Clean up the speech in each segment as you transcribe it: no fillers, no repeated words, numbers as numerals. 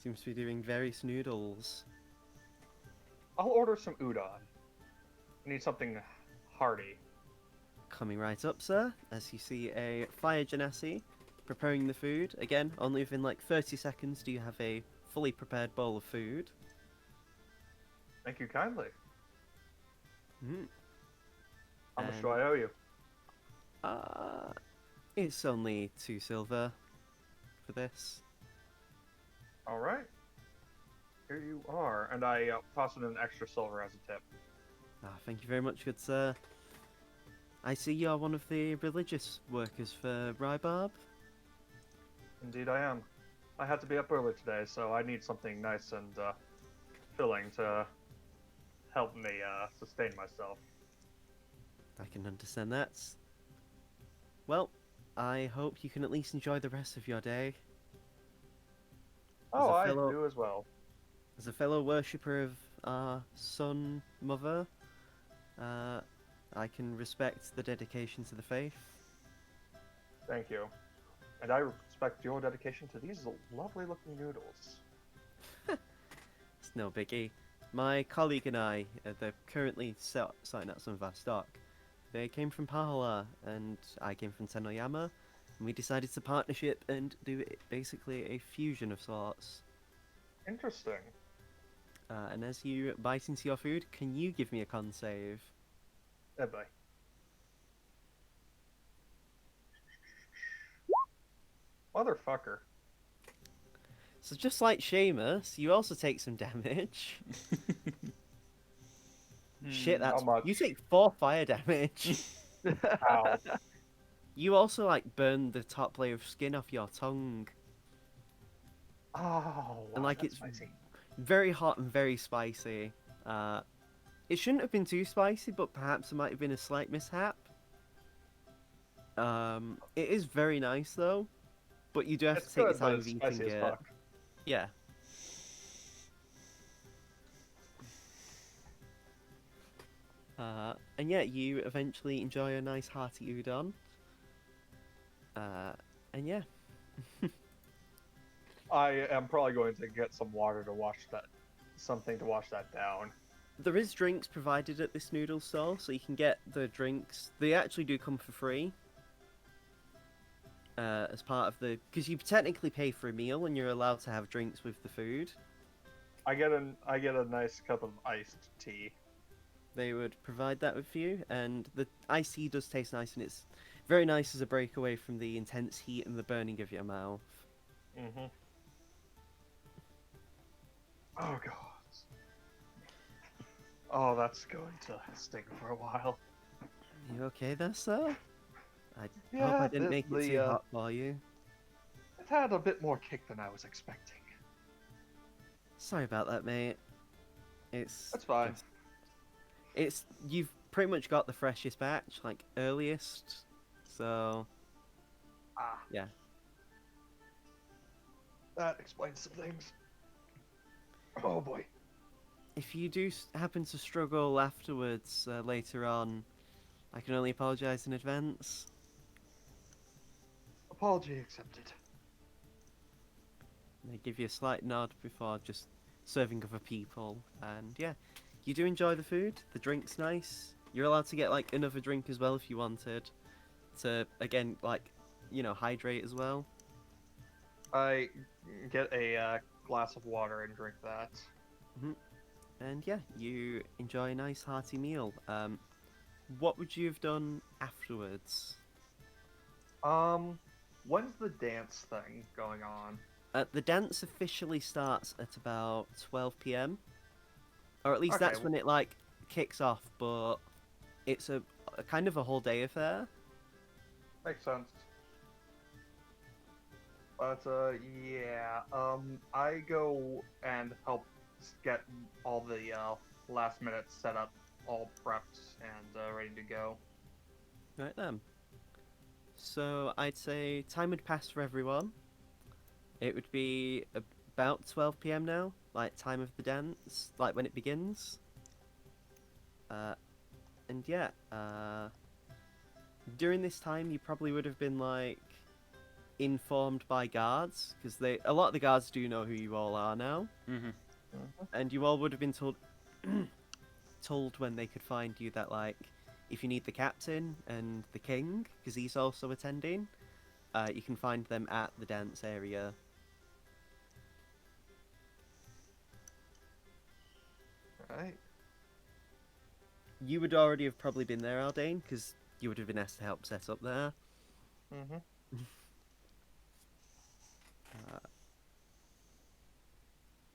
Seems to be doing various noodles. I'll order some udon. I need something hearty. Coming right up, sir, as you see a fire genasi preparing the food. Again, only within like 30 seconds do you have a fully prepared bowl of food. Thank you kindly. Mm. How much do And I owe you? uh, it's only 2 silver for this. All right. Here you are, and I toss in an extra silver as a tip. Thank you very much, good sir. I see you're one of the religious workers for Rybarb. Indeed, I am. I had to be up early today, so I need something nice and filling to help me sustain myself. I can understand that. Well, I hope you can at least enjoy the rest of your day. As Oh, a I fellow, do as well. as a fellow worshipper of our sun mother, uh, I can respect the dedication to the faith. Thank you. And I respect your dedication to these lovely looking noodles. It's no biggie. My colleague and I, they're currently sorting out some of our stock. They came from Pahala, and I came from Tenoyama, and we decided to partnership and do basically a fusion of sorts. Interesting. And as you bite into your food, can you give me a con save? Eh, boy. Motherfucker. So just like Seamus, you also take some damage. Shit, How that's you much? take 4 fire damage. Ow. You also like burn the top layer of skin off your tongue, Oh, and wow, like that's it's spicy. very hot and very spicy. Uh, it shouldn't have been too spicy, but perhaps it might have been a slight mishap. It is very nice though, but you do have It's to take your good, but time it's of eating spicy as it. fuck. Yeah. And yeah, you eventually enjoy a nice hearty udon. Uh, and yeah, I am probably going to get some water to wash that, something to wash that down. there is drinks provided at this noodle stall, so you can get the drinks. They actually do come for free. As part of the, because you technically pay for a meal and you're allowed to have drinks with the food. I get a nice cup of iced tea. They would provide that with you, and the iced tea does taste nice, and it's very nice as a breakaway from the intense heat and the burning of your mouth. Mm-hmm. Oh god. Oh, that's going to sting for a while. You okay there, sir? I hope I Yeah, didn't the make it the too hot for you. it had a bit more kick than I was expecting. Sorry about that, mate. It's That's fine. just it's you've pretty much got the freshest batch, like earliest. So Ah, yeah. that explains some things. Oh boy. If you do happen to struggle afterwards later on, I can only apologise in advance. Apology accepted. They give you a slight nod before just serving other people, and yeah, you do enjoy the food. The drink's nice. You're allowed to get like another drink as well if you wanted to again like hydrate as well. I get a glass of water and drink that. Hmm. And yeah, you enjoy a nice hearty meal. What would you have done afterwards? Um, when's the dance thing going on? The dance officially starts at about 12 p.m. or at least Okay, that's when it like kicks off. But it's a kind of a whole day affair. makes sense. But yeah, I go and help get all the last minute setup all prepped and ready to go. Right then. So I'd say time had passed for everyone. It would be about 12 p.m. now, like time of the dance, like when it begins. Uh, and yeah, during this time you probably would have been like informed by guards, because a lot of the guards do know who you all are now, Mm-hmm. and you all would have been told when they could find you that, like, if you need the captain and the king, because he's also attending, you can find them at the dance area. Right. You would already have probably been there, Aldane, because you would have been asked to help set up there. Mhm.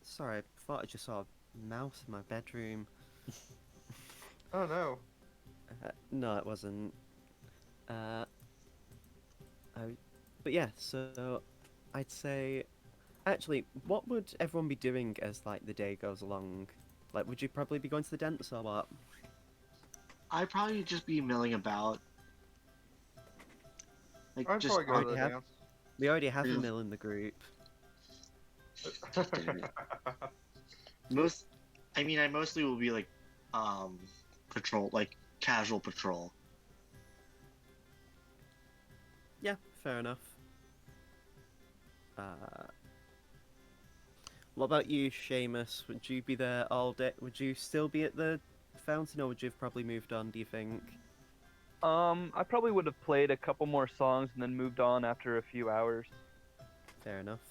Sorry, I thought I just saw a mouse in my bedroom. Oh no. No, it wasn't. Uh, but yeah, so I'd say, actually, what would everyone be doing as like the day goes along? Like, would you probably be going to the dance or what? I'd probably just be milling about, like I'd just probably go Already to the have- dance. We already have a Yeah. mill in the group. Damn it. most. I mean, I mostly will be like, patrol, like casual patrol. Yeah, fair enough. Uh, what about you, Seamus? Would you be there all day? Would you still be at the fountain, or would you have probably moved on, do you think? I probably would have played a couple more songs and then moved on after a few hours. Fair enough.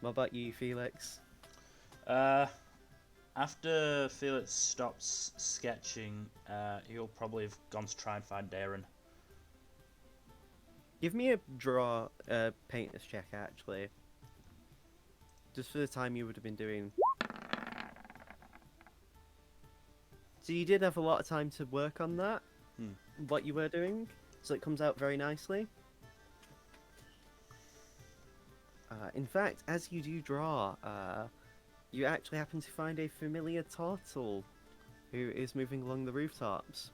What about you, Felix? After Felix stops sketching, he'll probably have gone to try and find Darren. Give me a painter's check, actually. Just for the time you would have been doing. So you did have a lot of time to work on that, what you were doing, so it comes out very nicely. In fact, as you do draw, you actually happen to find a familiar turtle who is moving along the rooftops.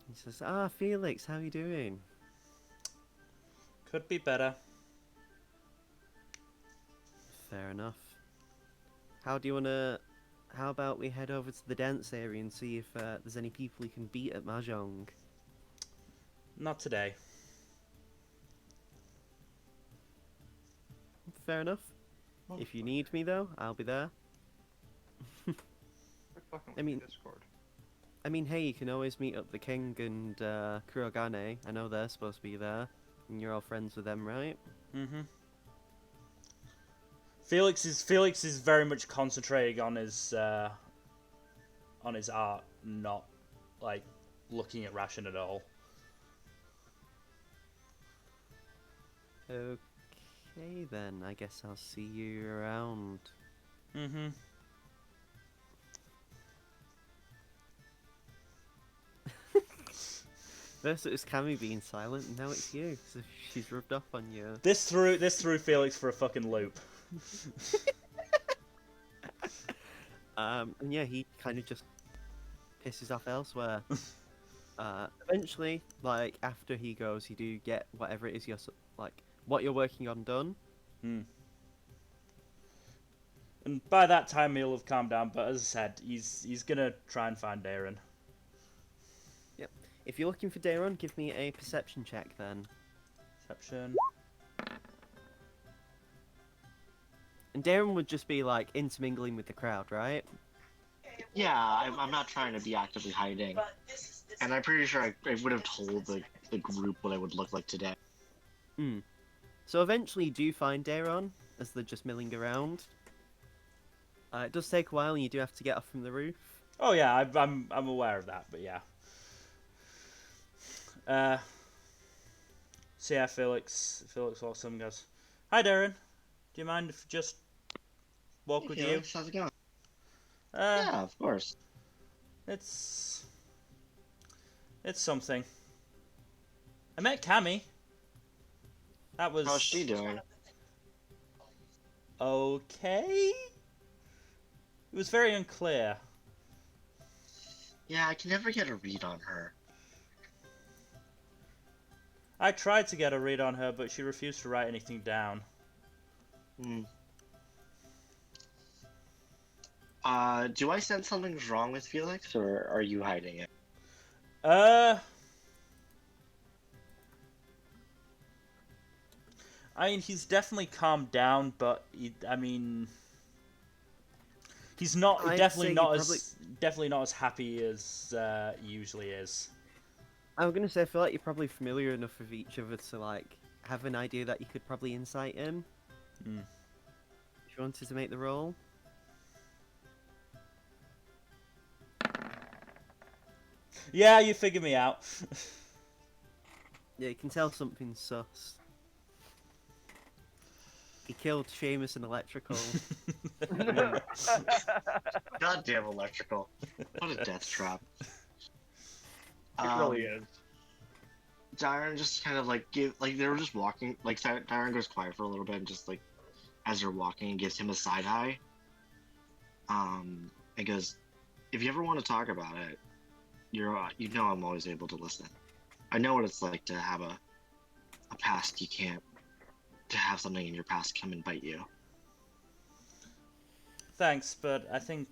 He says, "Ah, Felix, how you doing?" Could be better. Fair enough. How about we head over to the dance area and see if there's any people you can beat at Mahjong? Not today. Fair enough. If you need me, though, I'll be there. I mean- Discord. I mean, hey, you can always meet up the king and Kurogane. I know they're supposed to be there, and you're all friends with them, right? Mm-hmm. Felix is very much concentrating on his art, not like looking at Ration at all. Okay, then. I guess I'll see you around. Mm-hmm. First it was Cammy being silent, and now it's you. So she's rubbed off on you. This threw Felix for a fucking loop. And yeah, he kind of just pisses off elsewhere. Eventually, like after he goes, you do get whatever it is what you're working on done. Hmm. And by that time he'll have calmed down. But as I said, he's gonna try and find Darren. Yep. If you're looking for Daron, give me a perception check then. Perception. And Darren would just be like intermingling with the crowd, right? Yeah, I'm not trying to be actively hiding, and I'm pretty sure I would have told the group what I would look like today. Hmm. So eventually you do find Daron as they're just milling around. It does take a while, and you do have to get off from the roof. Oh yeah, I'm aware of that. But yeah. So yeah, Felix walks up and goes, "Hi, Darren. Do you mind if I just walk Hey, with Felix, how's it going? you?" Yeah, of course. It's something. I met Cammy. That was How's she doing? okay. It was very unclear. Yeah, I can never get a read on her. I tried to get a read on her, but she refused to write anything down. Hmm. Do I sense something's wrong with Felix, or are you hiding it? I mean, he's definitely calmed down, but he's not I'd definitely say not you as definitely not as happy as he usually is. I'm gonna say I feel like you're probably familiar enough with each other to like have an idea that you could probably insight him. Hmm. If you wanted to make the roll. Yeah, you figure me out. Yeah, you can tell something's sus. He killed Seamus and Electrical. Goddamn electrical. What a death trap. It really is. Darren just kind of like they were just walking. Like Darren goes quiet for a little bit and just like as they're walking, gives him a side eye. And goes, "If you ever want to talk about it, you know I'm always able to listen. I know what it's like to have a past you can't, to have something in your past come and bite you." Thanks, but I think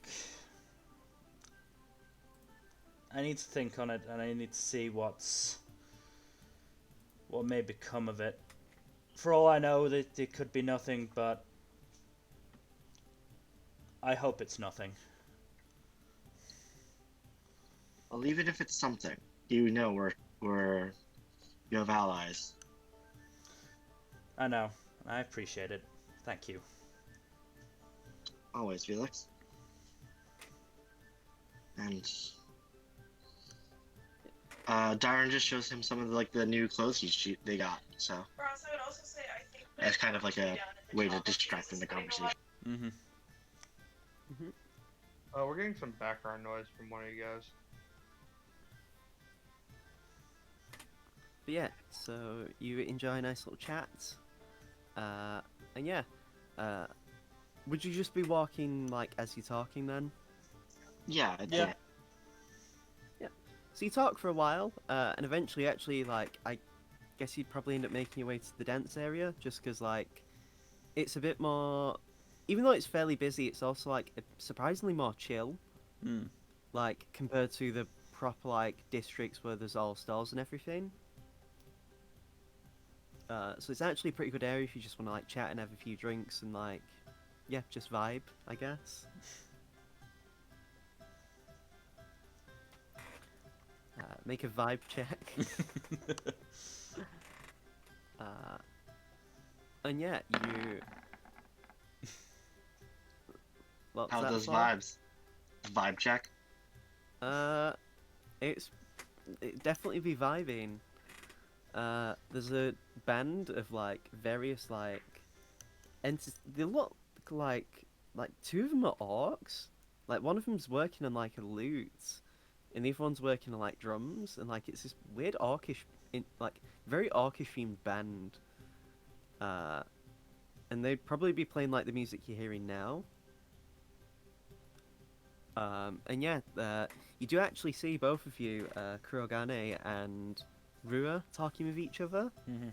I need to think on it, and I need to see what may become of it. For all I know, it could be nothing, but I hope it's nothing. Well, even if it's something, you know we're you have allies. I know. I appreciate it. Thank you. Always, Felix. And Darren just shows him some of the new clothes they got. So it's kind of like a way to distract in the conversation. Mm-hmm. We're getting some background noise from one of you guys. But yeah, so you enjoy a nice little chat. And yeah, would you just be walking like as you're talking then? Yeah, Yeah. So you talk for a while, and eventually, actually, like I guess you'd probably end up making your way to the dance area, just because like it's a bit more. Even though it's fairly busy, it's also like surprisingly more chill, Mm. like compared to the proper like districts where there's all stalls and everything. So it's actually a pretty good area if you just want to like chat and have a few drinks and like, yeah, just vibe, I guess. Make a vibe check. And yeah, you. What's How that those for? vibes? Vibe check. It's it definitely be vibing. There's a band of like various like they look like two of them are orcs. Like one of them's working on like a lute, and the other one's working on like drums, and like it's this weird orcish, like very orcish themed band. And they'd probably be playing like the music you're hearing now. And yeah, you do actually see both of you, Kurogane and Rua, talking with each other. Mm-hmm.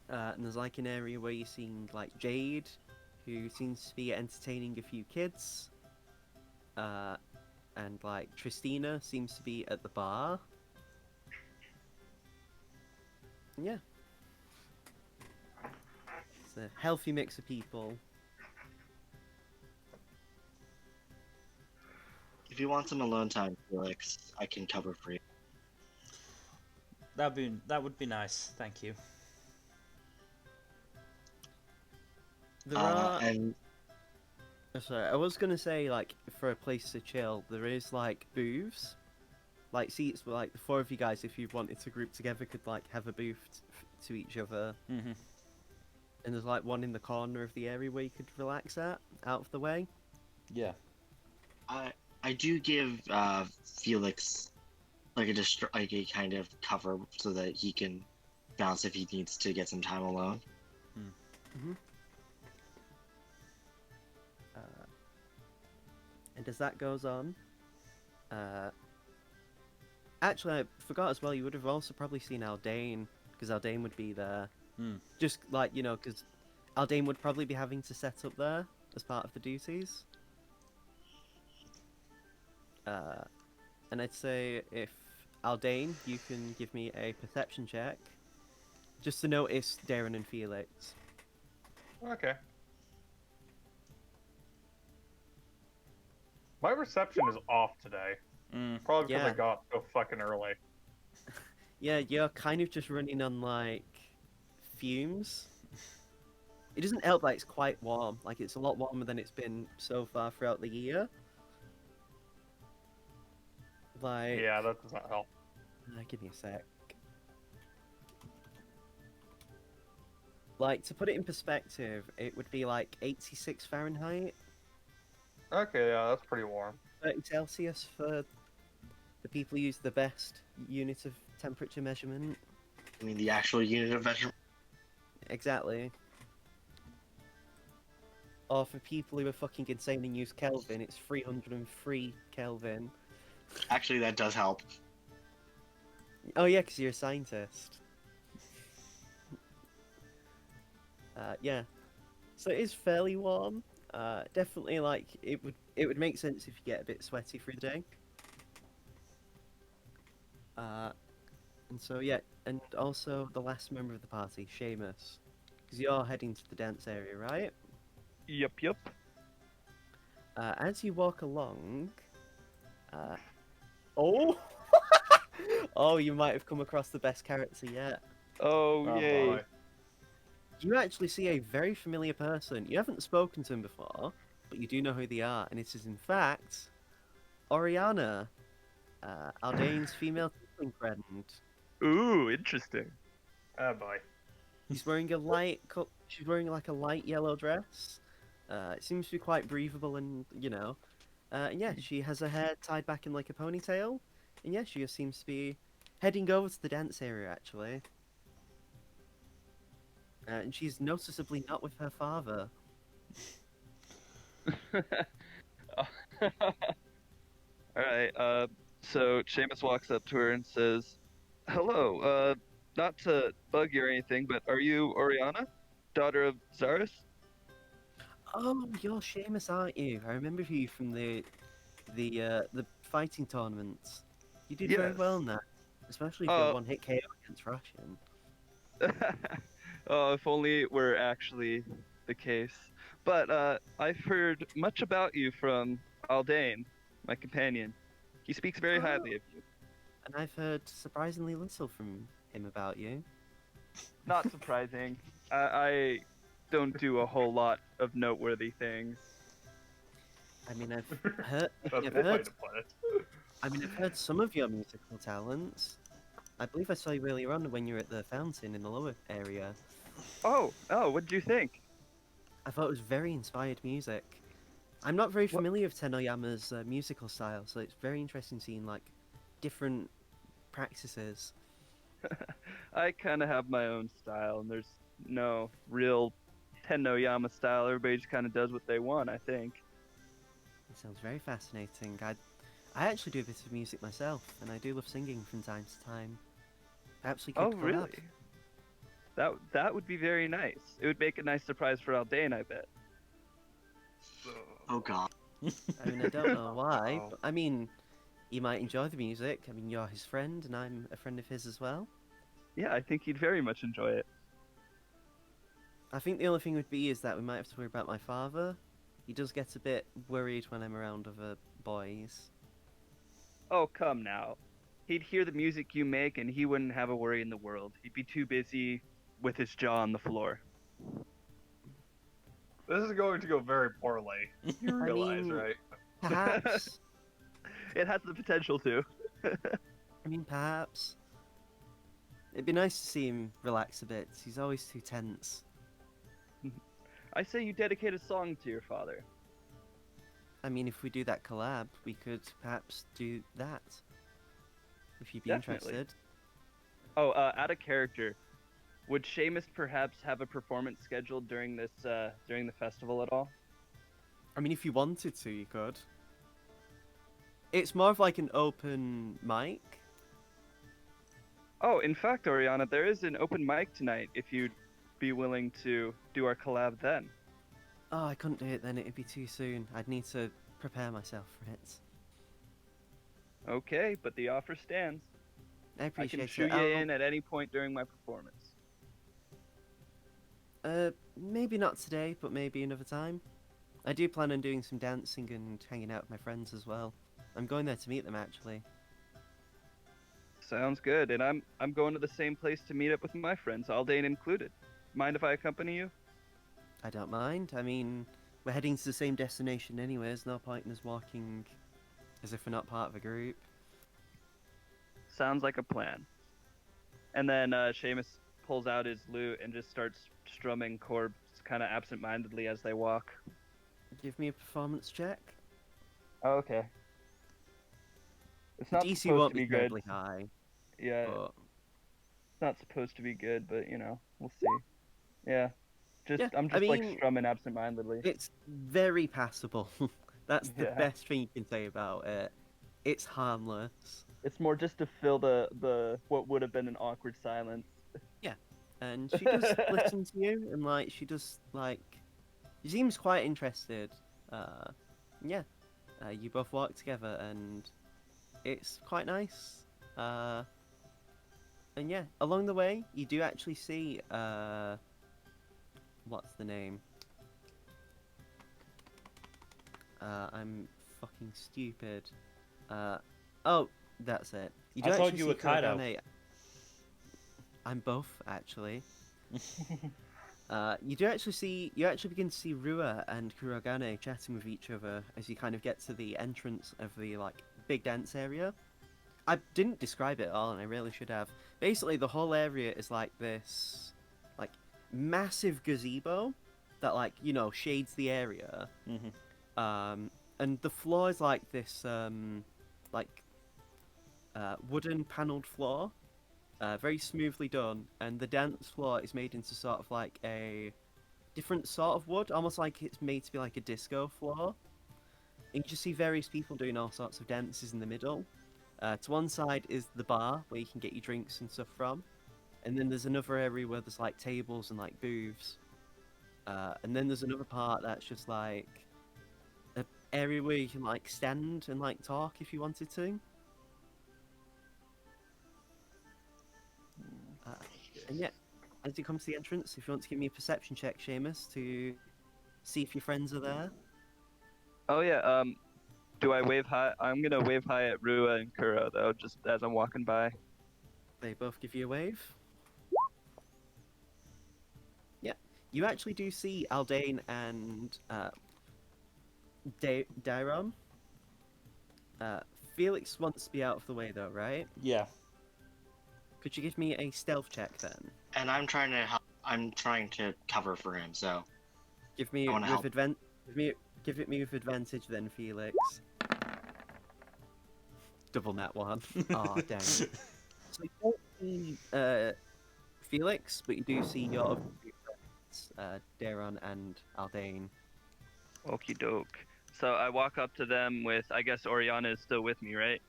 And there's like an area where you're seeing like Jade, who seems to be entertaining a few kids. And like Tristina seems to be at the bar. Yeah. It's a healthy mix of people. If you want some alone time, Felix, I can cover for you. That would be nice. Thank you. There are. And Oh, sorry, I was gonna say like for a place to chill, there is like booths, like seats where like the four of you guys, if you wanted to group together, could like have a booth to each other. Mm-hmm. And there's like one in the corner of the area where you could relax at, out of the way. Yeah. I do give Felix like a kind of cover so that he can bounce if he needs to get some time alone. Mm-hmm. And as that goes on, actually I forgot as well. You would have also probably seen Aldane, because Aldane would be there. Mm. Just like because Aldane would probably be having to set up there as part of the duties. And I'd say if Aldane, you can give me a perception check. just to notice Darren and Felix. Okay. My reception is off today. Mm. Probably because I Yeah. got so fucking early. Yeah, you're kind of just running on like fumes. It doesn't help that it's quite warm. Like it's a lot warmer than it's been so far throughout the year. Like, Yeah, that does not help. give me a sec. Like to put it in perspective, it would be like 86 Fahrenheit, Okay, yeah, that's pretty warm. 30 Celsius for the people who use the best unit of temperature measurement. I mean, the actual unit of measurement. Exactly. Or for people who are fucking insane and use Kelvin, it's 303 Kelvin. Actually, that does help. Oh yeah, because you're a scientist. Yeah. So it is fairly warm. Definitely, like it would make sense if you get a bit sweaty through the day. And so yeah, and also the last member of the party, Seamus, because you're heading to the dance area, right? Yup. As you walk along, oh, oh, you might have come across the best character yet. Oh, Oh yay. boy. You actually see a very familiar person. You haven't spoken to him before, but you do know who they are, and it is in fact Oriana, Aldane's female tiefling friend. Ooh, interesting. Oh boy. She's wearing a she's wearing like a light yellow dress. It seems to be quite breathable, and yeah, she has her hair tied back in like a ponytail, and yeah, she just seems to be heading over to the dance area actually. And she's noticeably not with her father. Alright, so Seamus walks up to her and says, "Hello, not to bug you or anything, but are you Oriana? Daughter of Zarus?" Oh, you're Seamus, aren't you? I remember you from the fighting tournaments. You did very Yes. well in that, especially for Oh. your one-hit KO against Russian. Oh, if only it were actually the case. But, I've heard much about you from Aldane, my companion. He speaks very highly of you. And I've heard surprisingly little from him about you. Not surprising. I don't do a whole lot of noteworthy things. I mean, I've heard. That's I've a good way heard. to put it. I mean, I've heard some of your musical talents. I believe I saw you earlier on when you were at the fountain in the lower area. Oh, what did you think? I thought it was very inspired music. I'm not very familiar with Tenoyama's musical style, so it's very interesting seeing like different practices. I kind of have my own style, and there's no real Tennoyama style. Everybody just kind of does what they want, I think. It sounds very fascinating. I actually do a bit of music myself, and I do love singing from time to time. Perhaps we could Oh, collab. really? That would be very nice. It would make a nice surprise for Aldane, I bet. Oh god. I mean, I don't know why, Oh. but I mean, he might enjoy the music. I mean, you're his friend, and I'm a friend of his as well. Yeah, I think he'd very much enjoy it. I think the only thing would be is that we might have to worry about my father. He does get a bit worried when I'm around other boys. Oh, come now. He'd hear the music you make, and he wouldn't have a worry in the world. He'd be too busy with his jaw on the floor. This is going to go very poorly. You I realize, mean- right? Perhaps. It has the potential to. I mean, perhaps. It'd be nice to see him relax a bit. He's always too tense. I say you dedicate a song to your father. I mean, if we do that collab, we could perhaps do that. If you'd be Definitely. interested. Oh, out of character. Would Seamus perhaps have a performance scheduled during this during the festival at all? I mean, if you wanted to, you could. It's more of like an open mic. Oh, in fact, Oriana, there is an open mic tonight if you'd be willing to do our collab then. Oh, I couldn't do it then. It'd be too soon. I'd need to prepare myself for it. Okay, but the offer stands. I I appreciate can it. shoot you in at any point during my performance. Maybe not today, but maybe another time. I do plan on doing some dancing and hanging out with my friends as well. I'm going there to meet them actually. Sounds good. And I'm going to the same place to meet up with my friends, Aldane included. Mind if I accompany you? I don't mind. I mean, we're heading to the same destination anyway. There's no point in us walking as if we're not part of a group. Sounds like a plan. And then Seamus pulls out his lute and just starts strumming chords kind of absent-mindedly as they walk. Give me a performance check. Oh, okay. It's not DC supposed won't to be be good. terribly high, Yeah, but it's not supposed to be good, but you know, we'll see. Yeah. yeah, I'm I just like mean, strumming absent-mindedly. it's very passable. That's the Yeah. best thing you can say about it. It's harmless. It's more just to fill the what would have been an awkward silence. Yeah, and she does listen to you, and like she does like, she seems quite interested. Yeah, you both walk together, and it's quite nice. And yeah, along the way, you do actually see what's the name? I'm fucking stupid. Oh, that's it. You do I thought actually you see were Kaido. Kurogane. I'm both actually. You actually begin to see Rua and Kurogane chatting with each other as you kind of get to the entrance of the like big dance area. I didn't describe it at all, and I really should have. Basically, the whole area is like this, like massive gazebo that like shades the area. And the floor is like this like wooden panelled floor. Very smoothly done, and the dance floor is made into sort of like a different sort of wood, almost like it's made to be like a disco floor. And you just see various people doing all sorts of dances in the middle. To one side is the bar where you can get your drinks and stuff from, and then there's another area where there's like tables and like booths. And then there's another part that's just like an area where you can like stand and like talk if you wanted to. And yeah, as you come to the entrance, if you want to give me a perception check, Seamus, to see if your friends are there. Oh yeah, do I wave hi? I'm gonna wave hi at Rua and Kuro though, just as I'm walking by. They both give you a wave. Yeah, you actually do see Aldane and Dairon. Felix wants to be out of the way though, right? Yeah. Could you give me a stealth check then? And I'm trying to help. I'm trying to cover for him. So Give me I wanna help. Give it me with advantage then, Felix. Double nat one. Oh dang. So you don't see Felix, but you do see your other two friends, Daron and Aldane. Okie doke. So I walk up to them with, I guess Oriana is still with me, right?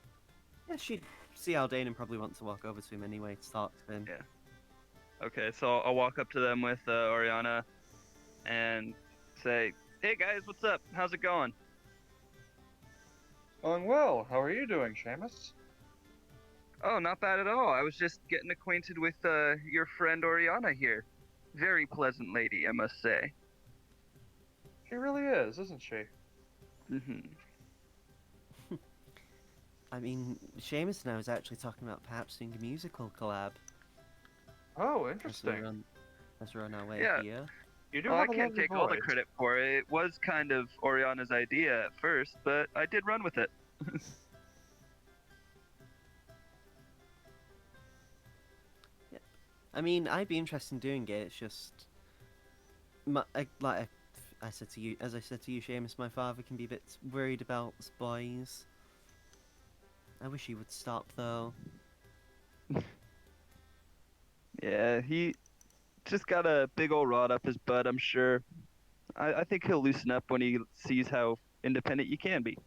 Yeah, she'd see Aldane and probably want to walk over to him anyway to talk to him. Yeah. Okay, so I'll walk up to them with Oriana and say, "Hey guys, what's up? How's it going?" Going well. How are you doing, Seamus? Oh, not bad at all. I was just getting acquainted with your friend Oriana here. Very pleasant lady, I must say. She really is, isn't she? Mm-hmm. I mean, Seamus and I was actually talking about perhaps doing a musical collab. Oh, As interesting. we're on our way Yeah. here. You do Well, I have a can't lovely take all the voice. credit for it. It was kind of Oriana's idea at first, but I did run with it. I mean, I'd be interested in doing it. It's just, I said to you, as I said to you, Seamus, my father can be a bit worried about us boys. I wish he would stop though. Yeah, he just got a big old rod up his butt, I'm sure. I think he'll loosen up when he sees how independent you can be.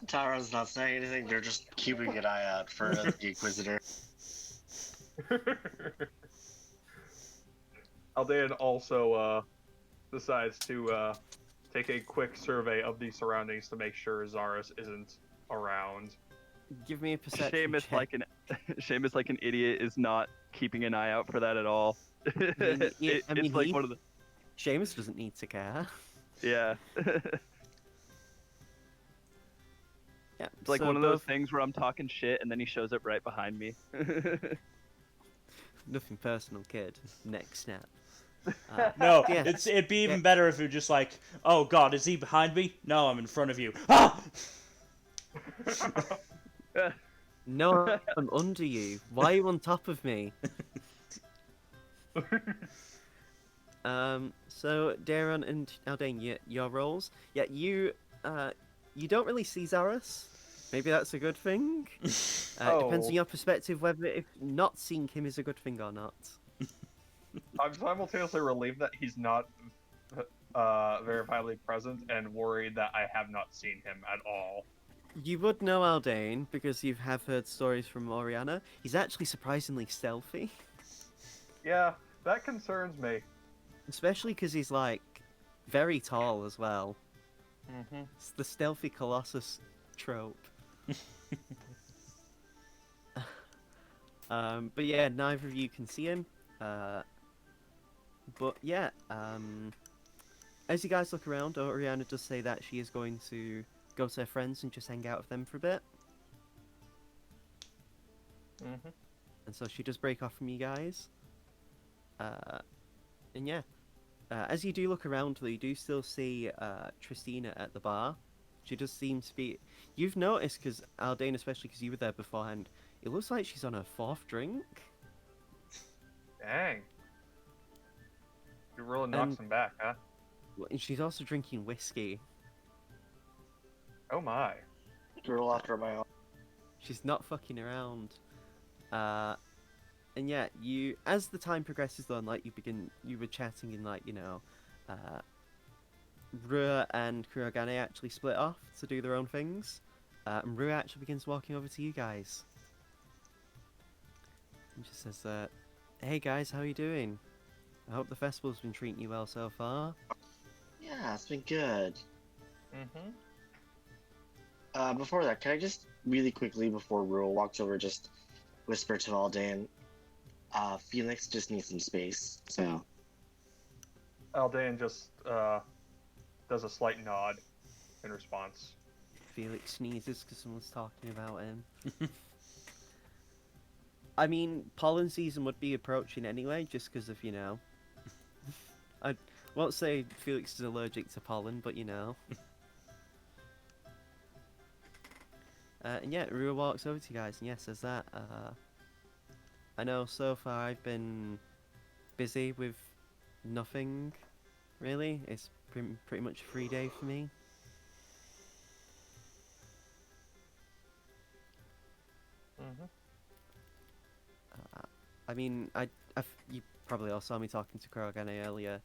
Tara's not saying anything. They're just keeping an eye out for the Inquisitor. Aldean also decides to take a quick survey of the surroundings to make sure Zaris isn't around. Give me a perception Seamus, check. like an Seamus, like an idiot, is not keeping an eye out for that at all. It's like one of the Seamus doesn't need to care. yeah. Yeah, It's like so one of those both things where I'm talking shit and then he shows up right behind me. nothing personal, kid. Next snap. No, Yeah. it'd be even Yeah. better if you're just like, oh god, is he behind me? No, I'm in front of you. Ah! No, I'm under you. Why are you on top of me? So Daron and Aldane, your roles. Yeah, you don't really see Zaros. Maybe that's a good thing. Depends Oh. on your perspective whether if not seeing him is a good thing or not. I'm simultaneously relieved that he's not verifiably present and worried that I have not seen him at all. You would know Aldane because you have heard stories from Oriana. He's actually surprisingly stealthy, Yeah, that concerns me. especially because he's like very tall as well. Mm-hmm. It's the stealthy colossus trope. But yeah, neither of you can see him. But yeah, as you guys look around, Oriana does say that she is going to go to her friends and just hang out with them for a bit. Mm-hmm. And so she does break off from you guys. And yeah, as you do look around, though, you do still see Tristina at the bar. She does seem to be. You've noticed, because Aldane, especially because you were there beforehand, it looks like she's on her 4th drink. Dang. You really knocks him back, huh? And she's also drinking whiskey. Oh my. Girl after my own. She's not fucking around. And yeah, you as the time progresses though, and like you were chatting in like, Rua and Kurogane actually split off to do their own things. And Rua actually begins walking over to you guys. And she says, hey guys, how are you doing? I hope the festival's been treating you well so far. Yeah, it's been good. Mm-hmm. Before that, can I just really quickly, before Rule walks over, just whisper to Aldan, Felix just needs some space, so... Aldane just does a slight nod in response. Felix sneezes because someone's talking about him. I mean, pollen season would be approaching anyway, just because of, I won't say Felix is allergic to pollen, but and yeah, Rua walks over to you guys, and yeah, says that, I know so far I've been busy with nothing, really. It's pretty much a free day for me. Mm-hmm. I mean, you probably all saw me talking to Kurogane earlier.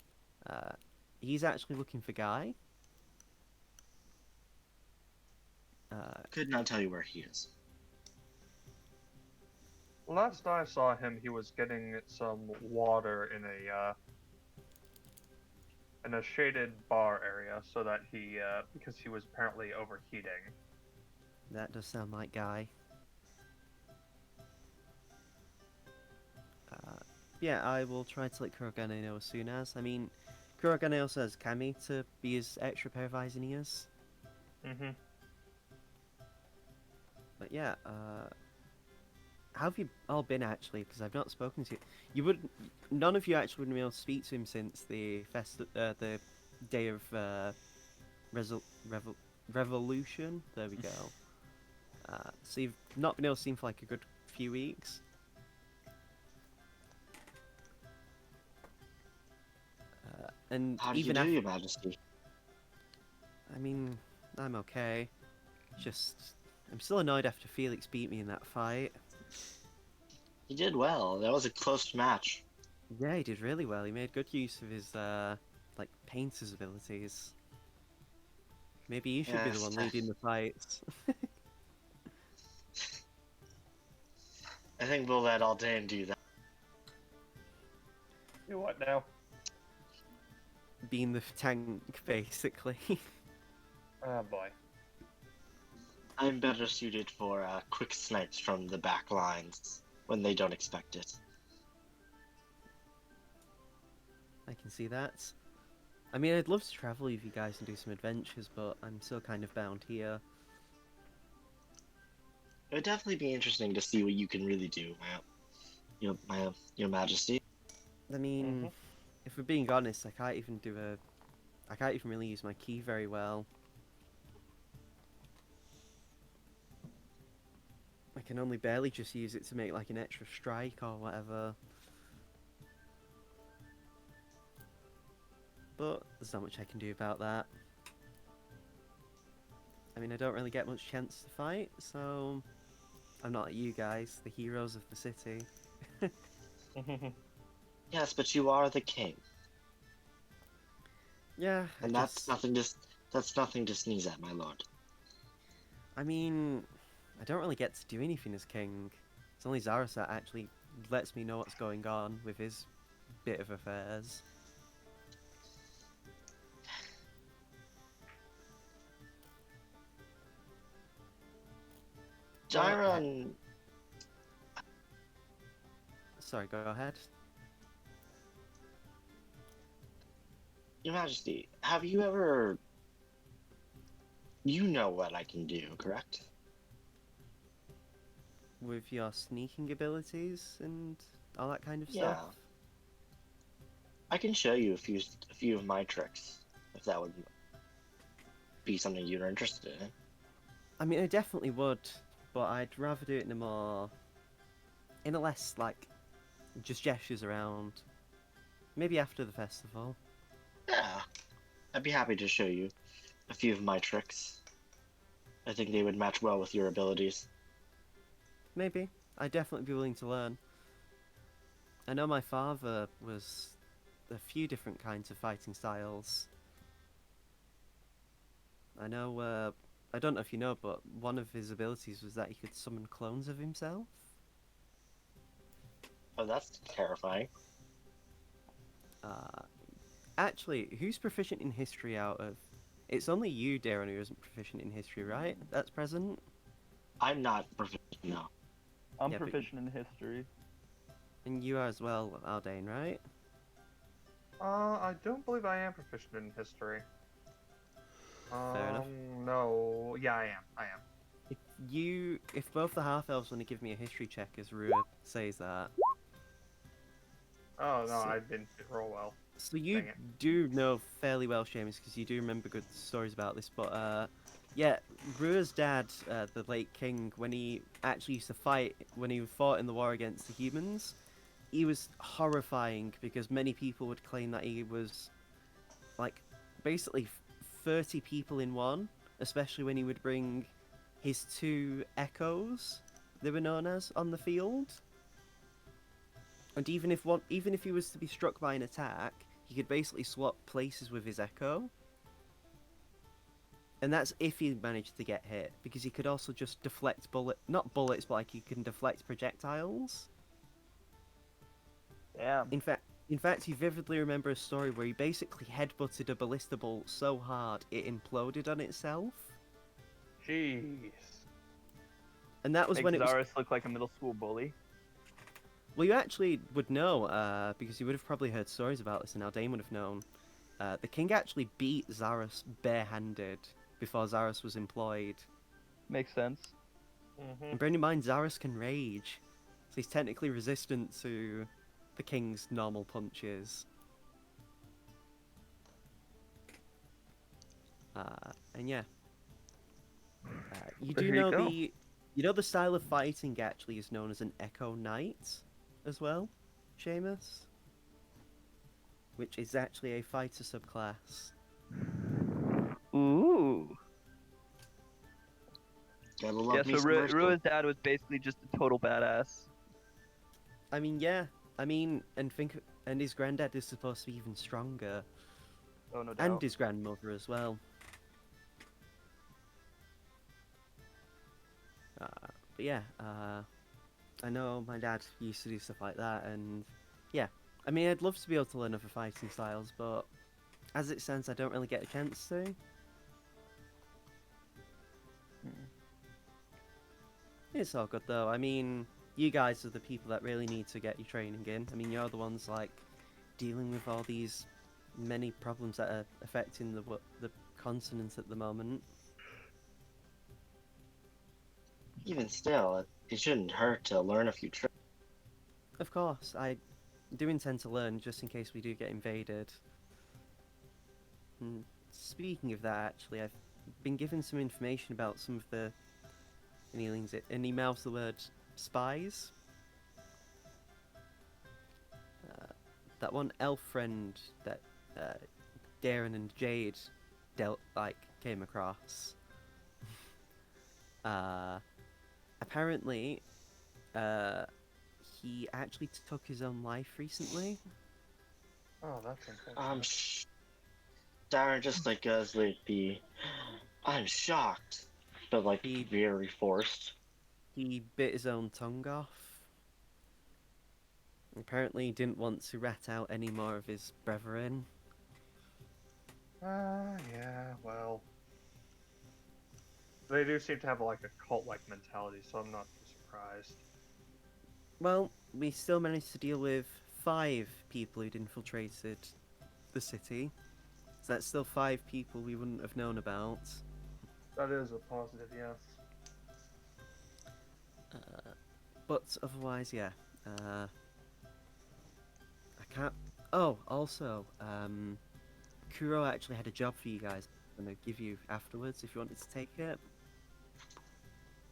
He's actually looking for Guy. Could not tell you where he is. Last I saw him, he was getting some water in a shaded bar area, so that because he was apparently overheating. That does sound like Guy. Yeah, I will try to let Kurogane know as soon as. I mean, Kurogane also has Kami to be his extra pair of eyes and ears. Mm-hmm. But yeah, how have you all been actually? Because I've not spoken to you. None of you actually would be able to speak to him since the the day of revolution. There we go. So you've not been able to see him for like a good few weeks. And How do you even do, after, Your Majesty? I mean, I'm okay. Just, I'm still annoyed after Felix beat me in that fight. He did well. That was a close match. Yeah, he did really well. He made good use of his, like, painter's abilities. Maybe you should be the Yes, one leading the fights. I think we'll let Aldan do that. You what now? Being the tank, basically. Oh boy. I'm better suited for quick snipes from the back lines when they don't expect it. can see that. I mean, I'd love to travel with you guys and do some adventures, but I'm still kind of bound here. It would definitely be interesting to see what you can really do, your Majesty. I mean, if we're being honest, I can't even really use my key very well. I can only barely just use it to make like an extra strike or whatever. But there's not much I can do about that. I mean, I don't really get much chance to fight, so I'm not like you guys, the heroes of the city. Yes, but you are the king, Yeah, and that's nothing to sneeze at, my lord. I mean, I don't really get to do anything as king. It's only Zaros that actually lets me know what's going on with his bit of affairs. Gyron, Sorry, go ahead. Your Majesty, have you ever? You know what I can do, correct? With your sneaking abilities and all that kind of Yeah. stuff. I can show you a few of my tricks, if that would be something you're interested in. I mean, I definitely would, but I'd rather do it in a less, like, just gestures around. Maybe after the festival. Yeah, I'd be happy to show you a few of my tricks. I think they would match well with your abilities. Maybe. I'd definitely be willing to learn. I know my father was a few different kinds of fighting styles. I know, I don't know if you know, but one of his abilities was that he could summon clones of himself. Oh, that's terrifying. Actually, who's proficient in history out of... It's only you, Darren, who isn't proficient in history, right? That's present? I'm not proficient, no. I'm Yeah, but- proficient in history. And you are as well, Aldane, right? I don't believe I am proficient in history. Fair enough. No. Yeah, I am. I am. If both the half-elves want to give me a history check as Rua says that... Oh, no, So- I didn't roll well. So you Dang it. do know fairly well, Seamus, because you do remember good stories about this, but yeah, Rua's dad, the late king, when he actually used to fight, when he fought in the war against the humans, he was horrifying because many people would claim that he was, like, basically 30 people in one, especially when he would bring his two echoes, they were known as, on the field. And even if he was to be struck by an attack, he could basically swap places with his echo. And that's if he managed to get hit, because he could also just deflect not bullets, but like he can deflect projectiles. Damn. In fact, you vividly remember a story where he basically headbutted a ballista bolt so hard it imploded on itself. Jeez. And that was Makes when it was... Zaris look like a middle school bully. Well, you actually would know, because you would have probably heard stories about this, and Aldane would have known. The king actually beat Zaros barehanded before Zaros was employed. Makes sense. And bearing in mind, Zaros can rage, so he's technically resistant to the king's normal punches. And yeah. You do There you know go. the style of fighting actually is known as an Echo Knight as well, Seamus? Which is actually a fighter subclass. Ooh. Gotta love Yeah, me so some Riften. Rua's dad was basically just a total badass. I mean, yeah. I mean, and his granddad is supposed to be even stronger. Oh, no doubt. And his grandmother as well. But yeah, I know my dad used to do stuff like that, and yeah. I mean, I'd love to be able to learn other fighting styles, but as it stands, I don't really get a chance to. It's all good though. I mean, you guys are the people that really need to get your training in. I mean, you're the ones like dealing with all these many problems that are affecting the continent at the moment. Even still, it shouldn't hurt to learn a few tricks. Of course, I do intend to learn just in case we do get invaded. And speaking of that, actually, I've been given some information about some of the and he mouths the word spies. That one elf friend that Darren and Jade came across. Apparently, he actually took his own life recently. Oh, that's unfortunate. Darren just like goes like I'm shocked, but like He- very forced. He bit his own tongue off. Apparently, he didn't want to rat out any more of his brethren. Yeah, well. They do seem to have like a cult-like mentality, so I'm not too surprised. Well, we still managed to deal with 5 people who'd infiltrated the city. So that's still 5 people we wouldn't have known about. That is a positive, yes. But otherwise, yeah. I can't. Oh, also, Kuro actually had a job for you guys. I'm gonna give you afterwards if you wanted to take it.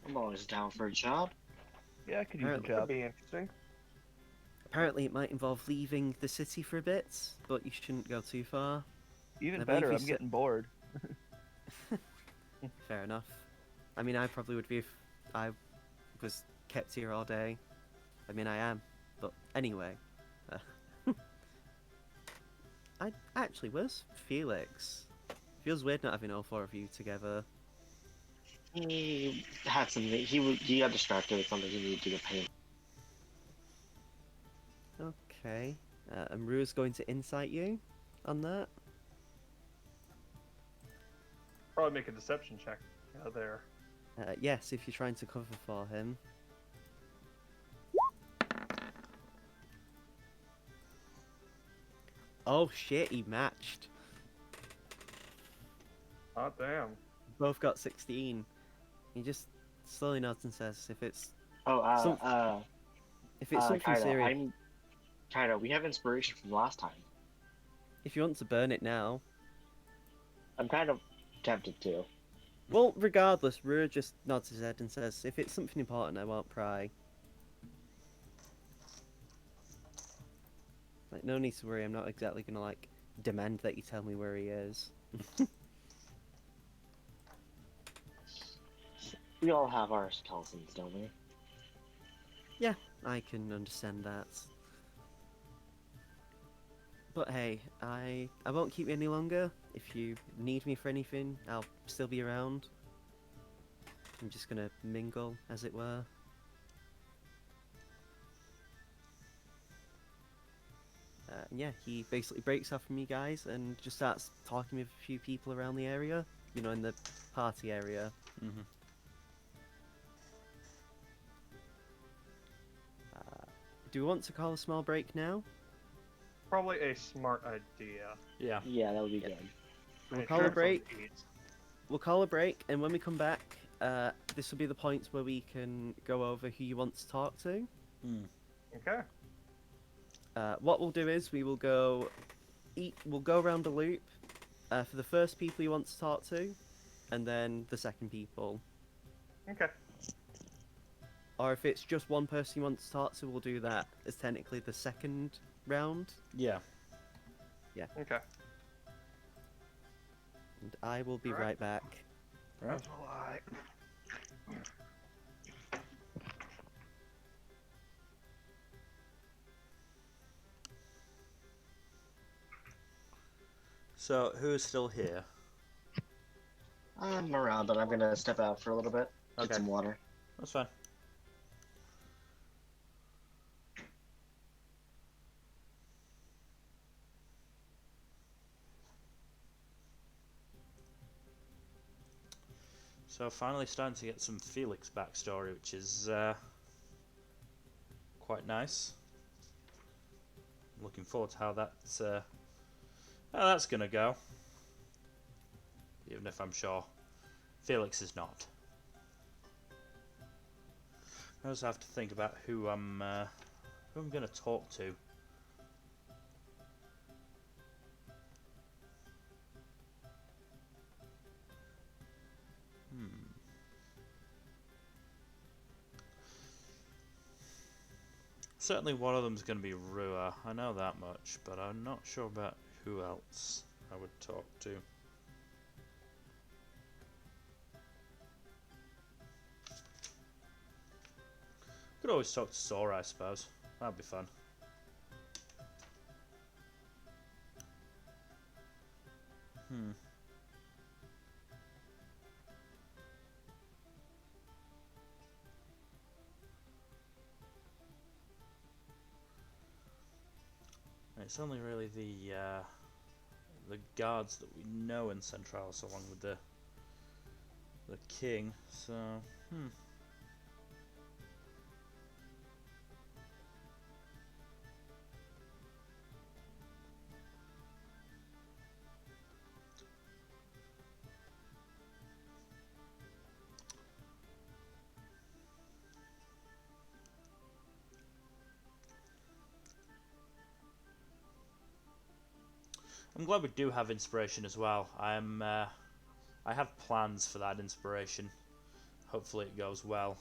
I'm always down for a job. Yeah, I could use a Apparently- Could job. be interesting. Apparently, it might involve leaving the city for a bit, but you shouldn't go too far. Even I believe better, you I'm said- getting bored. Fair enough. I mean, I probably would be if I was kept here all day. I mean, I am. But anyway. I actually, where's Felix? Feels weird not having all 4 of you together. He had something. He got distracted with something he needed to get paid. Okay. And Rua's going to insight you on that. Probably make a deception check there. Yes, if you're trying to cover for him. Oh shit, he matched. Oh, damn. Both got 16. He just slowly nods and says, if it's Oh, something Kaido, serious, Kaido, we have inspiration from last time. if you want to burn it now. I'm kind of tempted to. Well, regardless, Rua just nods his head and says, if it's something important, I won't pry. Like, no need to worry, I'm not exactly gonna, like, demand that you tell me where he is. We all have our skeletons, don't we? Yeah, I can understand that. But hey, I won't keep you any longer. If you need me for anything, I'll still be around. I'm just gonna mingle, as it were. And yeah, he basically breaks off from you guys and just starts talking with a few people around the area. You know, in the party area. Mm-hmm. Do we want to call a small break now? Probably a smart idea. Yeah. Yeah, that would be good. We'll In call a terms of break. eat. We'll call a break, and when we come back, this will be the points where we can go over who you want to talk to. Mm. Okay. What we'll do is we will go we'll go around a loop for the first people you want to talk to, and then the second people. Okay. Or if it's just one person you want to talk to, we'll do that as technically the second round. Yeah. Okay. And I will be Alright. right back. Right. As will I. So, who is still here? I'm around, but I'm gonna step out for a little bit. Get Okay. some water. That's fine. So finally starting to get some Felix backstory, which is quite nice. Looking forward to how that Oh, that's gonna go. Even if I'm sure Felix is not. I also have to think about who I'm gonna talk to. Certainly one of them's going to be Rua, I know that much, but I'm not sure about who else I would talk to. Could always talk to Sora, I suppose. That'd be fun. It's only really the guards that we know in Centralis, along with the king. So, I'm glad we do have inspiration as well. I have plans for that inspiration. Hopefully, it goes well.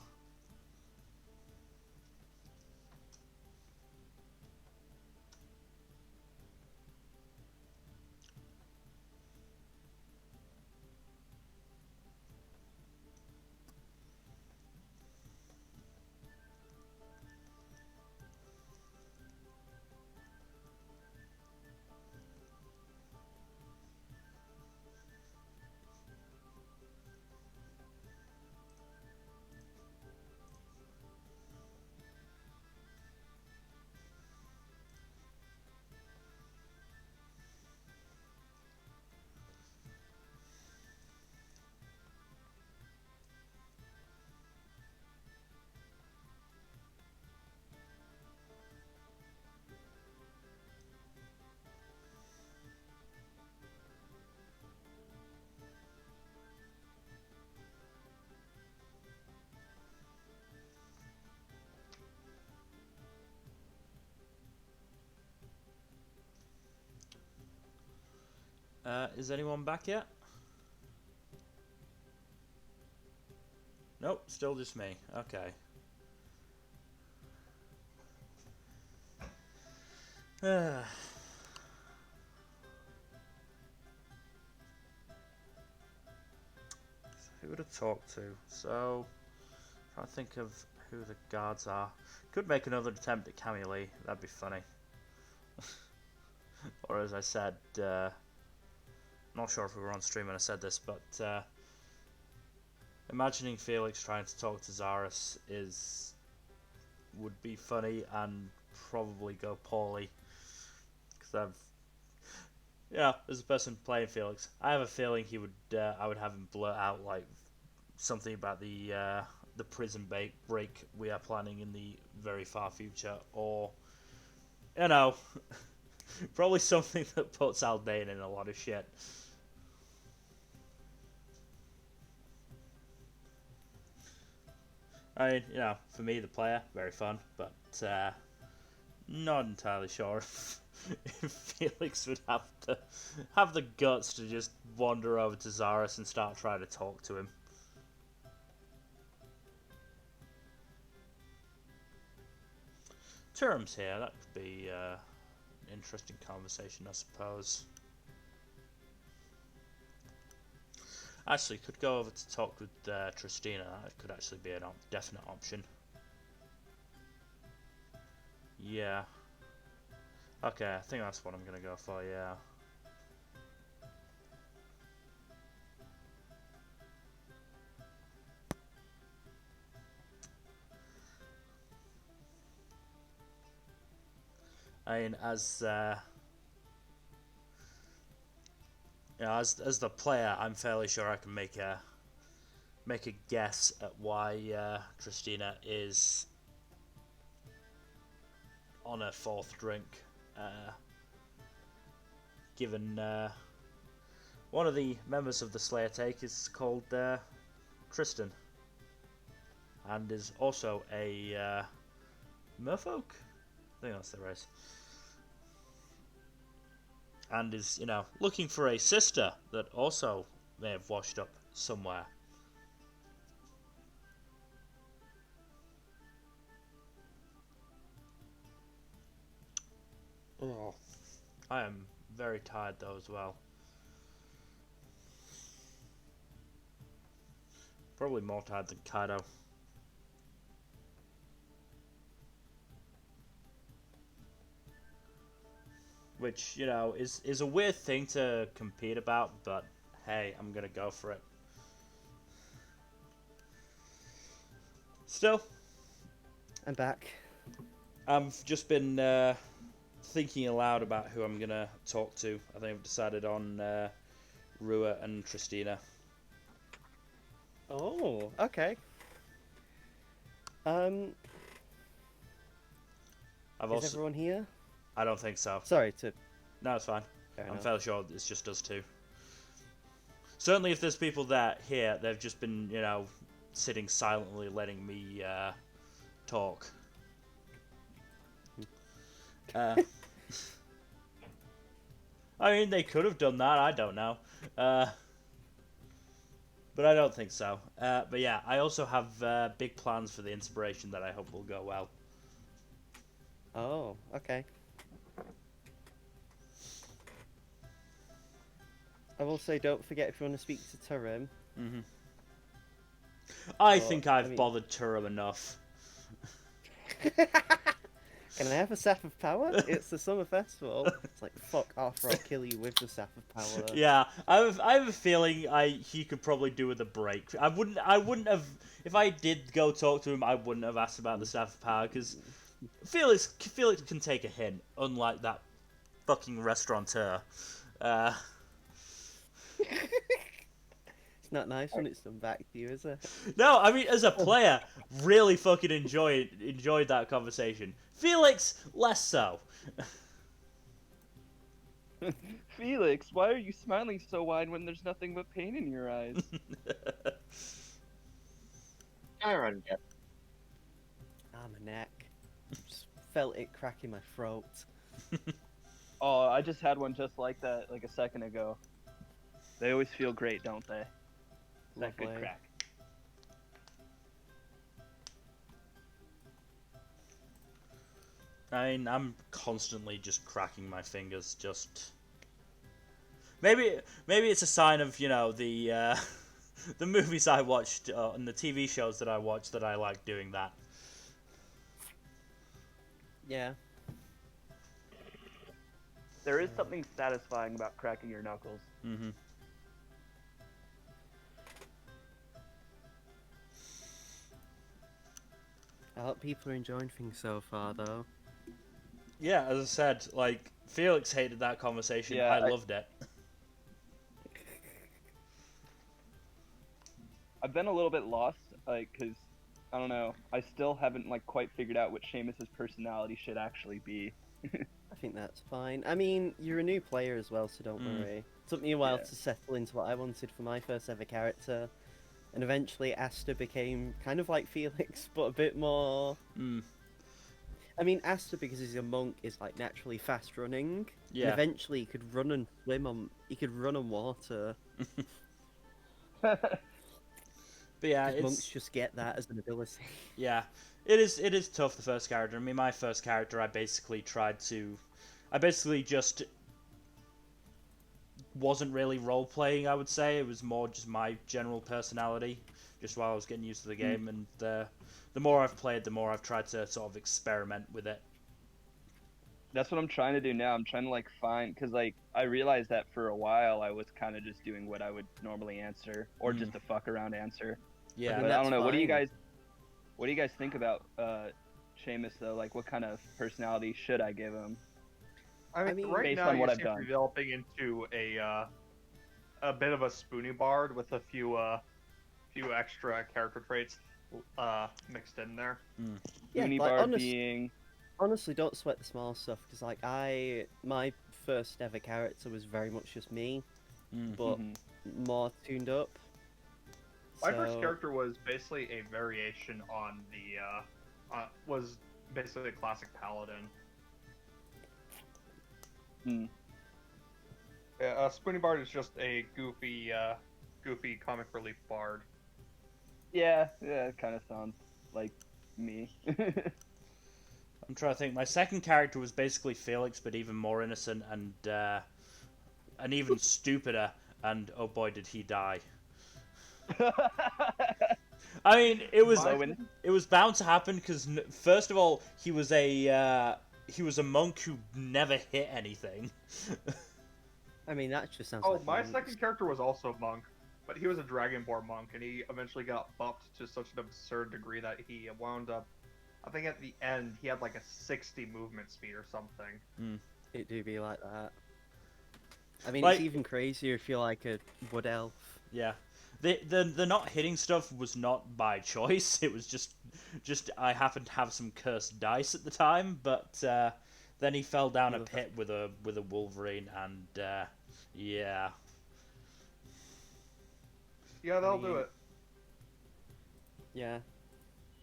Is anyone back yet? Nope, still just me. Okay. Who to talk to? So, trying to think of who the guards are. Could make another attempt at Camille. That'd be funny. Or as I said, not sure if we were on stream when I said this, but imagining Felix trying to talk to Zaris would be funny and probably go poorly. Because as a person playing Felix, I have a feeling I would have him blurt out like something about the prison break we are planning in the very far future, or probably something that puts Aldane in a lot of shit. I mean, for me, the player, very fun, but not entirely sure if Felix would have the guts to just wander over to Zaris and start trying to talk to him. Terms here, that could be an interesting conversation, I suppose. Actually, could go over to talk with Tristina. That could actually be a definite option. Yeah. Okay, I think that's what I'm gonna go for, yeah. I mean, as as the player, I'm fairly sure I can make a guess at why Tristina is on her fourth drink. given one of the members of the Slayer take is called Tristan, and is also a merfolk. I think that's the race. And is, looking for a sister that also may have washed up somewhere. Oh, I am very tired though as well. Probably more tired than Kaido. Which, is a weird thing to compete about, but hey, I'm gonna go for it. Still, I'm back. I've just been thinking aloud about who I'm gonna talk to. I think I've decided on Rua and Tristina. Oh, okay. I've Is also. everyone here? I don't think so. Sorry to. No, it's fine. Fair I'm enough. fairly sure it's just us two. Certainly, if there's people that here, they've just been, sitting silently, letting me talk. I mean, they could have done that. I don't know, but I don't think so. But yeah, I also have big plans for the inspiration that I hope will go well. Oh, okay. I will say, don't forget if you want to speak to Turim. Mm-hmm. I But, think I've bothered Turum enough. Can I have a Staff of Power? It's the summer festival. It's like, fuck off or I'll kill you with the Staff of Power. Yeah, I have a feeling he could probably do with a break. I wouldn't have, if I did go talk to him, I wouldn't have asked about the Staff of Power, because Felix can take a hint, unlike that fucking restaurateur. It's not nice when it's done back to you, is it? No, I mean, as a player, really fucking enjoyed that conversation. Felix, less so. Felix, why are you smiling so wide when there's nothing but pain in your eyes? I run it. Ah, my neck. Just felt it crack in my throat. Oh, I just had one just like that, like a second ago. They always feel great, don't they? That good Lovely. crack. I mean, I'm constantly just cracking my fingers. Just maybe it's a sign of the the movies I watched and the TV shows that I watched that I like doing that. Yeah. There is something satisfying about cracking your knuckles. Mm-hmm. I hope people are enjoying things so far, though. Yeah, as I said, like Felix hated that conversation. Yeah, I loved it. I've been a little bit lost, like, cause I don't know. I still haven't quite figured out what Seamus's personality should actually be. I think that's fine. I mean, you're a new player as well, so don't worry. It took me a while Yeah. to settle into what I wanted for my first ever character. And eventually Asta became kind of like Felix, but a bit more... Mm. I mean, Asta, because he's a monk, is like naturally fast running. Yeah. And eventually he could run and swim on... He could run on water. But yeah, Monks just get that as an ability. Yeah, it is tough, the first character. I mean, my first character, I basically just wasn't really role playing. I would say it was more just my general personality, just while I was getting used to the game. And the more I've played, the more I've tried to sort of experiment with it. That's what I'm trying to do now. I'm trying to find, because I realized that for a while I was kind of just doing what I would normally answer, or just a fuck around answer. Yeah, But I don't know. What do you fine. guys think about Seamus though? Like, what kind of personality should I give him? I mean, right based now on what you I've seem done. to be developing into a bit of a spoony bard with a few extra character traits mixed in there. Yeah, Uni like, Bard being honestly, don't sweat the small stuff, because like my first ever character was very much just me, Mm. but more tuned up. My first So- character was basically a variation on the was basically a classic paladin. Hmm. Yeah, Spoony Bard is just a goofy comic relief bard. Yeah, it kind of sounds like me. I'm trying to think. My second character was basically Felix, but even more innocent and even stupider. And oh boy, did he die! I mean, it was My- it was bound to happen because first of all, he was a monk who never hit anything. I mean, that just sounds Oh, like my monks. second character was also monk, but he was a dragonborn monk, and he eventually got buffed to such an absurd degree that he wound up. I think at the end he had like a 60 movement speed or something. It do be like that. I mean, Like- it's even crazier if you're like a wood elf. Yeah, the not hitting stuff was not by choice. It was just I happened to have some cursed dice at the time, but then he fell down a pit with a Wolverine, and yeah. Yeah, they'll mean- do it. Yeah.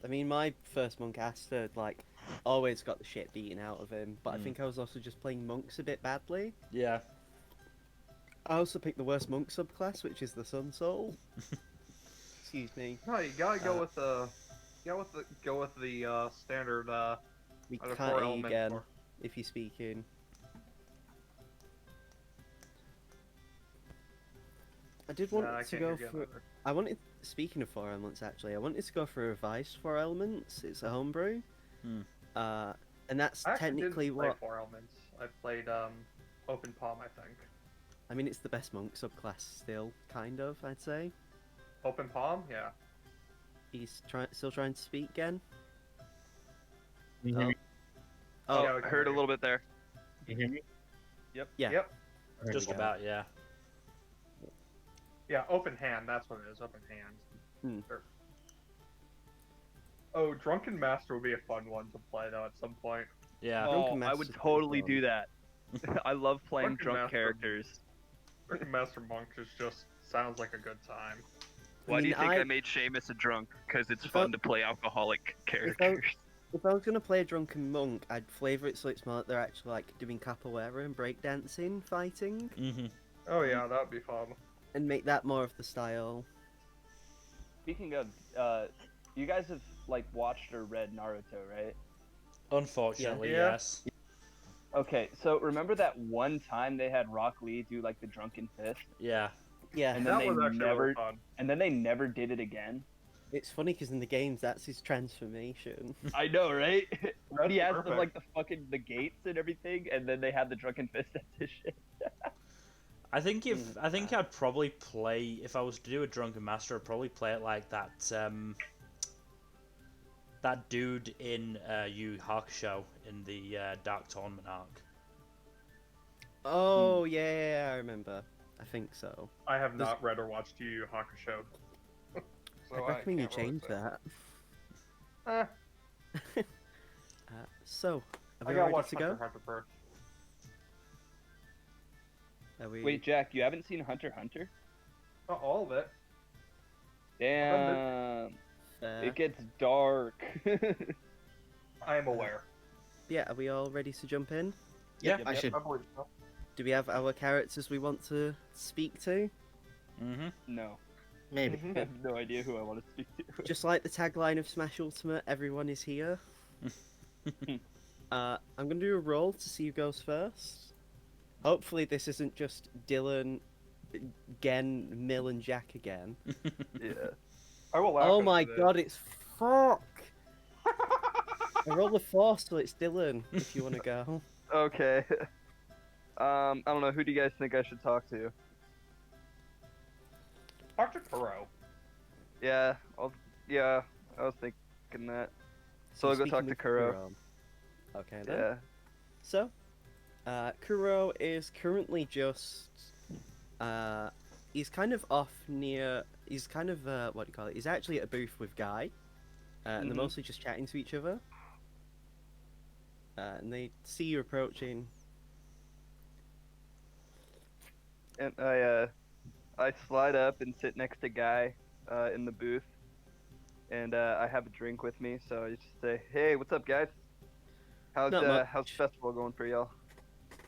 I mean, my first monk Aster, like, always got the shit beaten out of him, but I think I was also just playing monks a bit badly. Yeah. I also picked the worst monk subclass, which is the Sun Soul. Excuse me. No, you gotta go Uh, with the, standard We other can't four hear you element again for- if you're speaking. I did want Nah, I to can't go hear you for. either. I wanted. Speaking of 4 elements, actually, I wanted to go for Revised 4 elements. It's a homebrew. And that's I actually technically didn't play what. 4 elements. I played open palm, I think. I mean, it's the best monk subclass still, kind of, I'd say. Open palm, yeah. He's still trying to speak again. Can you hear me? Oh, Yeah, we can Heard a hear you. little bit there. Can you hear me? Yep. yeah. Yep. There Just we go. about, yeah. Yeah, open hand. That's what it is. Open hand. Hmm. Sure. Oh, Drunken Master would be a fun one to play though at some point. Yeah. Drunken Oh, I would Master's totally pretty do that. I love playing Drunken drunk Master. characters. Drunken Master Monk just sounds like a good time. Why do mean, you think I I- made Seamus a drunk? Because it's If fun I- to play alcoholic characters. If I was gonna play a drunken monk, I'd flavour it so it's more like they're actually like doing capoeira and breakdancing, fighting, Mm-hmm. Oh yeah, that'd be fun. and make that more of the style. Speaking of, you guys have like watched or read Naruto, right? Unfortunately, Yeah. yes. Okay, so remember that one time they had Rock Lee do like the drunken fist, Yeah. Yeah, and then That was they actually never, really fun. and then they never did it again. it's funny because in the games that's his transformation. I know, right? he has the, perfect. like the gates and everything, and then they have the drunken fist as his shit. I think I'd probably play if I was to do a drunken master. I'd probably play it like that dude in Yu Yu Hakusho in the Dark Tournament arc. Oh yeah, I remember. I think so. I have Does- not read or watched Yu Yu Hakusho. So I recommend you can't really change say. that. Eh, So, are I we gotta ready watch to Hunter go? x Hunter first. Are we... Wait, Jack, you haven't seen Hunter x Hunter? Not all of it. Damn, Fair. it gets dark. I am aware. Yeah, are we all ready to jump in? Yeah. I should. I believe so. Do we have our characters we want to speak to? Mm-hmm. No, Maybe. I have no idea who I want to speak to. Just like the tagline of Smash Ultimate, everyone is here. I'm gonna do a roll to see who goes first. Hopefully this isn't just Dylan, Gen, Mill, and Jack again. Yeah. I will laugh Oh if my it is. god, it's fuck! I rolled a 4, so it's Dylan, if you want to go. Okay. I don't know. Who do you guys think I should talk to? Talk to Kuro. Yeah. I was thinking that. So I'll go talk Speaking to with Kuro. Okay then. Yeah. So, Kuro is currently just, he's kind of off near, he's kind of, what do you call it? He's actually at a booth with Guy, and they're Mhm. mostly just chatting to each other. And they see you approaching, and I slide up and sit next to Guy in the booth, and I have a drink with me. So I just say, "Hey, what's up, guys? How's Not much. how's the festival going for y'all?"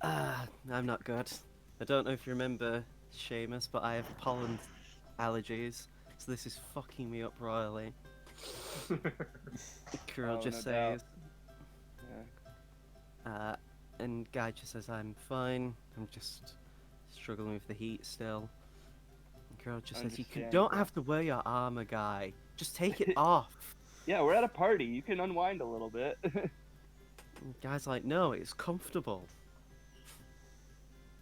I'm not good. I don't know if you remember Seamus, but I have pollen allergies, so this is fucking me up royally. Kirill Oh, just no doubt. says, Yeah. and Guy just says, I'm fine. I'm just struggling with the heat still. And Kirill just says, you don't Understandable. have to wear your armor, Guy. Just take it off. Yeah, we're at a party. You can unwind a little bit. And Guy's like, no, it's comfortable.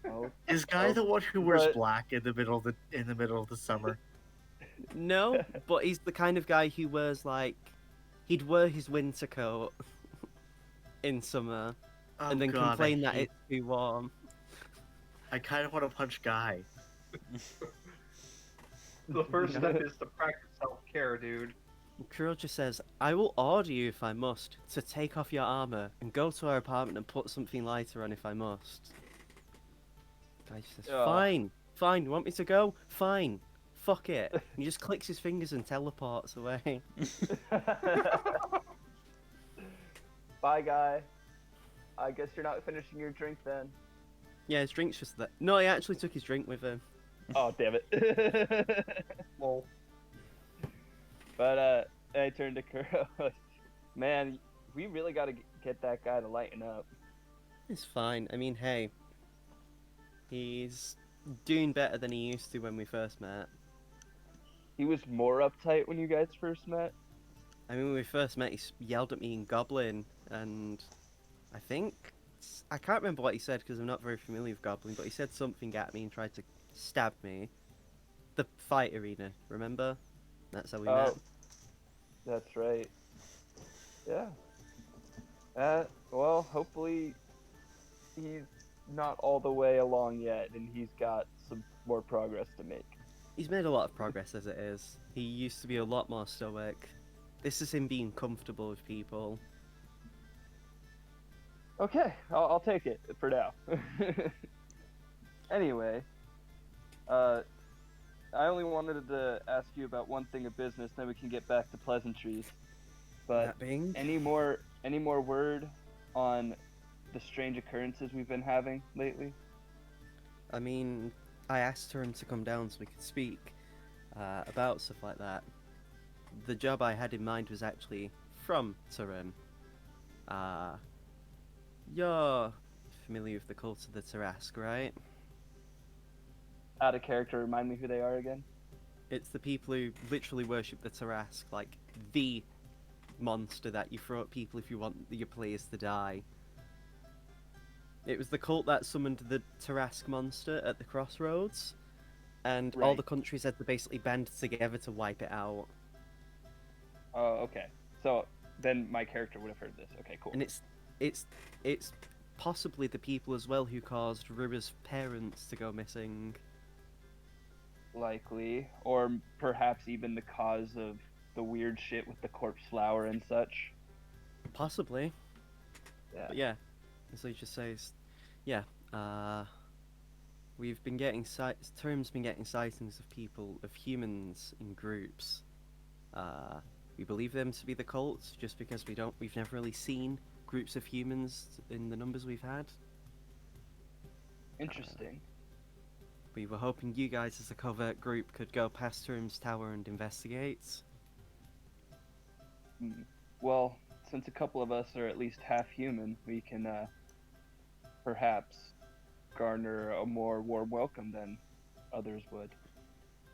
Oh, Is Guy Oh, the one who wears but- black in the middle of the summer? No, but he's the kind of guy who wears like, he'd wear his winter coat in summer Oh, and then God, complain that it's too warm. I kind of want to punch Guy. The first step is to practice self-care, dude. Kirill just says, I will order you if I must to take off your armor and go to our apartment and put something lighter on if I must. Guy just says, Yeah. fine, you want me to go? Fine, fuck it. And he just clicks his fingers and teleports away. Bye, Guy. I guess you're not finishing your drink then. Yeah, his drink's just there. No, he actually took his drink with him. Oh, damn it. Well, But I turned to Kuro. Man, we really got to get that guy to lighten up. It's fine. I mean, hey, he's doing better than he used to when we first met. He was more uptight when you guys first met. I mean, when we first met, yelled at me in Goblin, and I think I can't remember what he said because I'm not very familiar with Goblin, but he said something at me and tried to stab me. The fight arena, remember? That's how we met. Oh, that's right. Yeah. Well, hopefully he's not all the way along yet, and he's got some more progress to make. He's made a lot of progress as it is. He used to be a lot more stoic. This is him being comfortable with people. Okay, I'll take it for now. Anyway, I only wanted to ask you about one thing of business, then we can get back to pleasantries. But That being, any more word on the strange occurrences we've been having lately? I mean, I asked her to come down so we could speak about stuff like that. The job I had in mind was actually from Turin. You're familiar with the cult of the Tarask, right? Out of character, remind me who they are again? It's the people who literally worship the Tarask, like the monster that you throw at people if you want your players to die. It was the cult that summoned the Tarask monster at the crossroads, and all Right. the countries had to basically band together to wipe it out. Oh, okay. So then my character would have heard this. Okay, cool. And it's possibly the people as well who caused Rua's parents to go missing. Likely, or perhaps even the cause of the weird shit with the corpse flower and such. Possibly. Yeah. But yeah, as he just says, yeah, we've been getting Turim's been getting sightings of people, of humans in groups. We believe them to be the cults just because we've never really seen groups of humans in the numbers we've had. Interesting. We were hoping you guys as a covert group could go past Turim's tower and investigate. Well, since a couple of us are at least half human, we can perhaps garner a more warm welcome than others would.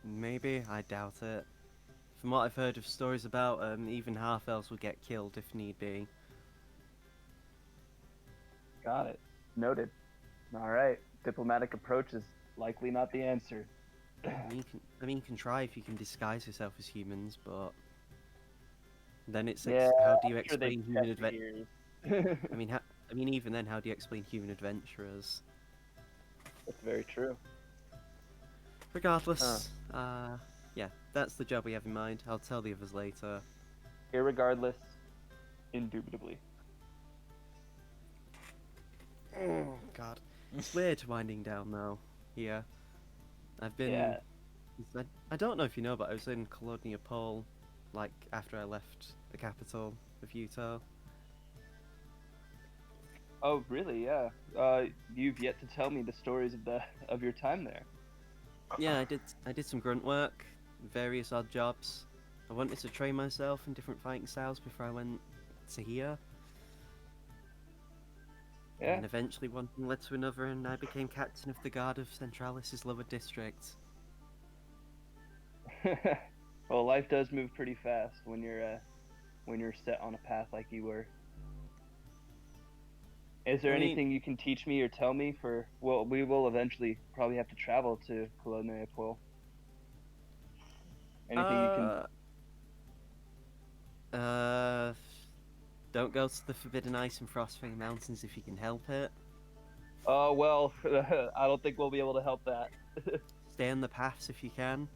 Maybe, I doubt it. From what I've heard of stories about, even half-elves would get killed if need be. Got it. Noted. All right. Diplomatic approach is likely not the answer. I mean, you can try if you can disguise yourself as humans, but then it's Yeah, how do you I'm sure they explain human check adventurers? the ears. I mean, even then, how do you explain human adventurers? That's very true. Regardless, yeah, that's the job we have in mind. I'll tell the others later. Irregardless, indubitably. Oh God, it's weird winding down though. Here, I've been. Yeah. I don't know if you know, but I was in Colonia Pole, like after I left the capital of Utah. Oh, really? Yeah. You've yet to tell me the stories of your time there. Yeah, I did some grunt work, various odd jobs. I wanted to train myself in different fighting styles before I went to here. Yeah. And eventually one thing led to another, and I became captain of the guard of Centralis's lower district. Well, life does move pretty fast when you're set on a path like you were. Is there I mean- anything you can teach me or tell me for? Well, we will eventually probably have to travel to Colonia Pole. Anything you can? Don't go to the Forbidden Ice and Frostfang Mountains if you can help it. Oh well, I don't think we'll be able to help that. Stay on the paths if you can.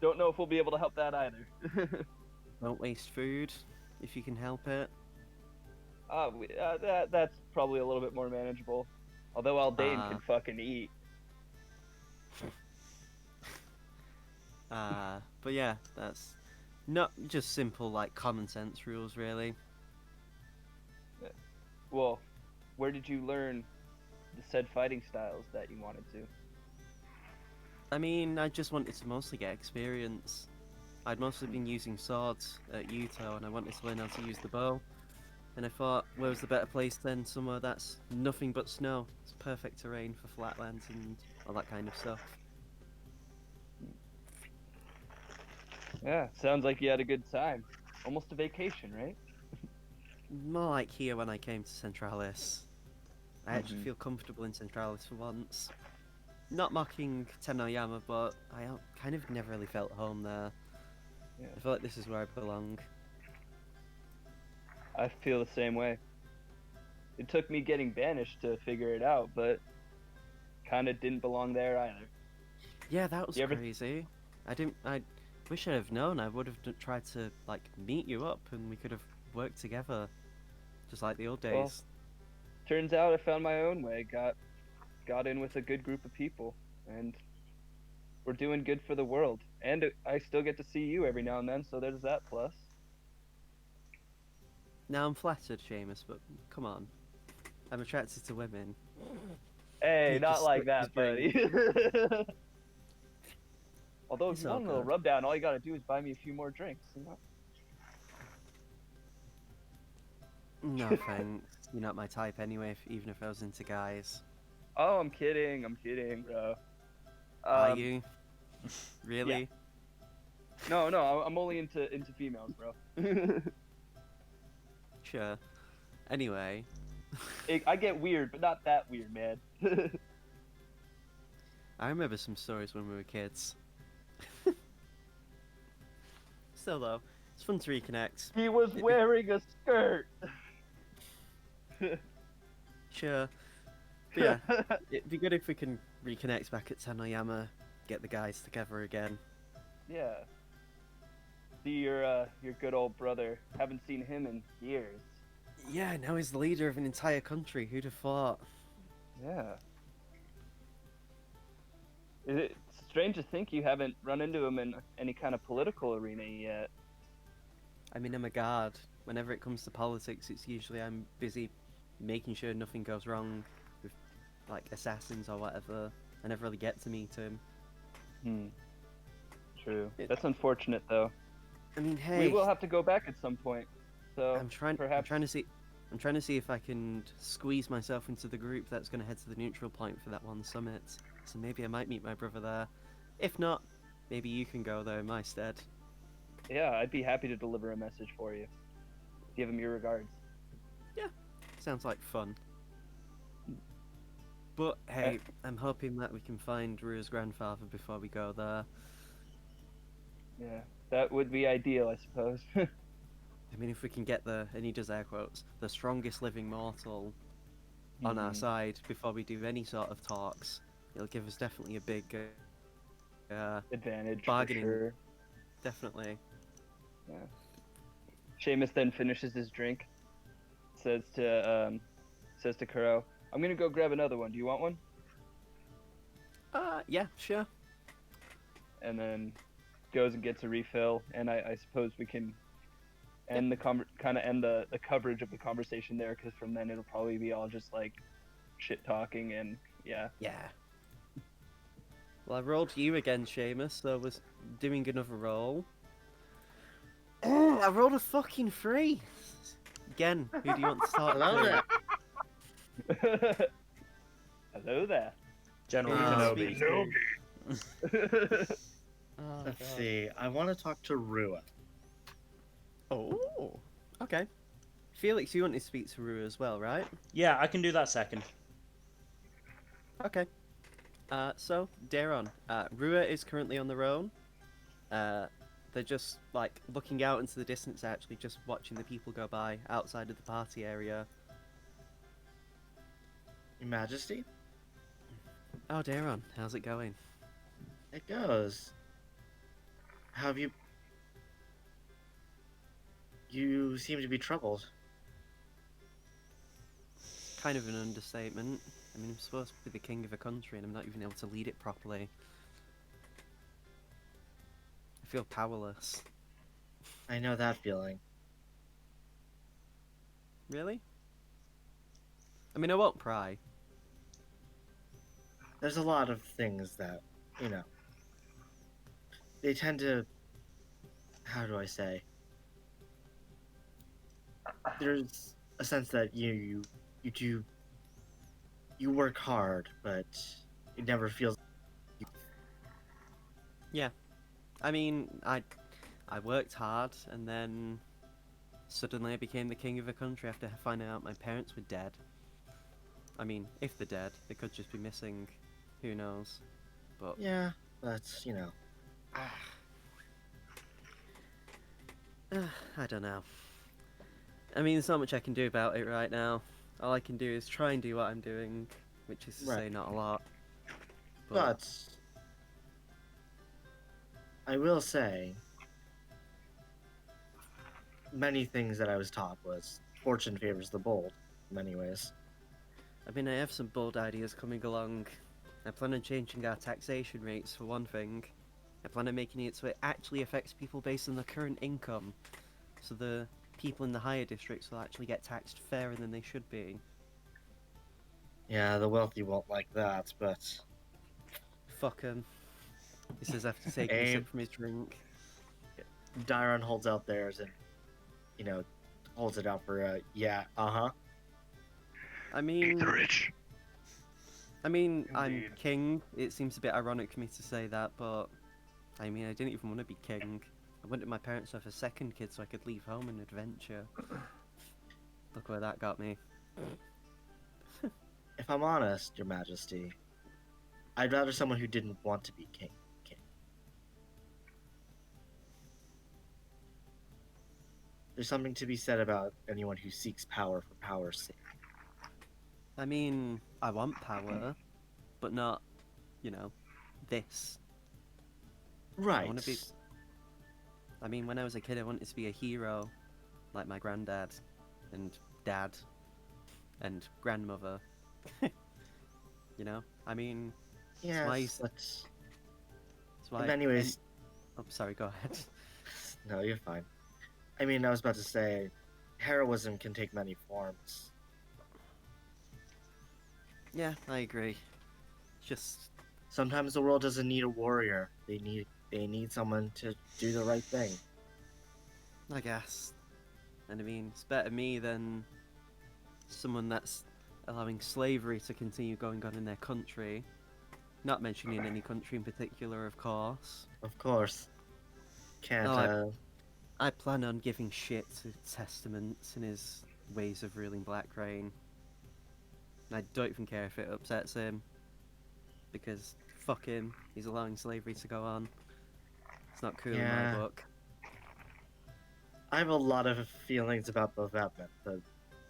Don't know if we'll be able to help that either. Don't waste food if you can help it. That's probably a little bit more manageable. Although Aldane can fucking eat. But yeah, that's not just simple like common sense rules, really. Well, where did you learn the said fighting styles that you wanted to? I mean, I just wanted to mostly get experience. I'd mostly been using swords at Utah, and I wanted to learn how to use the bow. And I thought, where was the better place than somewhere that's nothing but snow? It's perfect terrain for flatlands and all that kind of stuff. Yeah, sounds like you had a good time. Almost a vacation, right? More like here when I came to Centralis. I actually Mhm. feel comfortable in Centralis for once. Not mocking Tenoyama, but I kind of never really felt home there. Yeah. I feel like this is where I belong. I feel the same way. It took me getting banished to figure it out, but kind of didn't belong there either. Yeah, that was You ever- crazy. I wish I'd have known. I would have tried to like meet you up, and we could have worked together, just like the old days. Well, turns out I found my own way. Got in with a good group of people, and we're doing good for the world. And I still get to see you every now and then, so there's that plus. Now I'm flattered, Seamus, but come on. I'm attracted to women. Hey, He not just like slipped that, his buddy. Although if It's you all want a little good. rub down, all you gotta do is buy me a few more drinks. You know? No thanks. You're not my type anyway, even if I was into guys. Oh, I'm kidding, bro. Are you? Really? No, I'm only into females, bro. Sure. Anyway, I get weird, but not that weird, man. I remember some stories when we were kids. Still though, it's fun to reconnect. He was wearing a skirt. Sure. But yeah, it'd be good if we can reconnect back at Tenoyama, get the guys together again. Yeah. See your good old brother. Haven't seen him in years. Yeah, now he's the leader of an entire country. Who'd have thought? Yeah. It's strange to think you haven't run into him in any kind of political arena yet. I mean, I'm a guard. Whenever it comes to politics, it's usually I'm busy making sure nothing goes wrong with, like, assassins or whatever. I never really get to meet him. True. That's unfortunate, though. I mean, hey, We will have to go back at some point. So I'm trying perhaps to see. I'm trying to see if I can squeeze myself into the group that's going to head to the neutral point for that one summit. So maybe I might meet my brother there. If not, maybe you can go there in my stead. Yeah, I'd be happy to deliver a message for you. Give him your regards. Sounds like fun. But hey, I'm hoping that we can find Rua's grandfather before we go there. Yeah, that would be ideal, I suppose. I mean, if we can get and he does air quotes, the strongest living mortal on our side before we do any sort of talks, it'll give us definitely a big Advantage, bargaining. for sure. Definitely. Yeah. Seamus then finishes his drink. Says to Kuro, "I'm gonna go grab another one. Do you want one?" Yeah, sure. and then goes and gets a refill. And I suppose we can end the kind of end the coverage of the conversation there, because from then it'll probably be all just like shit talking and yeah. Yeah. Well, I rolled you again, Seamus, so I was doing another roll. Oh, I rolled a fucking 3! Again, who do you want to talk Hello to? there. Hello there. General Um, Kenobi. Oh, Let's God. see. I want to talk to Rua. Oh, okay. Felix, you want to speak to Rue as well, right? Yeah, I can do that second. Okay. So, Daron, Rua is currently on their own. They're just, like, looking out into the distance, actually, just watching the people go by outside of the party area. Your Majesty? Oh, Daron, how's it going? It goes. How have you... You seem to be troubled. Kind of an understatement. I mean, I'm supposed to be the king of a country and I'm not even able to lead it properly. I feel powerless. I know that feeling. Really? I mean, I won't pry. There's a lot of things that, you know, they tend to... How do I say? There's a sense that you work hard, but it never feels... I mean, I worked hard and then suddenly I became the king of a country after finding out my parents were dead. I mean, if they're dead, they could just be missing. Who knows? But Yeah, that's, you know... I don't know. I mean, there's not much I can do about it right now. All I can do is try and do what I'm doing, which is to say Right. not a lot. But I will say, many things that I was taught was fortune favors the bold, in many ways. I mean, I have some bold ideas coming along. I plan on changing our taxation rates, for one thing. I plan on making it so it actually affects people based on their current income. So the people in the higher districts will actually get taxed fairer than they should be. Yeah, the wealthy won't like that, but Fuck 'em. He says after taking a Abe. sip from his drink. Dyron holds out theirs and, you know, holds it out for yeah, uh-huh. I mean, rich. I'm Indeed. king. It seems a bit ironic for me to say that, but I mean, I didn't even want to be king. I wanted my parents to have a second kid so I could leave home and adventure. Look where that got me. If I'm honest, Your Majesty, I'd rather someone who didn't want to be king. There's something to be said about anyone who seeks power for power's sake. I mean, I want power, but not, you know, this. Right. wanna be- I mean, when I was a kid, I wanted to be a hero, like my granddad, and dad, and grandmother. You know? I mean, Yes, why- but it's why. but anyways, Oh, sorry, go ahead. no, you're fine. I mean, I was about to say, heroism can take many forms. Yeah, I agree. Just, Sometimes the world doesn't need a warrior. They need someone to do the right thing. I guess. And I mean, it's better me than someone that's allowing slavery to continue going on in their country. Not mentioning any country in particular, of course. Of course. Can't Oh, I plan on giving shit to Testament and his ways of ruling Black Rain. And I don't even care if it upsets him. Because, fuck him, he's allowing slavery to go on. It's not cool in Yeah. my book. I have a lot of feelings about both of them, but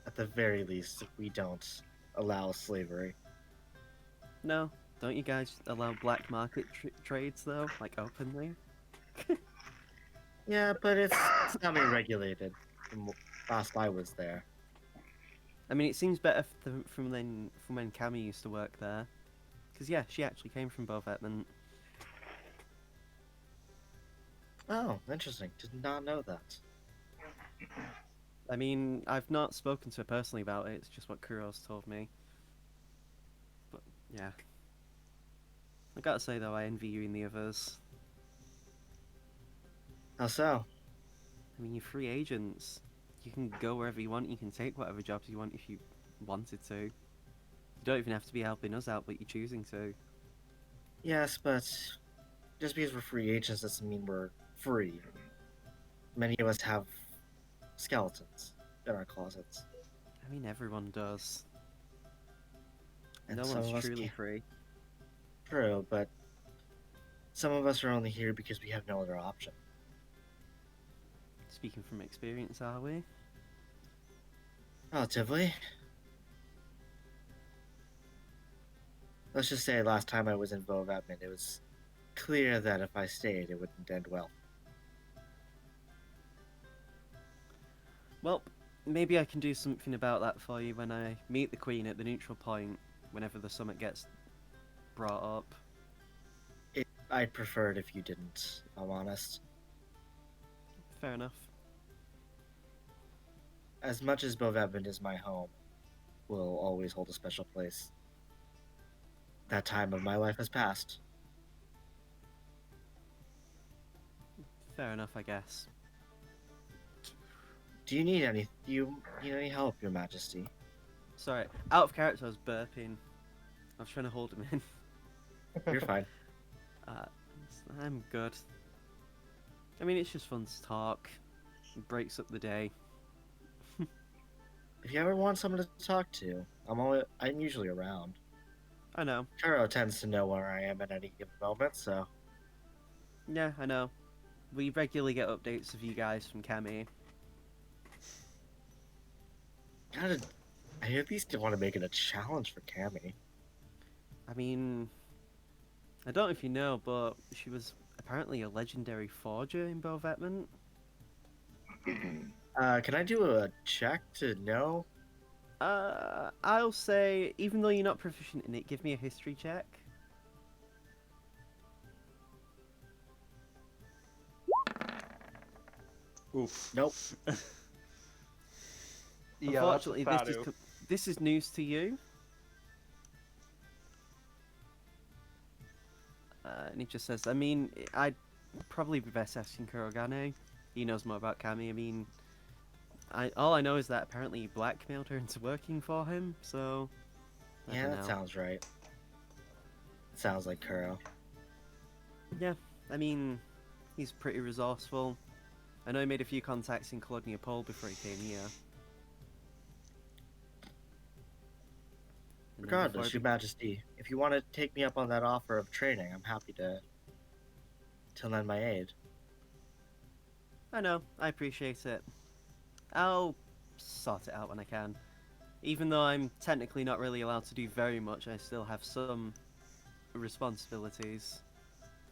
at the very least, we don't allow slavery. No, don't you guys allow black market trades, though? Like, openly? Yeah, but it's semi-regulated from last I was there. I mean, it seems better from when Cammy used to work there. Because yeah, she actually came from Bovetman. Oh, interesting. Did not know that. I mean, I've not spoken to her personally about it. It's just what Kuro's told me. But yeah, I gotta say though, I envy you and the others. How so? I mean, you're free agents. You can go wherever you want. You can take whatever jobs you want if you wanted to. You don't even have to be helping us out, but you're choosing to. Yes, but just because we're free agents doesn't mean we're free. Many of us have skeletons in our closets. I mean, everyone does. And No some one's of us truly can't. free. True, but some of us are only here because we have no other option. Speaking from experience, are we? Relatively. Let's just say last time I was in Bovetman, it was clear that if I stayed, it wouldn't end well. Well, maybe I can do something about that for you when I meet the Queen at the neutral point, whenever the summit gets brought up. I'd prefer it if you didn't, if I'm honest. Fair enough. As much as Bovetman is my home, will always hold a special place. That time of my life has passed. Fair enough, I guess. Do you need any help, Your Majesty? Sorry, out of character, I was burping. I was trying to hold him in. You're fine. I'm good. I mean, it's just fun to talk. It breaks up the day. If you ever want someone to talk to, I'm usually around. I know. Kuro tends to know where I am at any given moment, so Yeah, I know. We regularly get updates of you guys from Cammy. I at least want to make it a challenge for Cammy. I mean, I don't know if you know, but she was apparently a legendary forger in Bovetman. Can I do a check to know? I'll say, even though you're not proficient in it, give me a history check. Oof. Nope. Yeah, Unfortunately, that's a fat oof. this is news to you. And he just says, I mean, I'd probably be best asking Kurogane. He knows more about Kami. I mean, all I know is that apparently he blackmailed her into working for him, so... I Yeah, don't that know. sounds right. Sounds like Kuro. Yeah, I mean, he's pretty resourceful. I know he made a few contacts in Colonia Pole before he came here. And then Regardless, before Your Majesty, if you want to take me up on that offer of training, I'm happy to lend my aid. I know, I appreciate it. I'll sort it out when I can. Even though I'm technically not really allowed to do very much, I still have some responsibilities.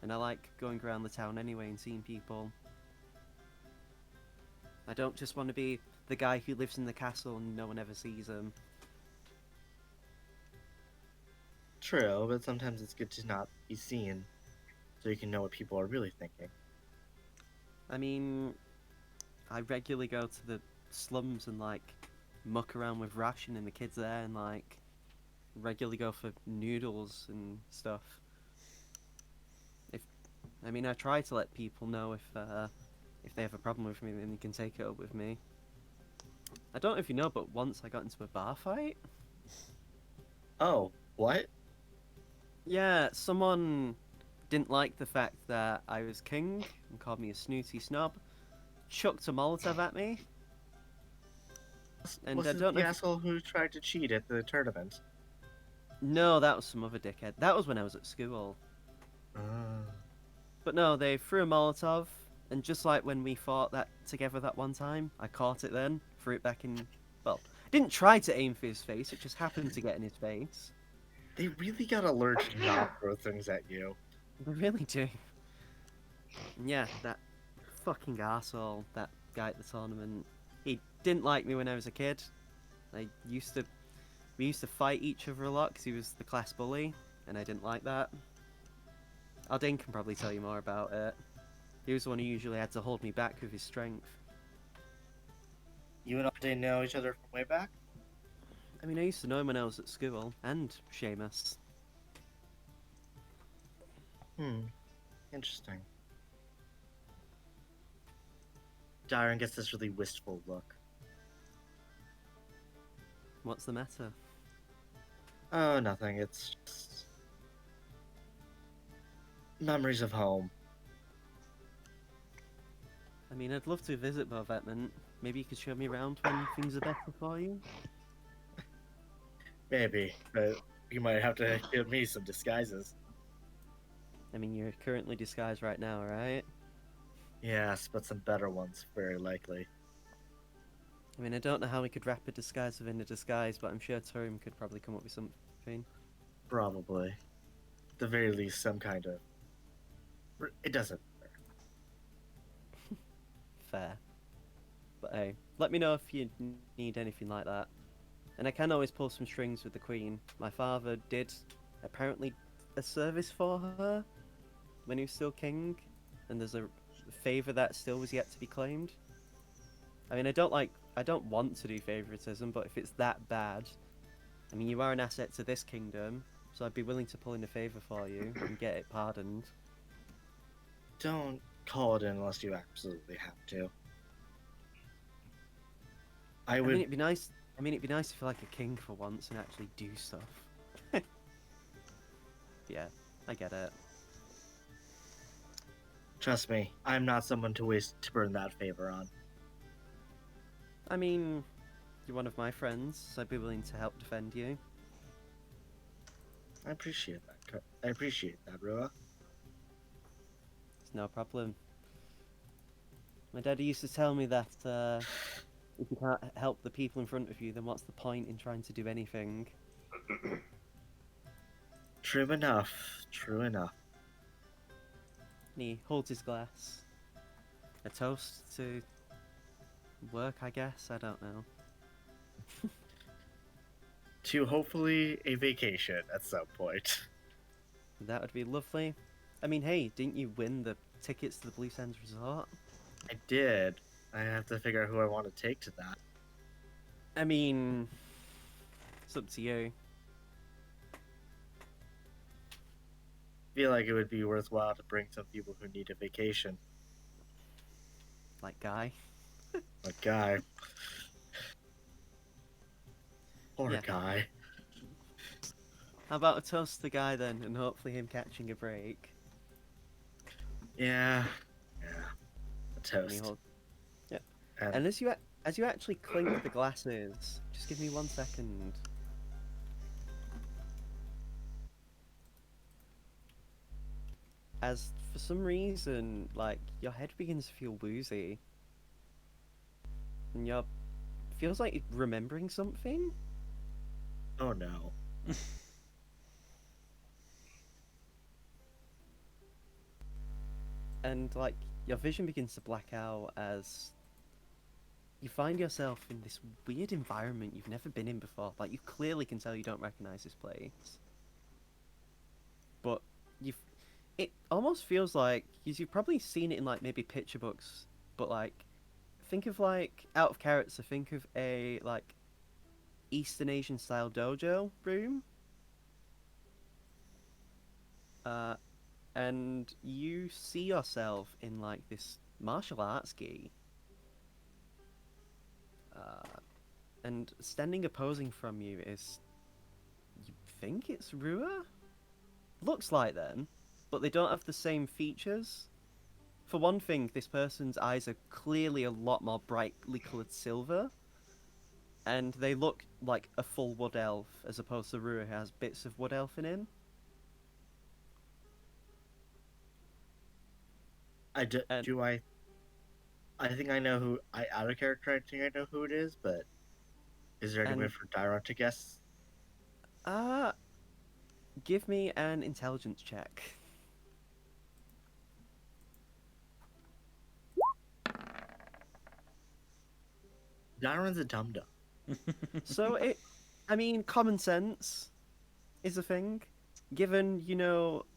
And I like going around the town anyway and seeing people. I don't just want to be the guy who lives in the castle and no one ever sees him. True, but sometimes it's good to not be seen, so you can know what people are really thinking. I mean, I regularly go to the slums and like muck around with Ration and the kids there and like regularly go for noodles and stuff. I mean, I try to let people know if they have a problem with me, then they can take it up with me. I don't know if you know, but once I got into a bar fight. Oh, what? Yeah, someone didn't like the fact that I was king and called me a snooty snob. Chucked a Molotov at me. And Was I it don't know the if... asshole who tried to cheat at the tournament? No, that was some other dickhead. That was when I was at school. But no, they threw a Molotov, and just like when we fought that together that one time, I caught it then, threw it back in... Well, didn't try to aim for his face, it just happened to get in his face. They really gotta learn to not throw things at you. They really do. And yeah, that fucking asshole, that guy at the tournament, he didn't like me when I was a kid. We used to fight each other a lot because he was the class bully. and I didn't like that. Aldane can probably tell you more about it. He was the one who usually had to hold me back with his strength. You and Update know each other from way back? I mean, I used to know him when I was at school, and Seamus. Interesting. Darren gets this really wistful look. What's the matter? Oh, nothing. It's just memories of home. I mean, I'd love to visit Bovetman. Maybe you could show me around when things are better for you? Maybe, but you might have to give me some disguises. I mean, you're currently disguised right now, right? Yes, but some better ones, very likely. I mean, I don't know how we could wrap a disguise within a disguise, but I'm sure Turim could probably come up with something. Probably. At the very least, some kind of. It doesn't matter. Fair. But hey, let me know if you need anything like that. And I can always pull some strings with the Queen. My father did apparently a service for her when he was still king, and there's a favour that still was yet to be claimed. I mean, I don't want to do favoritism, but if it's that bad, I mean, you are an asset to this kingdom, so I'd be willing to pull in a favour for you and get it pardoned. Don't call it in unless you absolutely have to. I I would. mean, it'd be nice. I mean, it'd be nice to feel like a king for once and actually do stuff. Yeah, I get it. Trust me, I'm not someone to burn that favor on. I mean, you're one of my friends, so I'd be willing to help defend you. I appreciate that. I appreciate that, Rua. It's no problem. My daddy used to tell me that if you can't help the people in front of you, then what's the point in trying to do anything? True enough. True enough. And he holds his glass. A toast to work, I guess? I don't know. To hopefully a vacation at some point. That would be lovely. I mean, hey, didn't you win the tickets to the Blue Sands Resort? I did. I have to figure out who I want to take to that. I mean, it's up to you. Feel like it would be worthwhile to bring some people who need a vacation. Like Guy. Like Guy. Poor Yeah. Guy. How about a toast to the Guy then, and hopefully him catching a break? Yeah. Yeah. A And, he toast. hold- And and as you actually clink the glasses, just give me 1 second. As for some reason, like, your head begins to feel woozy. And you're feels like you're remembering something. oh no. And like your vision begins to black out as you find yourself in this weird environment you've never been in before. Like, you clearly can tell you don't recognize this place. But it almost feels like you've probably seen it in like maybe picture books, but like think of like out of character, think of a like Eastern Asian style dojo room. And you see yourself in like this martial arts gi. And standing opposing from you is, you think it's Rua? Looks like them, but they don't have the same features. For one thing, this person's eyes are clearly a lot more brightly coloured silver, and they look like a full wood elf, as opposed to Rua, who has bits of wood elf in him. And- I think I know who. Out of character, I think I know who it is, but is there any way And- for Dyron to guess? Give me an intelligence check. Dyron's a dum dum. So I mean, common sense is a thing. given,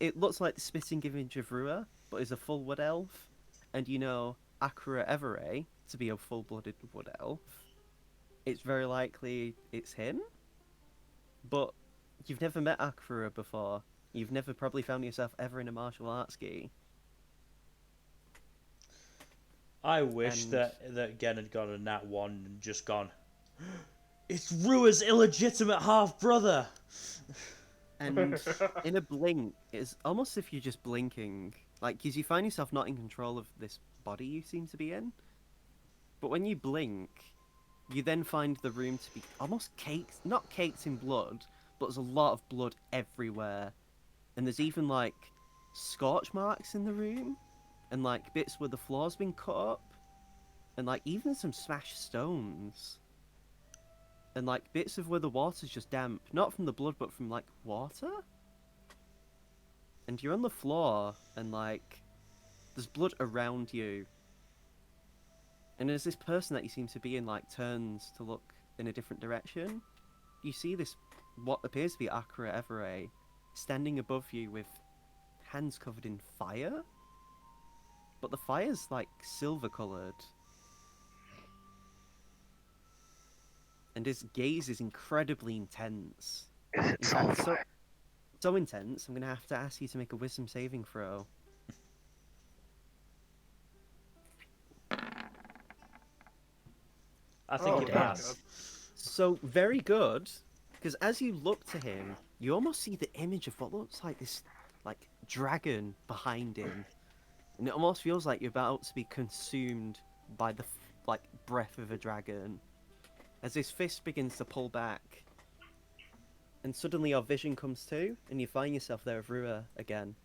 it looks like the spitting image of Rua, but is a full wood elf, and Akra Everay to be a full-blooded wood elf, it's very likely it's him. But you've never met Akra before. You've never probably found yourself ever in a martial arts gi. I wish And that Gen had got a nat 1 and just gone, it's Rua's illegitimate half brother! and in a blink, it's almost as if you're just blinking. Like, because you find yourself not in control of this body you seem to be in. But when you blink, you then find the room to be almost caked, not caked in blood, but there's a lot of blood everywhere. And there's even, like, scorch marks in the room, and, like, bits where the floor's been cut up, and, like, even some smashed stones. And, like, bits of where the water's just damp, not from the blood, but from, like, water? And you're on the floor, and, like, there's blood around you. And as this person that you seem to be in, like, turns to look in a different direction, you see this, what appears to be Akra Everay, standing above you with hands covered in fire. But the fire's, like, silver-coloured. And his gaze is incredibly intense. Is it In fact, sulfur? so intense, I'm going to have to ask you to make a wisdom saving throw. I think Oh, it damn. has. So, very good, because as you look to him, you almost see the image of what looks like this, like, dragon behind him. And it almost feels like you're about to be consumed by the, like, breath of a dragon. As his fist begins to pull back, and suddenly your vision comes to, and you find yourself there with Rua again.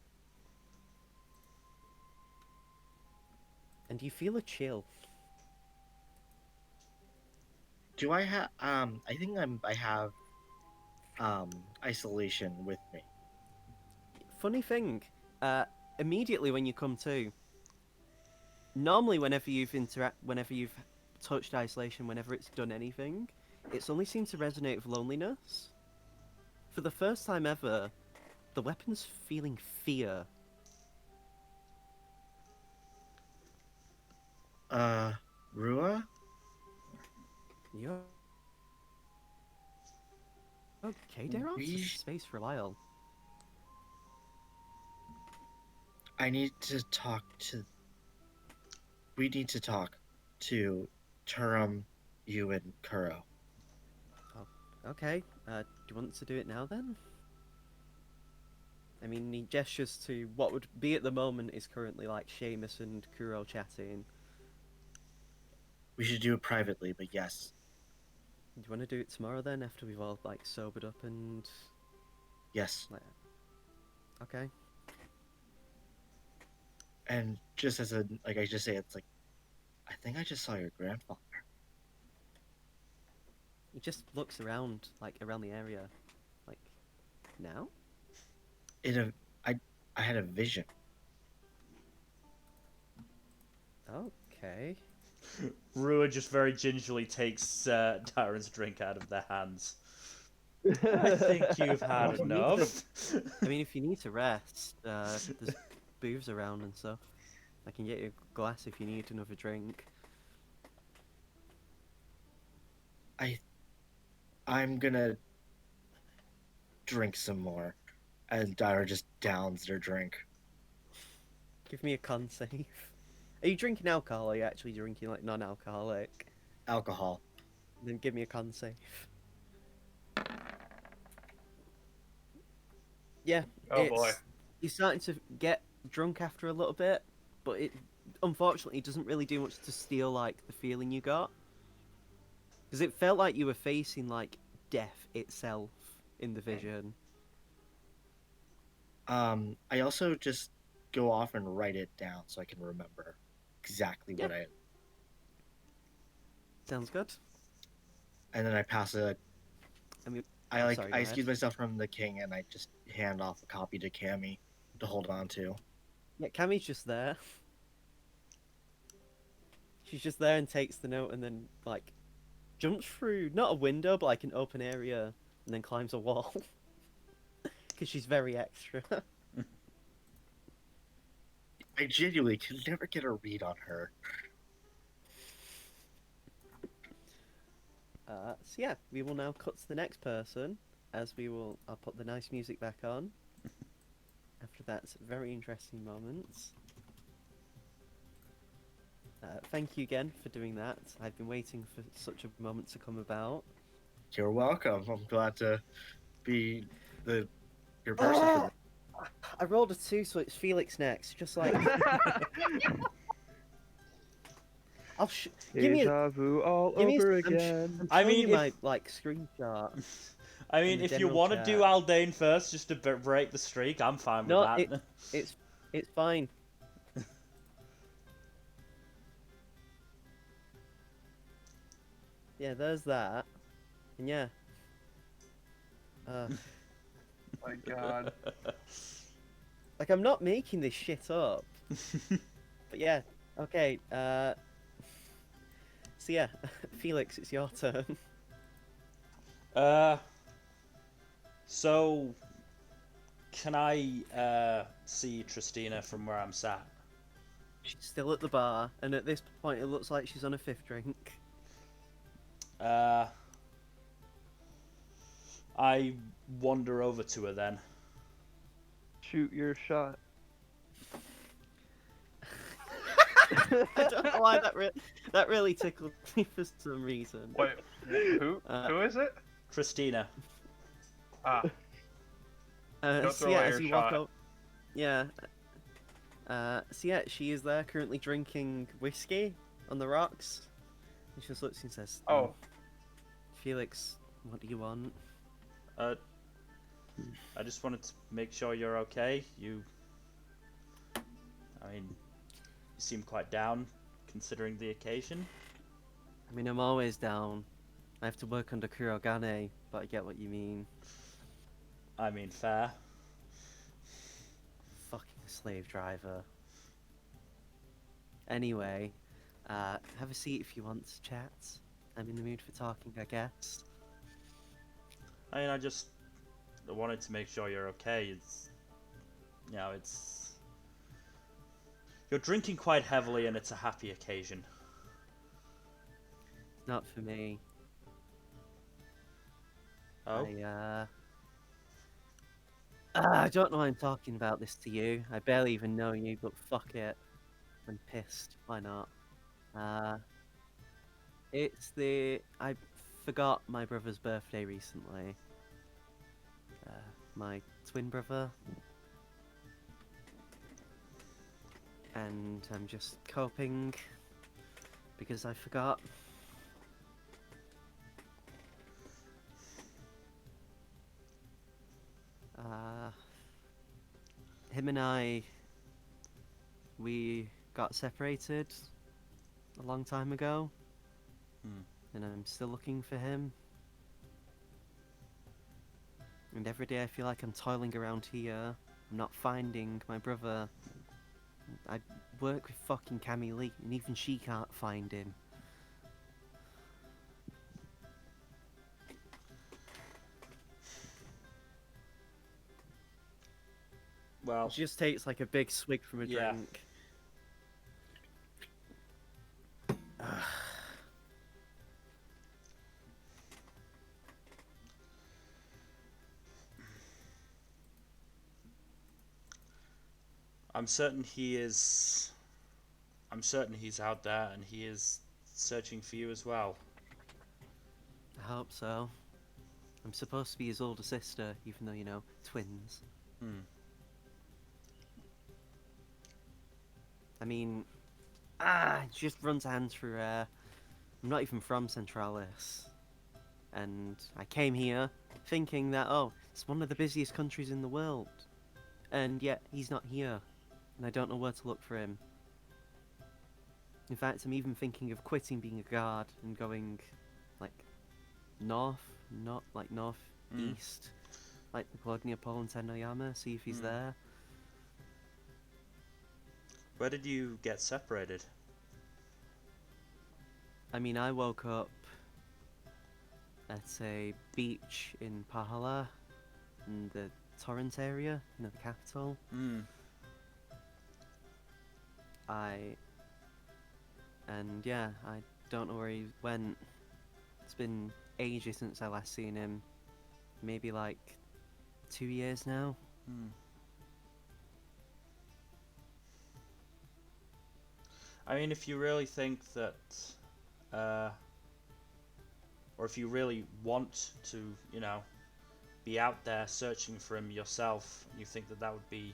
And you feel a chill. Do I have? I think I have isolation with me. Funny thing, immediately when you come to, normally whenever you've touched isolation, whenever it's done anything, it's only seemed to resonate with loneliness. For the first time ever, the weapon's feeling fear. Rua? You're okay, Daron? We- Space for a while. I need to talk to. We need to talk to Turum, you, and Kuro. Okay, do you want to do it now then? I mean, he gestures to what would be at the moment is currently like Seamus and Kuro chatting. We should do it privately, but yes. Do you want to do it tomorrow then, after we've all like sobered up and Yes. like? Okay. And just as a like I just say it's like I think I just saw your grandfather. He just looks around, like around the area, like now. I had a vision. Okay. Rua just very gingerly takes Darren's drink out of their hands. I think you've had enough. I mean, if you need to rest, there's booths around and stuff. I can get you a glass if you need another drink. I'm gonna drink some more. And Dara just downs their drink. Give me a con save. Are you drinking alcohol or are you actually drinking like non-alcoholic? Alcohol. Then give me a con save. Yeah. Oh boy. You're starting to get drunk after a little bit, but it unfortunately doesn't really do much to steal like the feeling you got. Because it felt like you were facing like death itself in the vision. I also just go off and write it down so I can remember exactly what I. Sounds good. And then I pass it. I mean, I like sorry, go I ahead. excuse myself from the king and I just hand off a copy to Cammy to hold on to. Yeah, Cammy's just there. She's just there and takes the note and then like jumps through not a window but like an open area and then climbs a wall. because she's very extra. I genuinely can never get a read on her. So yeah, we will now cut to the next person, as I'll put the nice music back on. After that very interesting moments. Thank you again for doing that. I've been waiting for such a moment to come about. You're welcome. I'm glad to be your person for this. I rolled a 2, so it's Felix next. Just like give me a Deja vu all give me a, over I'm again. I showing mean, you if- my screenshot. I In mean, the if you general want to do chat. Aldane first, just to break the streak, I'm fine with No, that. it's fine. Yeah, there's that. And yeah. My God. Like I'm not making this shit up. But yeah, okay. So yeah, Felix, it's your turn. So can I see Tristina from where I'm sat? She's still at the bar, and at this point, it looks like she's on a 5th drink. I wander over to her then. Shoot your shot. I don't know why that really tickled me for some reason. Wait, who is it? Christina. Ah, don't So throw yeah, away as your you shot. walk out, yeah. So yeah, she is there currently drinking whiskey on the rocks. And she just looks and says, Oh, Felix, what do you want?" I just wanted to make sure you're okay. I mean, you seem quite down, considering the occasion. I mean, I'm always down. I have to work under Kurogane, but I get what you mean. I mean, fair. Fucking slave driver. Anyway, have a seat if you want to chat. I'm in the mood for talking, I guess. I mean, I wanted to make sure you're okay. You're drinking quite heavily, and it's a happy occasion. Not for me. Oh? I don't know why I'm talking about this to you. I barely even know you, but fuck it. I'm pissed. Why not? I forgot my brother's birthday recently. My twin brother. And I'm just coping because I forgot. Him and we got separated a long time ago, and I'm still looking for him. And every day I feel like I'm toiling around here. I'm not finding my brother. I work with fucking Cammy Lee, and even she can't find him. Well, She just takes like a big swig from a Yeah. drink. I'm certain he's out there, and he is searching for you as well. I hope so. I'm supposed to be his older sister, even though, you know, twins. I mean, it just runs hands through air. I'm not even from Centralis. And I came here thinking that, oh, it's one of the busiest countries in the world. And yet, he's not here. And I don't know where to look for him. In fact, I'm even thinking of quitting being a guard and going, like, northeast. Like the Bologna Pole and Tenoyama, see if he's there. Where did you get separated? I mean, I woke up at a beach in Pahala, and the Torrance area, the capital. Hmm. And yeah, I don't know where he went. It's been ages since I last seen him. Maybe like 2 years now. Hmm. I mean, if you really think that, or if you really want to, be out there searching for him yourself, you think that that would be,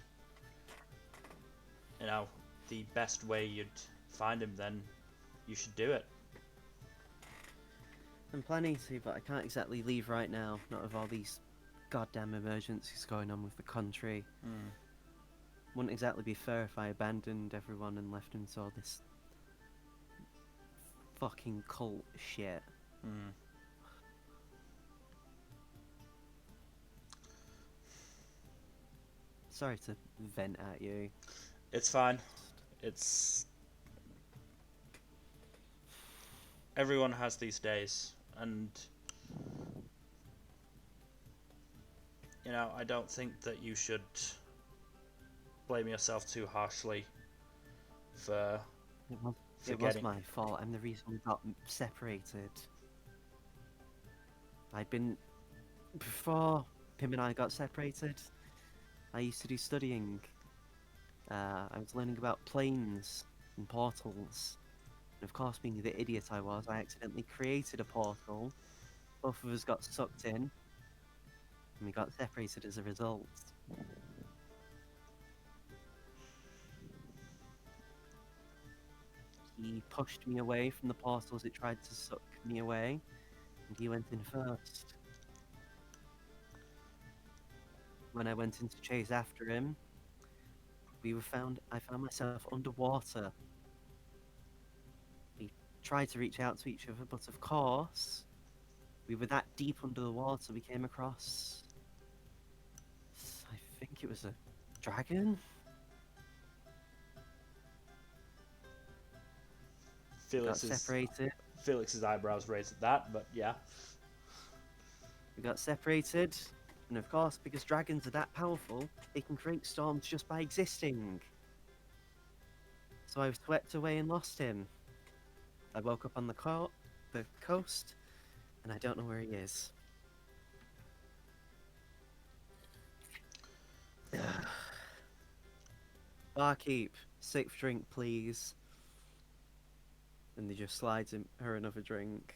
the best way you'd find him, then you should do it. I'm planning to, but I can't exactly leave right now. Not with all these goddamn emergencies going on with the country. Hmm. Wouldn't exactly be fair if I abandoned everyone and left them to all this fucking cult shit. Hmm. Sorry to vent at you. It's fine. It's everyone has these days, and I don't think that you should blame yourself too harshly for It was, it was forgetting. my fault. I'm the reason we got separated. I'd been... Before Pim and I got separated, I used to do studying. I was learning about planes and portals. And of course, being the idiot I was, I accidentally created a portal. Both of us got sucked in. And we got separated as a result. He pushed me away from the portals it tried to suck me away. And he went in first. When I went in to chase after him, I found myself underwater. We tried to reach out to each other, but of course, we were that deep under the water we came across. I think it was a dragon? Got separated. Felix's eyebrows raised at that, but yeah. We got separated. And of course, because dragons are that powerful, they can create storms just by existing. So I was swept away and lost him. I woke up on the coast, and I don't know where he is. Barkeep, 6th drink, please. And he just slides her another drink.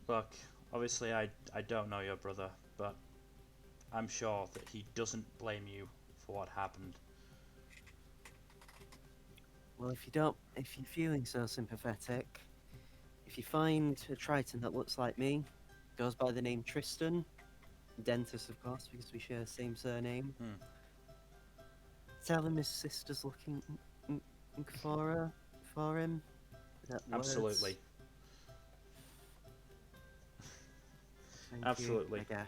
Look, obviously I don't know your brother, but I'm sure that he doesn't blame you for what happened. Well, if you're feeling so sympathetic, if you find a Triton that looks like me, goes by the name Tristan, dentist of course, because we share the same surname, tell him his sister's looking for him. Absolutely. Thank Absolutely. you, I guess.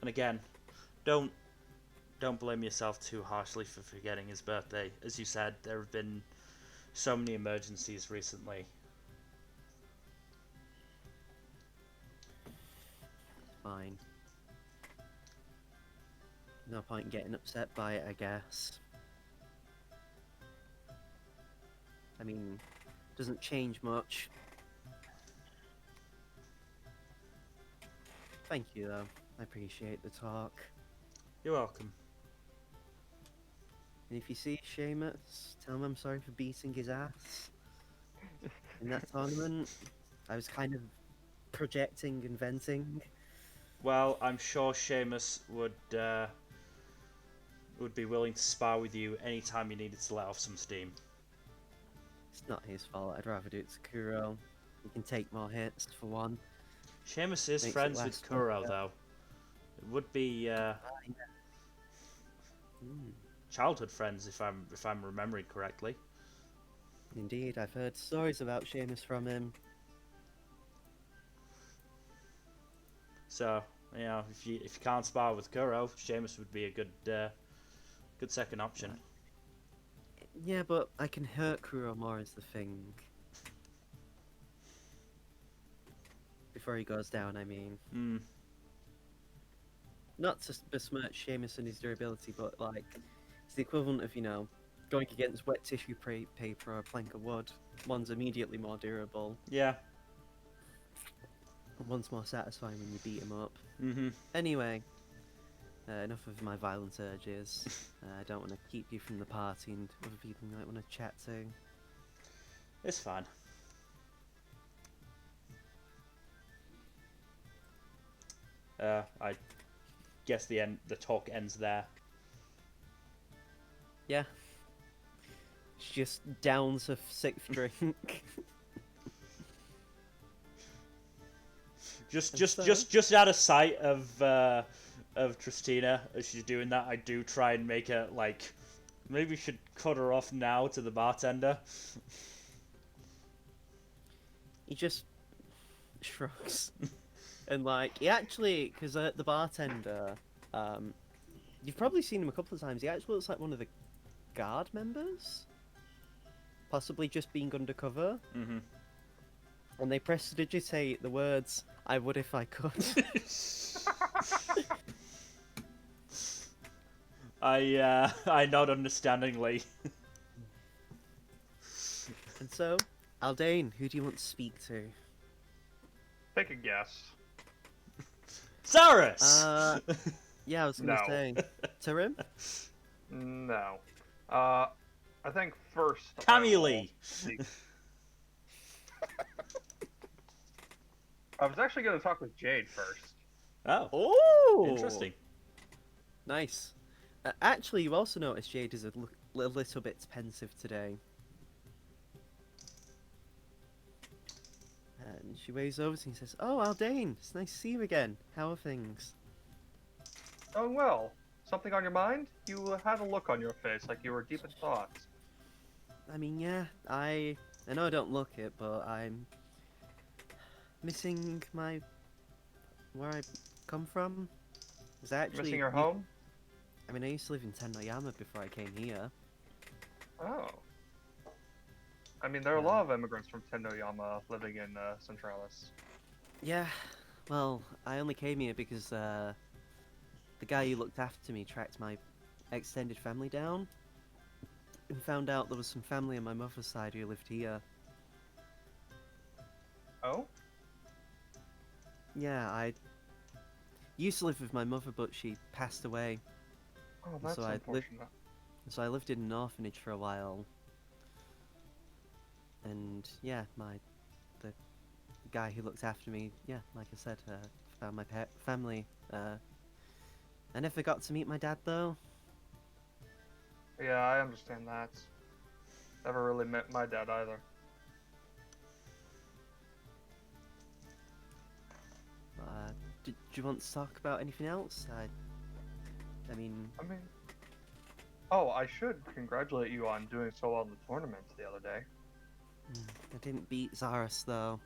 And again, don't blame yourself too harshly for forgetting his birthday. As you said, there have been so many emergencies recently. Fine. No point getting upset by it, I guess. I mean, doesn't change much. Thank you, though. I appreciate the talk. You're welcome. And if you see Seamus, tell him I'm sorry for beating his ass. In that tournament, I was kind of projecting and venting. Well, I'm sure Seamus would be willing to spar with you anytime you needed to let off some steam. It's not his fault. I'd rather do it to Kuro. He can take more hits, for one. Seamus is Makes it friends with last Kuro, longer. though. It would be Hmm. childhood friends, if I'm remembering correctly. Indeed, I've heard stories about Seamus from him. So, if you can't spar with Kuro, Seamus would be a good second option. Yeah, but I can hurt Kuro more is the thing. Before he goes down, I mean. not to besmirch Seamus and his durability, but like it's the equivalent of going against wet tissue paper or a plank of wood. One's immediately more durable, Yeah. and one's more satisfying when you beat them up. Mm-hmm. Anyway, enough of my violent urges. I don't want to keep you from the party and other people you might want to chat to. It's fine. I guess the talk ends there. Yeah. She just downs her sixth drink. Just out of sight of Tristina as she's doing that, I do try and make her like, maybe we should cut her off now to the bartender. He just shrugs. And like, he actually, because the bartender, you've probably seen him a couple of times. He actually looks like one of the guard members, possibly just being undercover. Mm-hmm. And they prestidigitate the words "I would if I could." I nod understandingly. And so, Aldane, who do you want to speak to? Take a guess. Cyrus. Yeah, I was gonna No. say Tarim. No. I think first. Camille. I was actually going to talk with Jade first. Oh, Oh, interesting. Nice. Actually, you also notice Jade is a little bit pensive today. And she waves over to you and says, "Oh, Aldane, it's nice to see you again. How are things?" Oh, well. Something on your mind? You had a look on your face like you were deep in thought. I mean, yeah, I know I don't look it, but I'm missing where I come from. Is actually Missing your home? I mean, I used to live in Tenoyama before I came here. Oh. I mean, there are a lot of immigrants from Tenoyama living in Centralis. Yeah, well, I only came here because the guy who looked after me tracked my extended family down and found out there was some family on my mother's side who lived here. Oh? Yeah, I used to live with my mother, but she passed away. Oh, that's So I unfortunate. So I lived in an orphanage for a while. And yeah, the guy who looked after me, yeah, like I said, found my family. I never got to meet my dad though. Yeah, I understand that. Never really met my dad either. Do you want to talk about anything else? I mean, Oh, I should congratulate you on doing so well in the tournament the other day. I didn't beat Zaris though.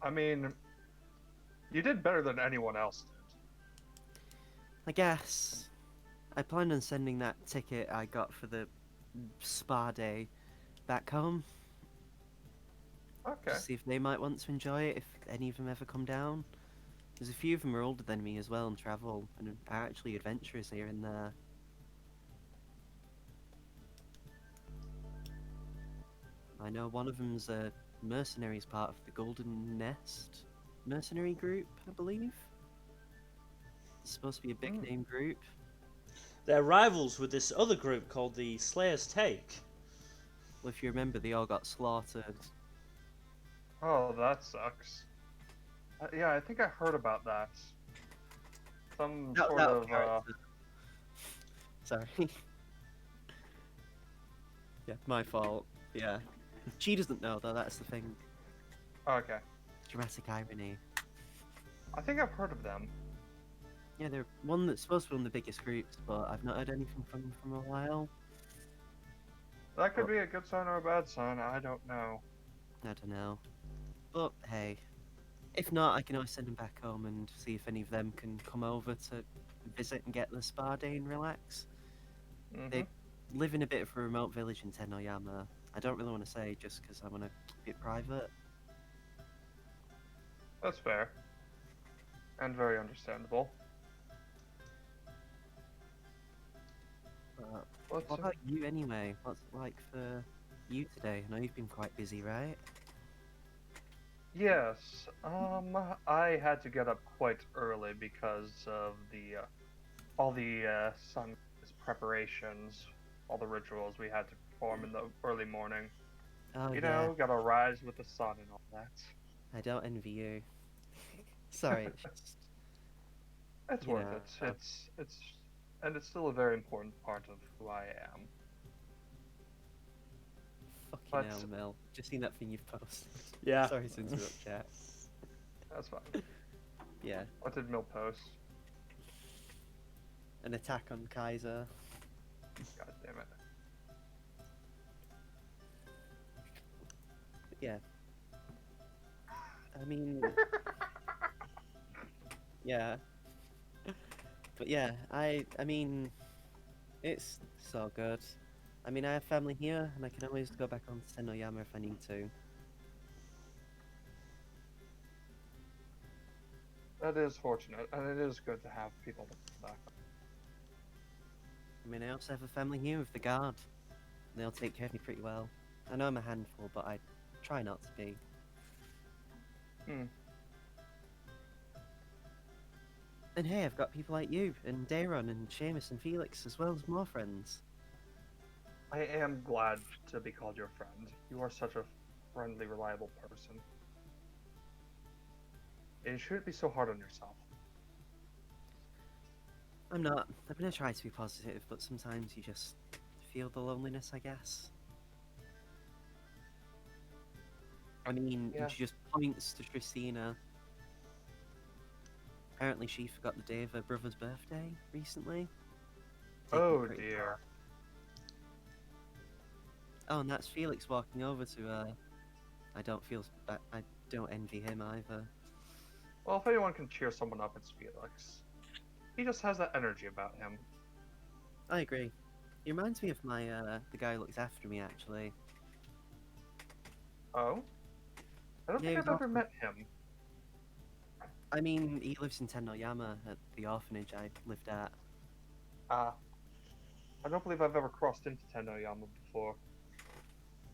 I mean, you did better than anyone else did. I guess. I plan on sending that ticket I got for the spa day back home. Okay. To see if they might want to enjoy it, if any of them ever come down. There's a few of them are older than me as well and travel, and are actually adventurous here and there. I know one of them's a mercenary as part of the Golden Nest mercenary group, I believe. It's supposed to be a big name group. They're rivals with this other group called the Slayer's Take. Well, if you remember, they all got slaughtered. Oh, that sucks. Yeah, I think I heard about that. Some That- sort that of. character. Sorry. Yeah, my fault. Yeah. She doesn't know, though, that's the thing. Okay. Dramatic irony. I think I've heard of them. Yeah, they're one that's supposed to be one of the biggest groups, but I've not heard anything from them from a while. That could be a good sign or a bad sign. I don't know. I don't know. But hey, if not, I can always send them back home and see if any of them can come over to visit and get the spa day and relax. Mhm. They live in a bit of a remote village in Tenoyama. I don't really want to say just because I want to keep it private. That's fair. And very understandable. What about you anyway? What's it like for you today? I know you've been quite busy, right? Yes. I had to get up quite early because of the all the sun's preparations, all the rituals we had to perform in the early morning. Oh You yeah, know, gotta rise with the sun and all that. I don't envy you. Sorry, it's just It's you worth know, it. And it's still a very important part of who I am. fucking But hell, Mel. Just seen that thing you've posted. Yeah. Sorry to interrupt, chat. that's fine. Yeah, What did Mill post? an attack on Kaiser. God damn it. Yeah, I mean, yeah, but yeah, I mean, it's so good. I mean, I have family here, and I can always go back on to Senoyama if I need to. That is fortunate, and it is good to have people to come back. I mean, I also have a family here with the guard. And they'll take care of me pretty well. I know I'm a handful, but I try not to be. Hmm. And hey, I've got people like you, and Daron, and Seamus, and Felix, as well as more friends. I am glad to be called your friend. You are such a friendly, reliable person. And you shouldn't be so hard on yourself. I'm not. I'm gonna try to be positive, but sometimes you just feel the loneliness, I guess. I mean, Yeah. she just points to Christina. Apparently, she forgot the day of her brother's birthday recently. Taking it Oh pretty dear. far. Oh, and that's Felix walking over to her. I don't feel. I don't envy him either. Well, if anyone can cheer someone up, it's Felix. He just has that energy about him. I agree. He reminds me of my the guy who looks after me actually. Oh? I don't Yeah, think he's I've ever awesome. met him. I mean, he lives in Tennoyama at the orphanage I lived at. I don't believe I've ever crossed into Tenoyama before.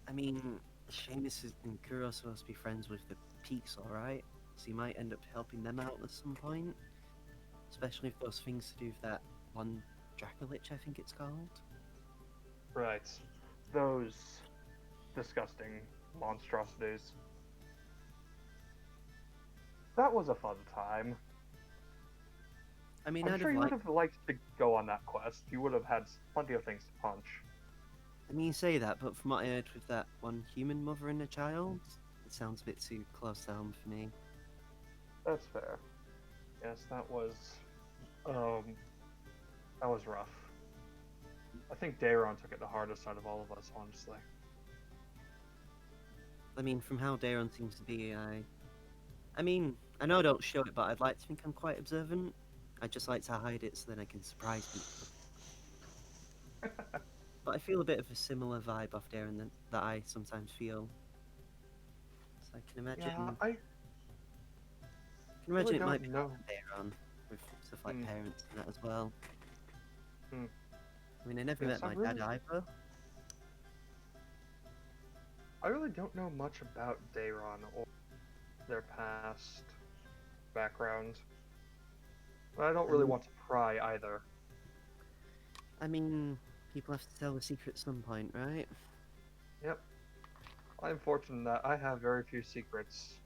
I mean, Seamus and Kuro are supposed to be friends with the Peaks, alright? So you might end up helping them out at some point. Especially if those things to do with that one Dracolich, I think it's called. Right. Those disgusting monstrosities. That was a fun time. I mean, I'm I'd sure have you would liked. have liked to go on that quest. You would have had plenty of things to punch. I mean, you say that, but from what I heard with that one human mother and a child, it sounds a bit too close to home for me. That's fair. Yes, um that was rough. I think Dayron took it the hardest out of all of us, honestly. I mean, from how Daron seems to be, I mean, I know I don't show it, but I'd like to think I'm quite observant. I just like to hide it so then I can surprise people. But I feel a bit of a similar vibe off Darren that I sometimes feel. So I can imagine. Yeah, I I can imagine really it might don't be know. hard Darren with stuff like Hmm. parents and that as well. Hmm. I mean, I never Yes, met my dad either. I really don't know much about Dayron or their past background. But I don't really want to pry either. I mean, people have to tell the secret at some point, right? Yep. I'm fortunate that I have very few secrets.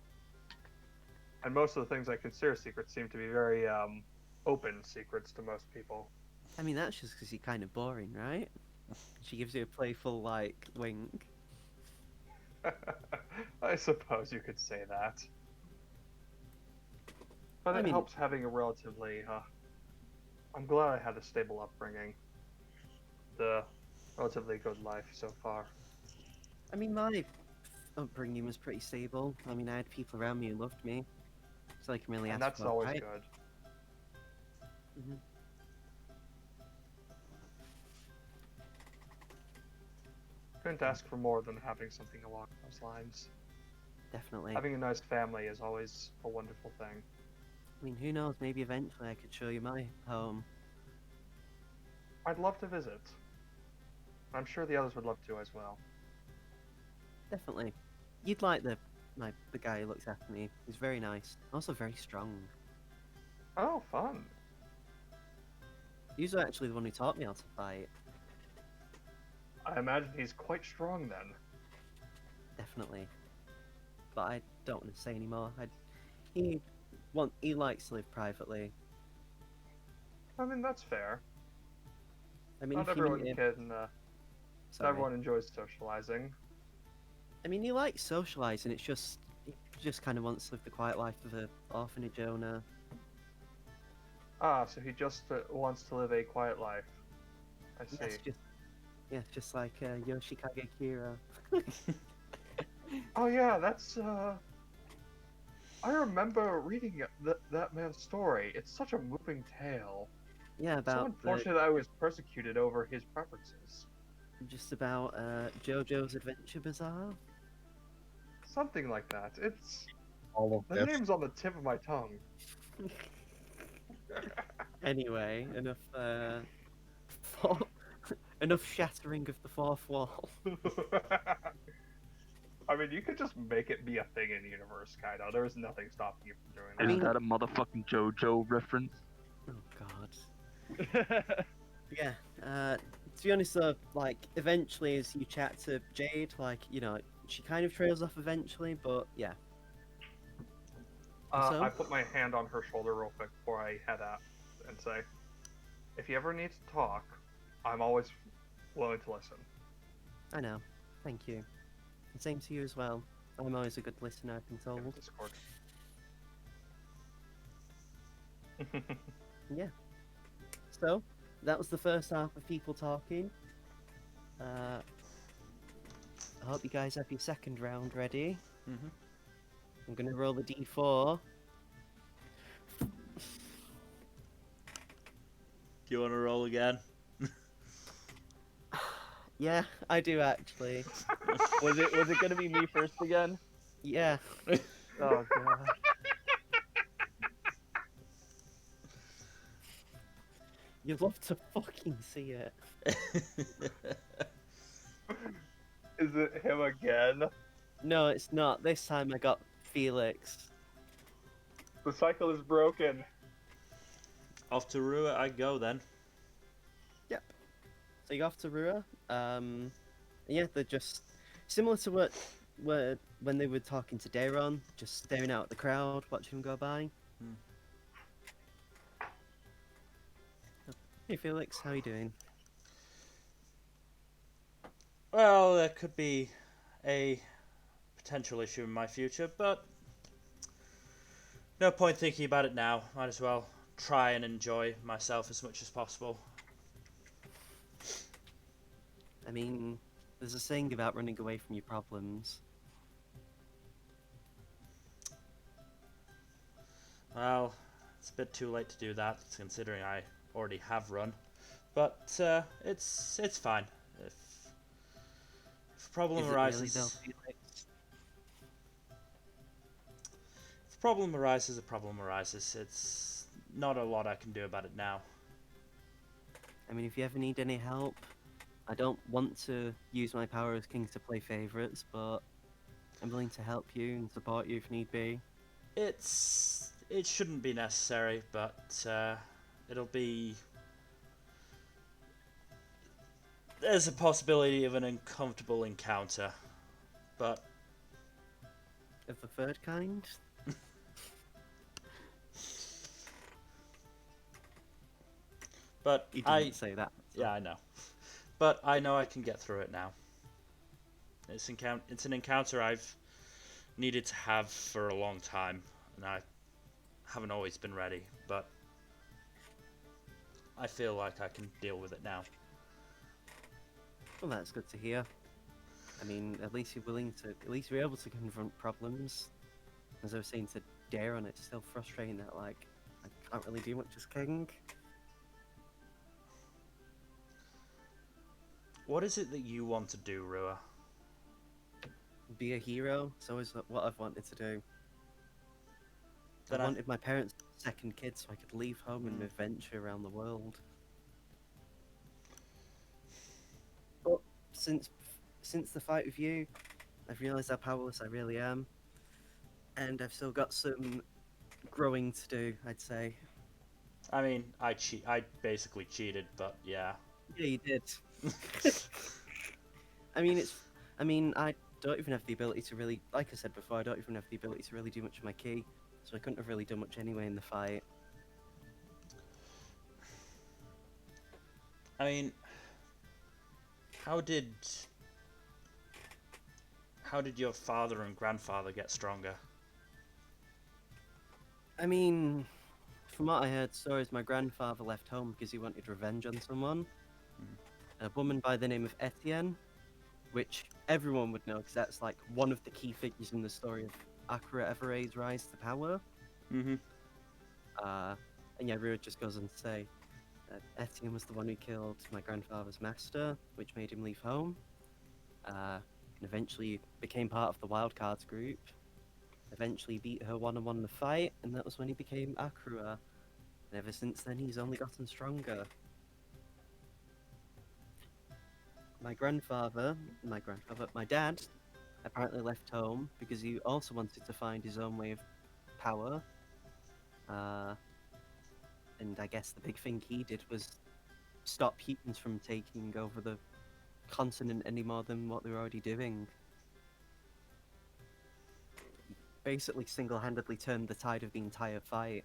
And most of the things I consider secrets seem to be very open secrets to most people. I mean, that's just because you're kind of boring, right? She gives you a playful, like, wink. I suppose you could say that. But I it mean, helps having a relatively. I'm glad I had a stable upbringing. The relatively good life so far. I mean, my upbringing was pretty stable. I mean, I had people around me who loved me, so I can really And ask that's for, always right? good. hmm Couldn't ask for more than having something along those lines. Definitely. Having a nice family is always a wonderful thing. I mean, who knows? Maybe eventually I could show you my home. I'd love to visit. I'm sure the others would love to as well. Definitely. You'd like the guy who looks after me. He's very nice. Also very strong. Oh, fun. He's actually the one who taught me how to fight. I imagine he's quite strong then. Definitely. But I don't want to say anymore. He likes to live privately. I mean, that's fair. I mean, Not if you everyone meet him, can. Not sorry. everyone enjoys socializing. I mean, he likes socializing. It's just he just kind of wants to live the quiet life of an orphanage owner. Ah, so he just wants to live a quiet life. I see. Just like Yoshikage Kira. Oh yeah, that's I remember reading that man's story. It's such a moving tale. Yeah, So about unfortunate that I was persecuted over his preferences. just about JoJo's Adventure Bazaar. Something like that. It's All of the this. name's on the tip of my tongue. Anyway, four, enough shattering of the fourth wall. I mean, you could just make it be a thing in the universe, kind of. There's nothing stopping you from doing that. I mean- Is that a motherfucking JoJo reference? Oh God. Yeah. To be honest though, like eventually as you chat to Jade, like she kind of trails off eventually, but yeah. So? I put my hand on her shoulder real quick before I head out and say, if you ever need to talk, I'm always willing to listen. I know. Thank you. And same to you as well. I'm always a good listener, I've been In told. Discord. Yeah. So, that was the first half of people talking. I hope you guys have your second round ready. Mm-hmm. I'm gonna roll the d4. Do you want to roll again? Yeah, I do actually. Was it gonna be me first again? Yeah. Oh god. You'd love to fucking see it. Is it him again? No, it's not. This time I got Felix. The cycle is broken. Off to Rua I go then. Yep. So you go off to Rua. Yeah, they're just similar to what when they were talking to Daron, just staring out at the crowd, watching him go by. Hmm. Hey Felix, how you doing? Well, there could be a potential issue in my future, but no point thinking about it now. Might as well try and enjoy myself as much as possible. I mean, there's a saying about running away from your problems. Well, it's a bit too late to do that, considering I already have run. But it's fine. If a problem Is arises, it really though, Felix? if a problem arises, a problem arises. It's not a lot I can do about it now. I mean, if you ever need any help, I don't want to use my power as king to play favourites, but I'm willing to help you and support you if need be. It shouldn't be necessary, but it'll be. There's a possibility of an uncomfortable encounter, but Of the third kind? but You I didn't say that. so- yeah I know, but I know I can get through it now. It's an encounter I've needed to have for a long time, and I haven't always been ready, but I feel like I can deal with it now. Well, that's good to hear. I mean, at least you're willing to. At least you're able to confront problems. As I was saying to Daron, it's still frustrating that like I can't really do much as king. What is it that you want to do, Rua? Be a hero. It's always what I've wanted to do. Then I I- wanted my parents' second kid so I could leave home and adventure around the world. But since the fight with you, I've realised how powerless I really am, and I've still got some growing to do, I'd say. I mean, I basically cheated, but yeah. Yeah, you did. I mean, I don't even have the ability to really, like I said before, I don't even have the ability to really do much with my key, so I couldn't have really done much anyway in the fight. I mean, how did your father and grandfather get stronger? I mean, from what I heard stories, my grandfather left home because he wanted revenge on someone. A woman by the name of Etienne, which everyone would know because that's like one of the key figures in the story of Akira Everett's rise to power. Mm-hmm. And yeah, Ruud just goes on to say that Etienne was the one who killed my grandfather's master, which made him leave home. And eventually became part of the Wildcards group. Eventually beat her one-on-one in the fight, and that was when he became Akira. And ever since then, he's only gotten stronger. My dad, apparently left home because he also wanted to find his own way of power. And I guess the big thing he did was stop humans from taking over the continent any more than what they were already doing. Basically single-handedly turned the tide of the entire fight.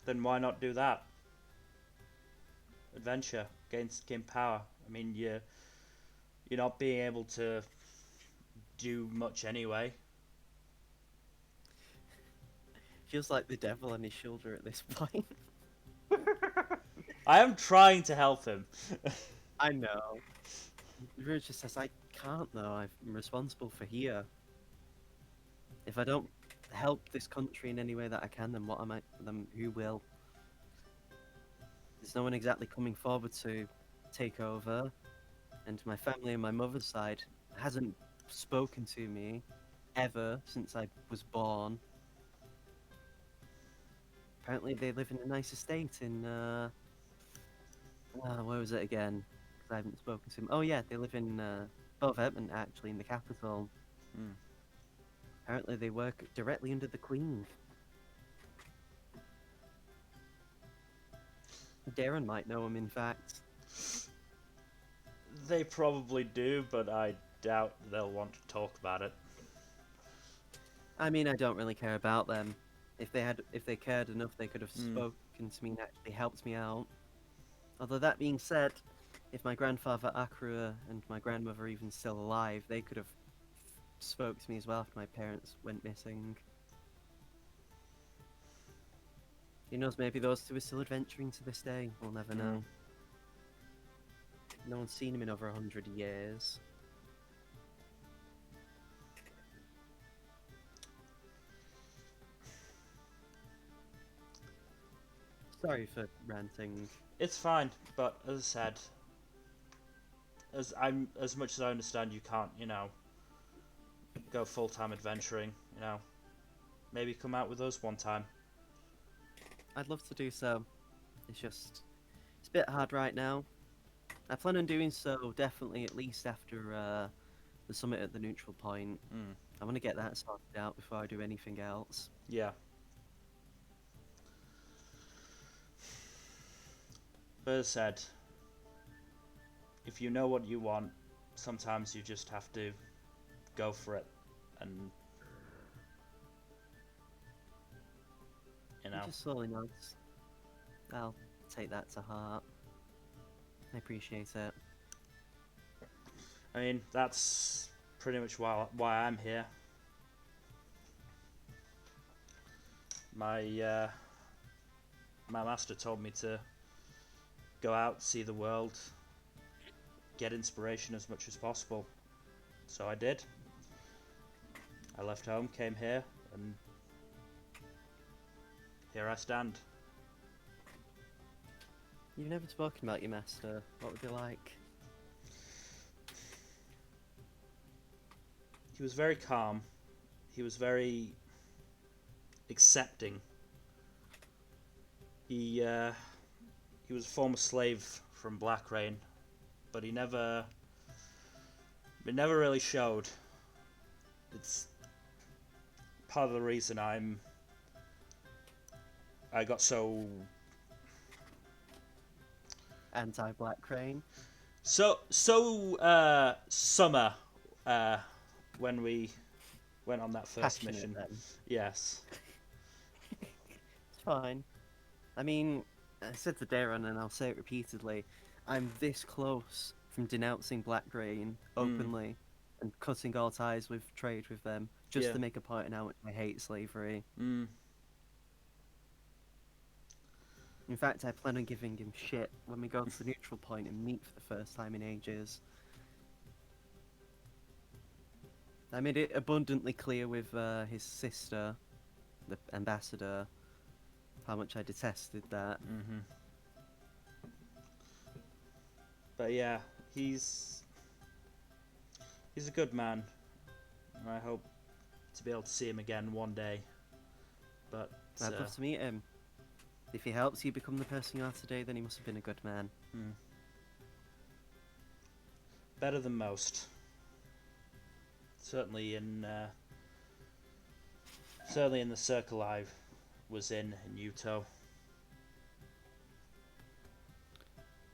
Then why not do that? Adventure, gain power. I mean, you're not being able to do much anyway. Feels like the devil on his shoulder at this point. I am trying to help him. I know. Ruud just says, I can't though, I'm responsible for here. If I don't help this country in any way that I can, then what am I, then who will? There's no one exactly coming forward to take over, and my family on my mother's side hasn't spoken to me ever since I was born. Apparently they live in a nice estate in, where was it again? Because I haven't spoken to them. Oh yeah, they live in, Both Edmond, actually, in the capital. Apparently they work directly under the Queen. Darren might know him, in fact. They probably do, but I doubt they'll want to talk about it. I mean, I don't really care about them. If they cared enough, they could have spoken to me and actually helped me out. Although that being said, if my grandfather Akira and my grandmother are even still alive, they could have spoke to me as well after my parents went missing. Who knows, maybe those two are still adventuring to this day. We'll never know. No one's seen him in over 100 years. Sorry for ranting. It's fine, but as I said, as much as I understand, you can't, go full-time adventuring. Maybe come out with us one time. I'd love to do so. It's a bit hard right now. I plan on doing so definitely at least after the summit at the neutral point. I want to get that sorted out before I do anything else. Yeah. But as I said, if you know what you want, sometimes you just have to go for it, and He just slowly nods. I'll take that to heart. I appreciate it. I mean, that's pretty much why I'm here. My master told me to go out, see the world, get inspiration as much as possible. So I did. I left home, came here, and here I stand. You've never spoken about your master. What would they like? He was very calm. He was very accepting. He was a former slave from Black Rain, but it never really showed. It's part of the reason I got so Anti-Black Crane. summer when we went on that first Passionate mission. then. Yes. It's fine. I mean, I said to Darren, and I'll say it repeatedly, I'm this close from denouncing Black Grain openly and cutting all ties with trade with them just Yeah. to make a point on how much I hate slavery. Mm. In fact, I plan on giving him shit when we go to the neutral point and meet for the first time in ages. I made it abundantly clear with his sister, the ambassador, how much I detested that. Mm-hmm. But yeah, he's a good man. And I hope to be able to see him again one day. But I'd love to meet him. If he helps you become the person you are today, then he must have been a good man. Better than most. Certainly in the circle I was in Utah.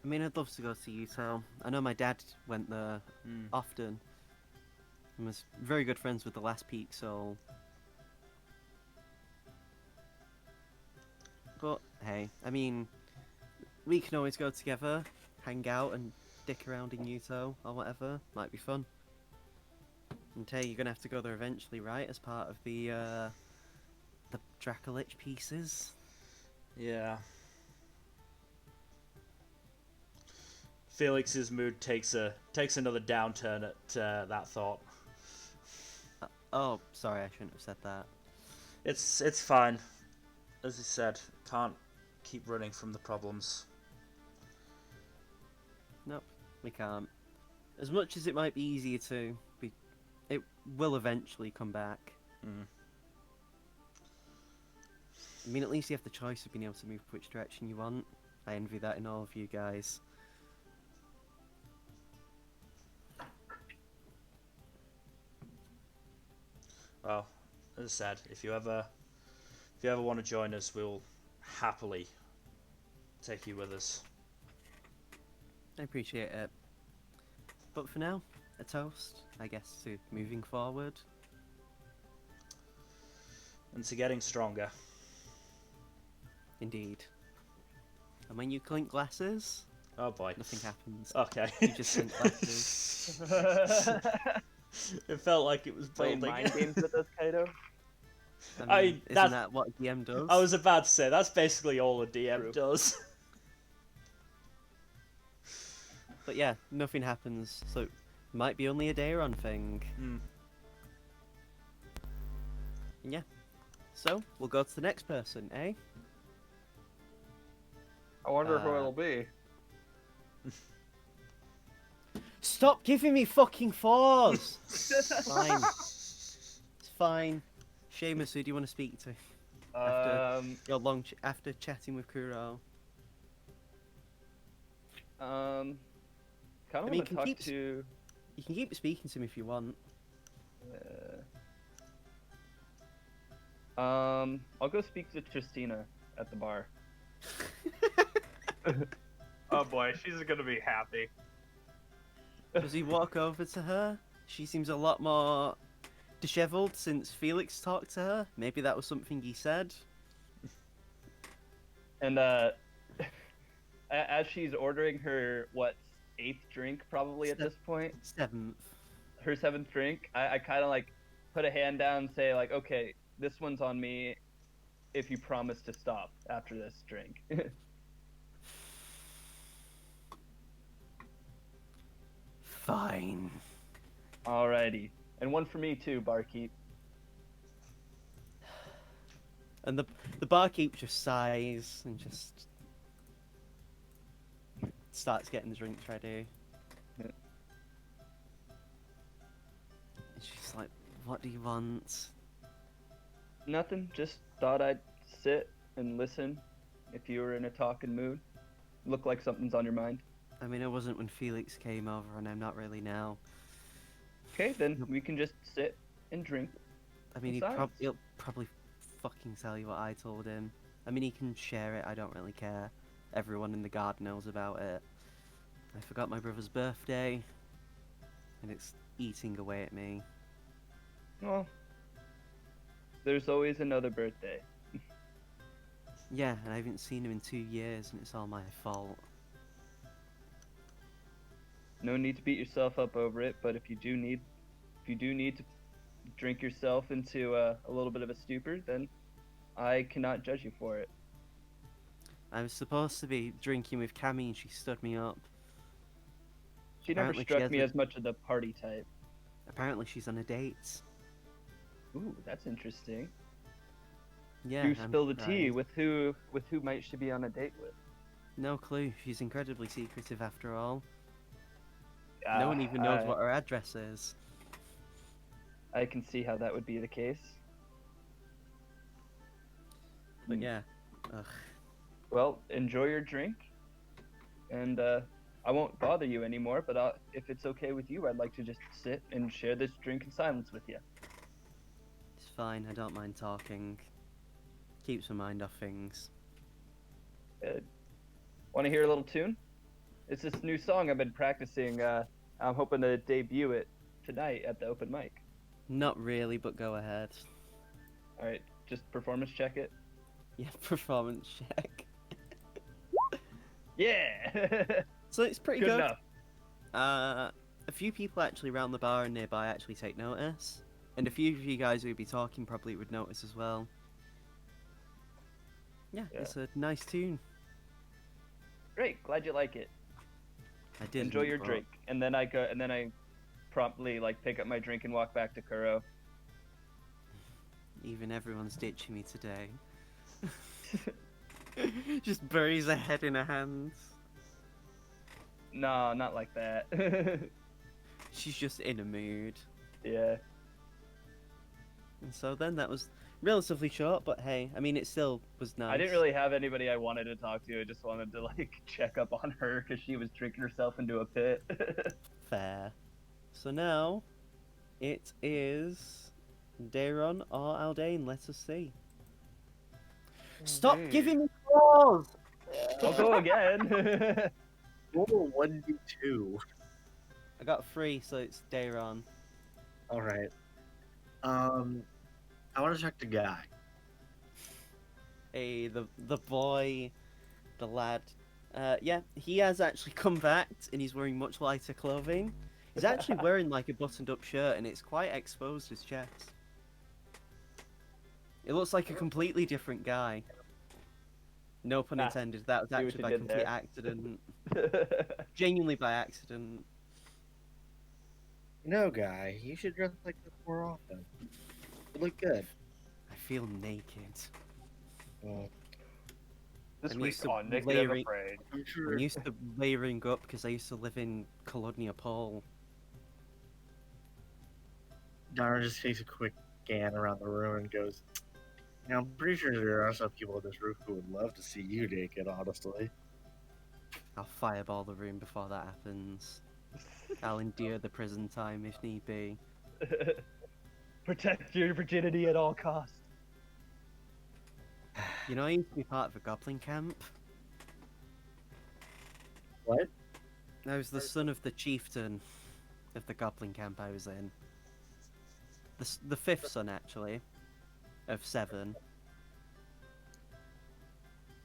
I mean, I'd love to go to Utah. I know my dad went there often and was very good friends with the last Peak Soul. But hey, I mean, we can always go together, hang out and dick around in Utah or whatever. Might be fun. And hey, you're gonna have to go there eventually, right? As part of the Dracolich pieces. Yeah. Felix's mood takes another downturn at that thought. Oh, sorry, I shouldn't have said that. It's fine. As he said, can't keep running from the problems. Nope, we can't. As much as it might be easier to, it will eventually come back. I mean, at least you have the choice of being able to move which direction you want. I envy that in all of you guys. Well, as I said, if you ever want to join us, we'll happily take you with us. I appreciate it. But for now, a toast, I guess, to moving forward. And to getting stronger. Indeed. And when you clink glasses, Oh boy. nothing happens. Okay. You just clink glasses. It felt like it was Playing building. mind games with us, Kaido. I mean, isn't that what a DM does? I was about to say, that's basically all a DM True. does. But yeah, nothing happens, so it might be only a Daeron thing. Yeah. So, we'll go to the next person, eh? I wonder who it'll be. Stop giving me fucking fours! Fine. It's fine. Seamus, who do you want to speak to? After your after chatting with Kuro. Kind of I mean, want to talk to. You can keep speaking to him if you want. I'll go speak to Tristina at the bar. Oh boy, she's gonna be happy. Does he walk over to her? She seems a lot more disheveled since Felix talked to her. Maybe that was something he said. And as she's ordering her eighth drink probably at this point, 7th. her 7th drink, I kind of like put a hand down and say like, okay, this one's on me if you promise to stop after this drink. Fine. Alrighty. And one for me too, barkeep. And the barkeep just sighs and just starts getting the drinks ready. Yeah. And she's like, what do you want? Nothing, just thought I'd sit and listen if you were in a talking mood. Look like something's on your mind. I mean, I wasn't when Felix came over, and I'm not really now. Okay, then Nope. we can just sit and drink. I mean, In silence. he'll probably fucking tell you what I told him. I mean, he can share it. I don't really care. Everyone in the guard knows about it. I forgot my brother's birthday, and it's eating away at me. Well, there's always another birthday. Yeah, and I haven't seen him in 2 years, and it's all my fault. No need to beat yourself up over it, but if you do need to drink yourself into a little bit of a stupor, then I cannot judge you for it. I was supposed to be drinking with Cammy, and she stood me up. She never Apparently she struck me hasn't- as much of the party type. Apparently she's on a date. Ooh, that's interesting. Yeah, Do I'm spill the tea. surprised. With who might she be on a date with? No clue. She's incredibly secretive after all. No one even knows I- what her address is. I can see how that would be the case. But Hmm. yeah. Ugh. Well, enjoy your drink, and I won't bother you anymore. But if it's okay with you, I'd like to just sit and share this drink in silence with you. It's fine. I don't mind talking. Keeps my mind off things. Want to hear a little tune? It's this new song I've been practicing. I'm hoping to debut it tonight at the open mic. Not really, but go ahead. All right, just performance check it. Yeah, performance check. Yeah, So it's pretty good good. enough. A few people actually around the bar and nearby actually take notice. And a few of you guys who'd be talking probably would notice as well. Yeah, Yeah. it's a nice tune. Great, glad you like it. I did Enjoy your drink, and then I promptly like pick up my drink and walk back to Kuro. Even everyone's ditching me today. Just buries her head in her hands. No, not like that. She's just in a mood. Yeah. And so then that was relatively short, but hey, I mean, it still was nice. I didn't really have anybody I wanted to talk to. I just wanted to like check up on her because she was drinking herself into a pit. Fair. So now, it is Daron or Aldane, let us see. Stop giving me claws! I'll go again. Roll 1d2. I got 3, so it's Daron. All right. I want to check the guy. Hey, the boy, the lad. Yeah, he has actually come back, and he's wearing much lighter clothing. He's actually wearing like a buttoned-up shirt, and it's quite exposed his chest. It looks like a completely different guy. No pun Ah, intended. That was see what actually you by did complete there. accident. Genuinely by accident. No, guy, you should dress like this more often. You look good. I feel naked. Mm, This I'm week used to on Naked and layering- Afraid. I'm sure. I'm used to layering up because I used to live in Colonia Pole. Dara just takes a quick scan around the room and goes, "Now, I'm pretty sure there are some people in this room who would love to see you naked, honestly." I'll fireball the room before that happens. I'll endure the prison time if need be. Protect your virginity at all costs. You know, I used to be part of a goblin camp. What? I was the son of the chieftain of the goblin camp I was in. The fifth son, actually, of 7.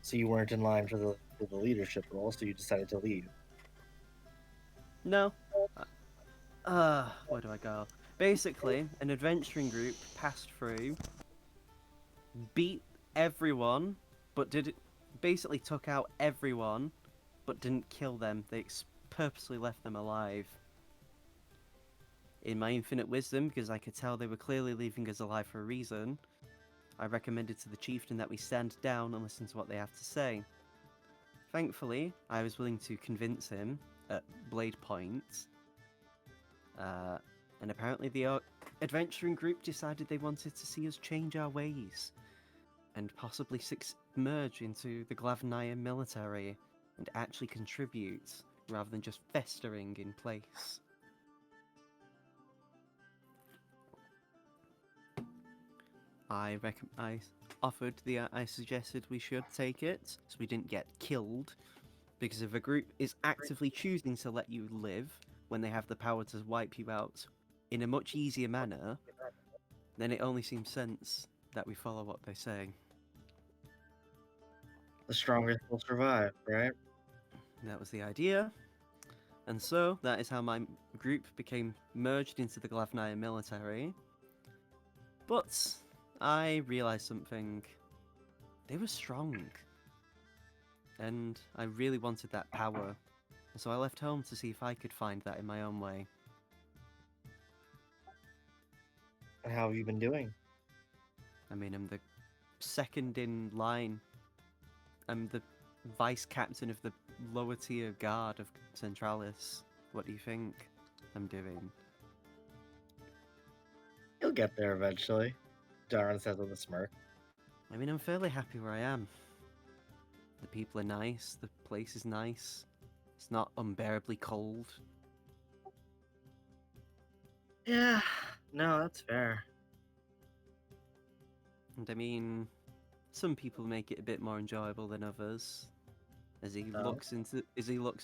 So you weren't in line for the leadership role, so you decided to leave. No. Where do I go? Basically, an adventuring group passed through, beat everyone, but basically took out everyone, but didn't kill them. They purposely left them alive. In my infinite wisdom, because I could tell they were clearly leaving us alive for a reason, I recommended to the chieftain that we stand down and listen to what they have to say. Thankfully, I was willing to convince him at blade point. And apparently the adventuring group decided they wanted to see us change our ways and possibly merge into the Glavnaya military and actually contribute rather than just festering in place. I suggested we should take it so we didn't get killed, because if a group is actively choosing to let you live when they have the power to wipe you out in a much easier manner, then it only seems sense that we follow what they say. The strongest will survive, right? That was the idea. And so, that is how my group became merged into the Glavnaya military. But I realised something. They were strong. And I really wanted that power. So I left home to see if I could find that in my own way. And how have you been doing? I mean, I'm the second in line. I'm the vice captain of the lower tier guard of Centralis. What do you think I'm doing? You'll get there eventually, Darren says with a smirk. I mean, I'm fairly happy where I am. The people are nice, the place is nice. It's not unbearably cold. Yeah, no, that's fair. And I mean, some people make it a bit more enjoyable than others. As he looks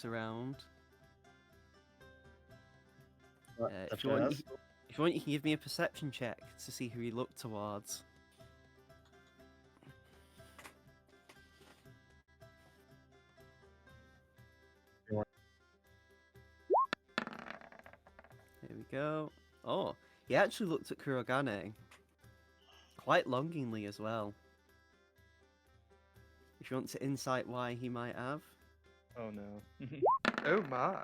around. If you want, you can give me a perception check to see who he looked towards. Here we go. Oh, he actually looked at Kurogane. Quite longingly as well. If you want to insight why he might have. Oh no. Oh my.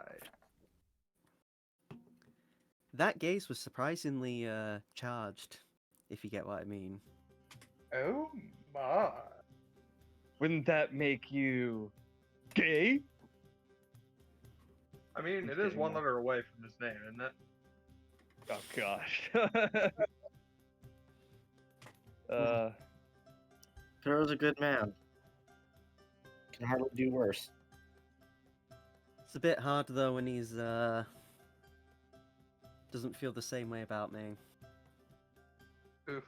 That gaze was surprisingly charged, if you get what I mean. Oh my. Wouldn't that make you gay? I mean, it Okay, is one no. letter away from his name, isn't it? Oh gosh. Kuro's a good man. Can hardly do worse. It's a bit hard though when he's doesn't feel the same way about me. Oof.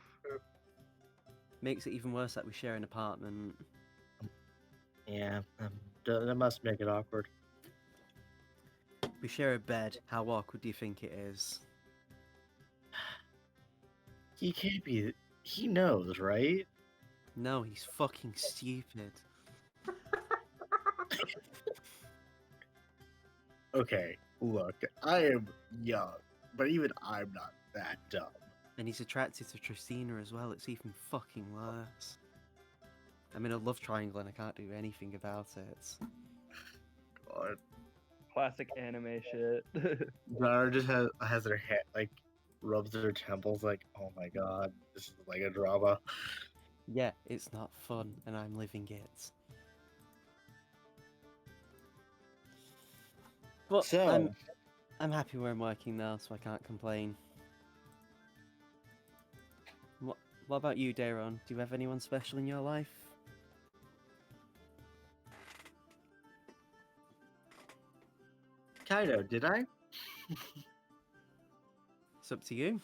Makes it even worse that we share an apartment. Yeah, that must make it awkward. We share a bed. How awkward do you think it is? He can't be. He knows, right? No, he's fucking stupid. Okay, look, I am young, but even I'm not that dumb. And he's attracted to Tristina as well. It's even fucking worse. I'm in a love triangle and I can't do anything about it. God. Classic anime shit. Zara just has her head, like, rubs her temples, like, oh my god, this is like a drama. Yeah, it's not fun, and I'm living it. But So, I'm happy where I'm working now, so I can't complain. What about you, Daron? Do you have anyone special in your life? Kaido, did I? It's up to you.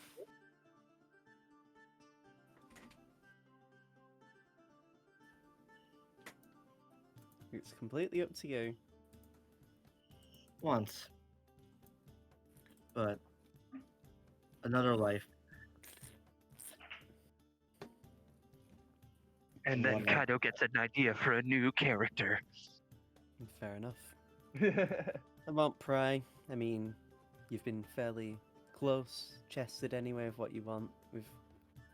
It's completely up to you. Once. But another life. And then Kaido gets an idea for a new character. Fair enough. I won't pry. I mean, you've been fairly close-chested anyway of what you want with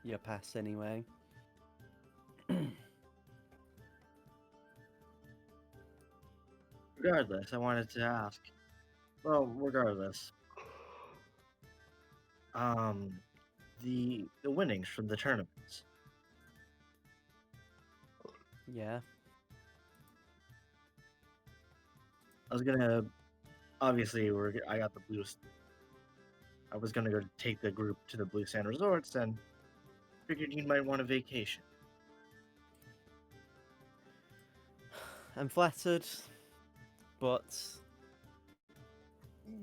your past anyway. Regardless, I wanted to ask. Well, regardless. The winnings from the tournaments. Yeah. I was gonna, obviously, I got the blues. I was gonna go take the group to the Blue Sand Resorts and figured you might want a vacation. I'm flattered, but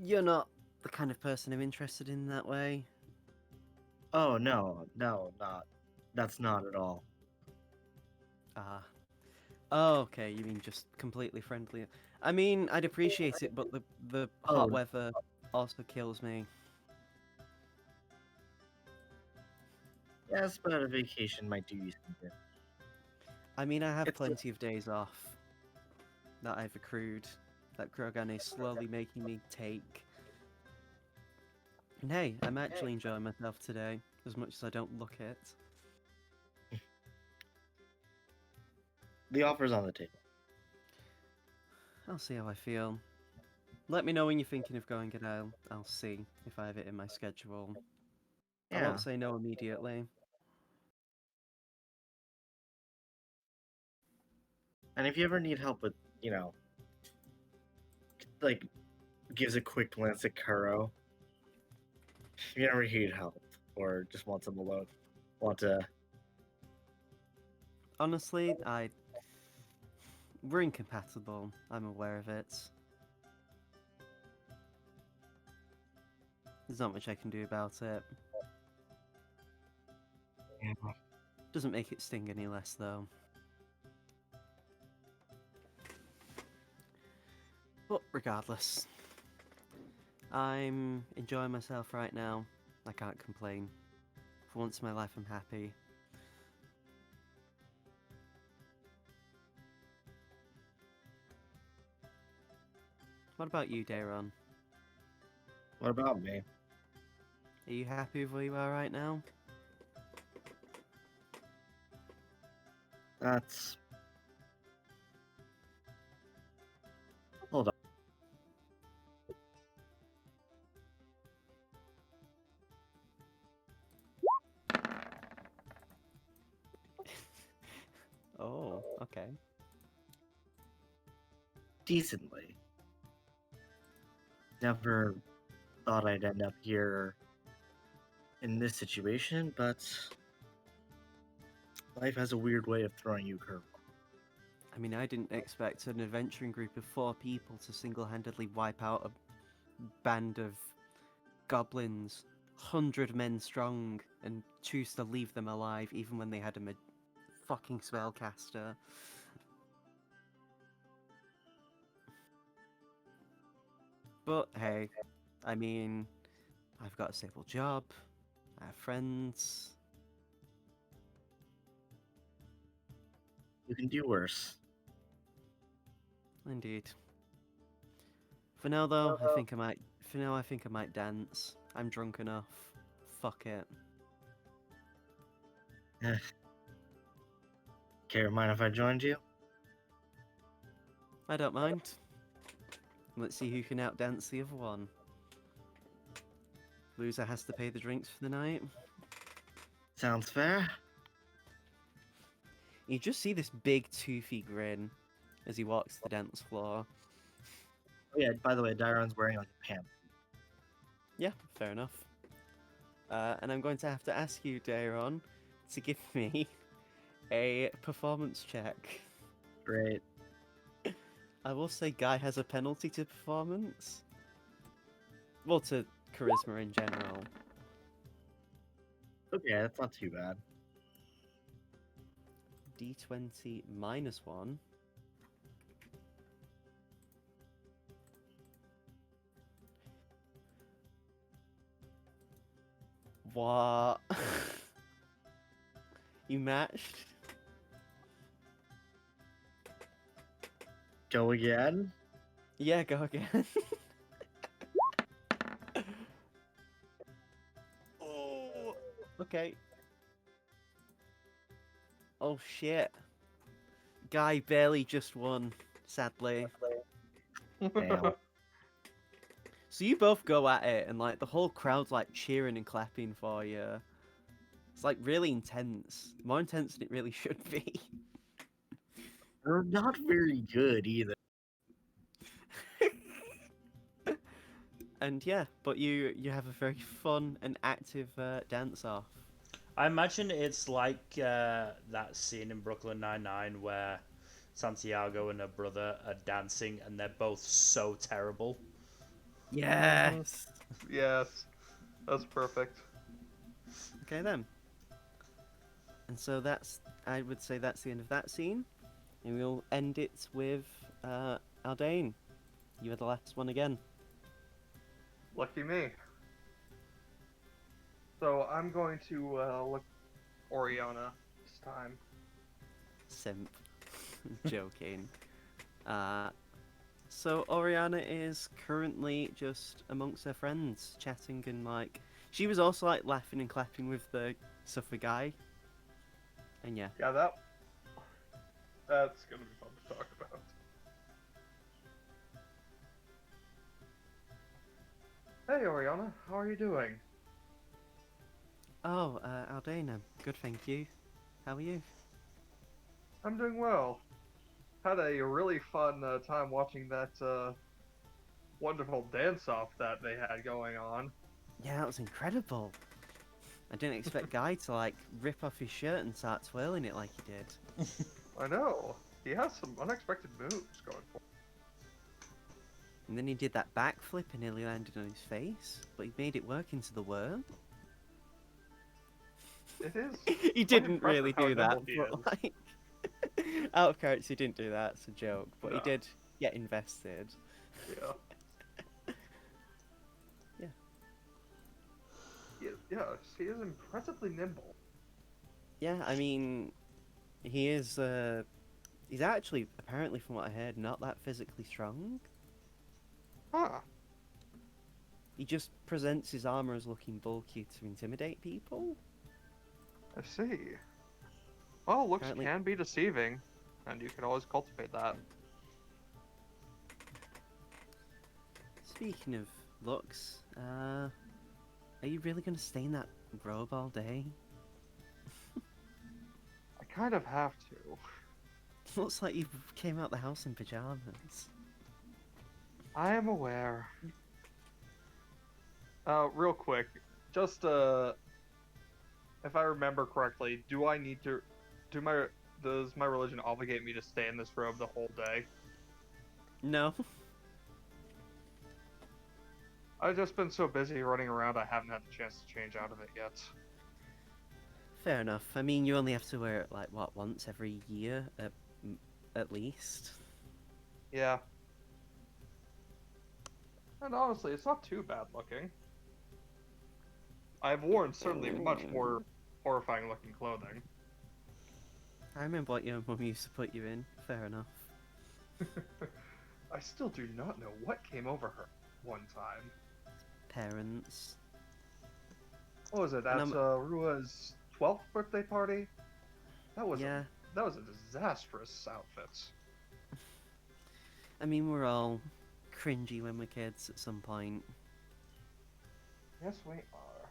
You're not the kind of person I'm interested in that way. Oh no, not. That's not at all. Ah. Oh, okay. You mean just completely friendly? I mean, I'd appreciate it, but the hot Oh. weather also kills me. Yes, but a vacation might do you some good. I mean, I have It's plenty of days off that I've accrued, that Krogan is slowly making me take. And hey, I'm actually enjoying myself today, as much as I don't look it. the offer's on the table. I'll see how I feel. Let me know when you're thinking of going, and I'll see if I have it in my schedule. I Yeah. won't say no immediately. And if you ever need help with, like, gives a quick glance at Kuro. If you ever need help or just want some alone, want to. Honestly, we're incompatible. I'm aware of it. There's not much I can do about it. Doesn't make it sting any less, though. But regardless, I'm enjoying myself right now. I can't complain. For once in my life, I'm happy. What about you, Dayron? What about me? Are you happy with where you are right now? That's. Hold on. Oh, okay. Decently. Never thought I'd end up here in this situation, but life has a weird way of throwing you a curve. I mean, I didn't expect an adventuring group of 4 people to single-handedly wipe out a band of goblins, 100 men strong, and choose to leave them alive even when they had a fucking spellcaster. But hey, I mean, I've got a stable job, I have friends. You can do worse. Indeed. For now, though, I think I might. For now, I think I might dance. I'm drunk enough. Fuck it. Care mind if I joined you? I don't mind. Let's see who can outdance the other one. Loser has to pay the drinks for the night. Sounds fair. You just see this big toothy grin as he walks the dance floor. Oh, yeah, by the way, Dairon's wearing like a pant. Yeah, fair enough. And I'm going to have to ask you, Dairon, to give me a performance check. Great. I will say Guy has a penalty to performance. Well, to charisma in general. Okay, that's not too bad. D20 -1. What? You matched? Go again? Yeah, go again. Oh, okay. Oh shit. Guy barely just won, sadly. Damn. So you both go at it, and like the whole crowd's like cheering and clapping for you. It's like really intense, more intense than it really should be. They're not very good either. And yeah, but you have a very fun and active dance off. I imagine it's like that scene in Brooklyn Nine-Nine where Santiago and her brother are dancing and they're both so terrible. Yes. Yes, that's perfect. Okay then. And so that's, I would say that's the end of that scene. And we'll end it with Aldane. You are the last one again. Lucky me. So I'm going to look Oriana this time. Simp. Joking. Uh, so Oriana is currently just amongst her friends, chatting and like... She was also like laughing and clapping with the suffer guy. And yeah. Yeah, that's gonna be fun to talk about. Hey Oriana, how are you doing? Oh, Aldana. Good, thank you. How are you? I'm doing well. Had a really fun time watching that wonderful dance-off that they had going on. Yeah, that was incredible. I didn't expect Guy to like rip off his shirt and start twirling it like he did. I know. He has some unexpected moves going for And then he did that backflip and nearly landed on his face, but he made it work into the worm. him. It is. He quite didn't impressive really how do that, nimble he but is. like out of character, he didn't do that. It's a joke, but he No. did get invested. Yeah. Yeah. He is impressively nimble. Yeah, I mean, he is. He's actually, apparently, from what I heard, not that physically strong. Huh. He just presents his armor as looking bulky to intimidate people. I see. Well, looks Apparently- can be deceiving, and you can always cultivate that. Speaking of looks, are you really going to stay in that robe all day? I kind of have to. Looks like you came out the house in pajamas. I am aware. Real quick, just if I remember correctly, do I need to does my religion obligate me to stay in this robe the whole day? No. I've just been so busy running around I haven't had the chance to change out of it yet. Fair enough. I mean, you only have to wear it, like, what, once every year at least? Yeah. And honestly, it's not too bad looking. I've worn certainly much more horrifying looking clothing. I remember what your mum used to put you in. Fair enough. I still do not know what came over her one time. Parents. What was it? And That's Rua's 12th birthday party? That was Yeah. that was a disastrous outfit. I mean, we're all cringy when we're kids at some point. Yes, we are.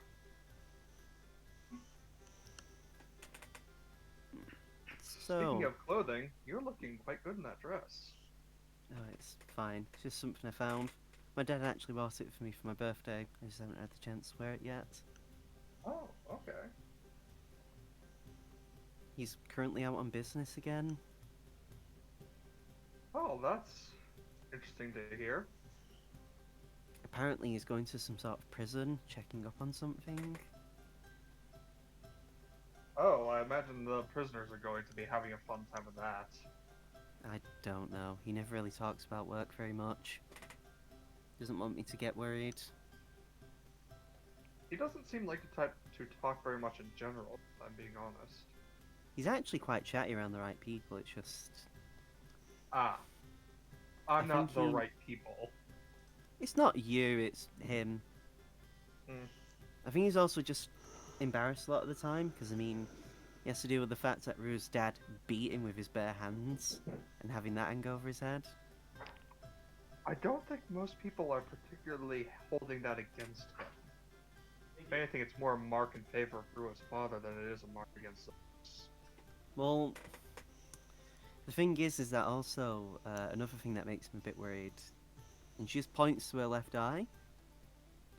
So, Speaking of clothing, you're looking quite good in that dress. oh, it's fine. It's just something I found. My dad actually bought it for me for my birthday. I just haven't had the chance to wear it yet. Oh, okay. He's currently out on business again. Oh, that's interesting to hear. Apparently, he's going to some sort of prison, checking up on something. Oh, I imagine the prisoners are going to be having a fun time with that. I don't know. He never really talks about work very much. Doesn't want me to get worried. He doesn't seem like the type to talk very much in general, if I'm being honest. He's actually quite chatty around the right people. It's just... Ah. I'm I not think the he- right people. It's not you, it's him. Hmm. I think he's also just embarrassed a lot of the time, because, I mean, he has to deal with the fact that Rue's dad beat him with his bare hands, and having that hang over his head. I don't think most people are particularly holding that against him. If anything, it's more a mark in favor of Rua's father than it is a mark against us. Well, the thing is that also, another thing that makes him a bit worried, and she just points to her left eye.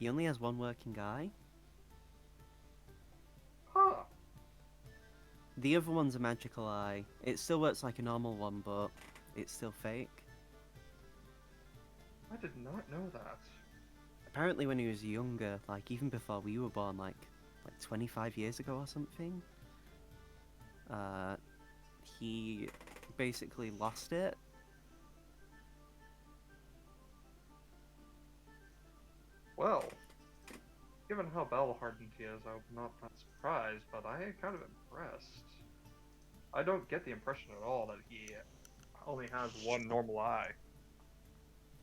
He only has one working eye. Huh. The other one's a magical eye. It still works like a normal one, but it's still fake. I did not know that. apparently when he was younger, like even before we were born, like 25 years ago or something, uh, he basically lost it. Well, given how battle-hardened he is, I'm not that surprised, but I am kind of impressed. I don't get the impression at all that he only has one normal eye.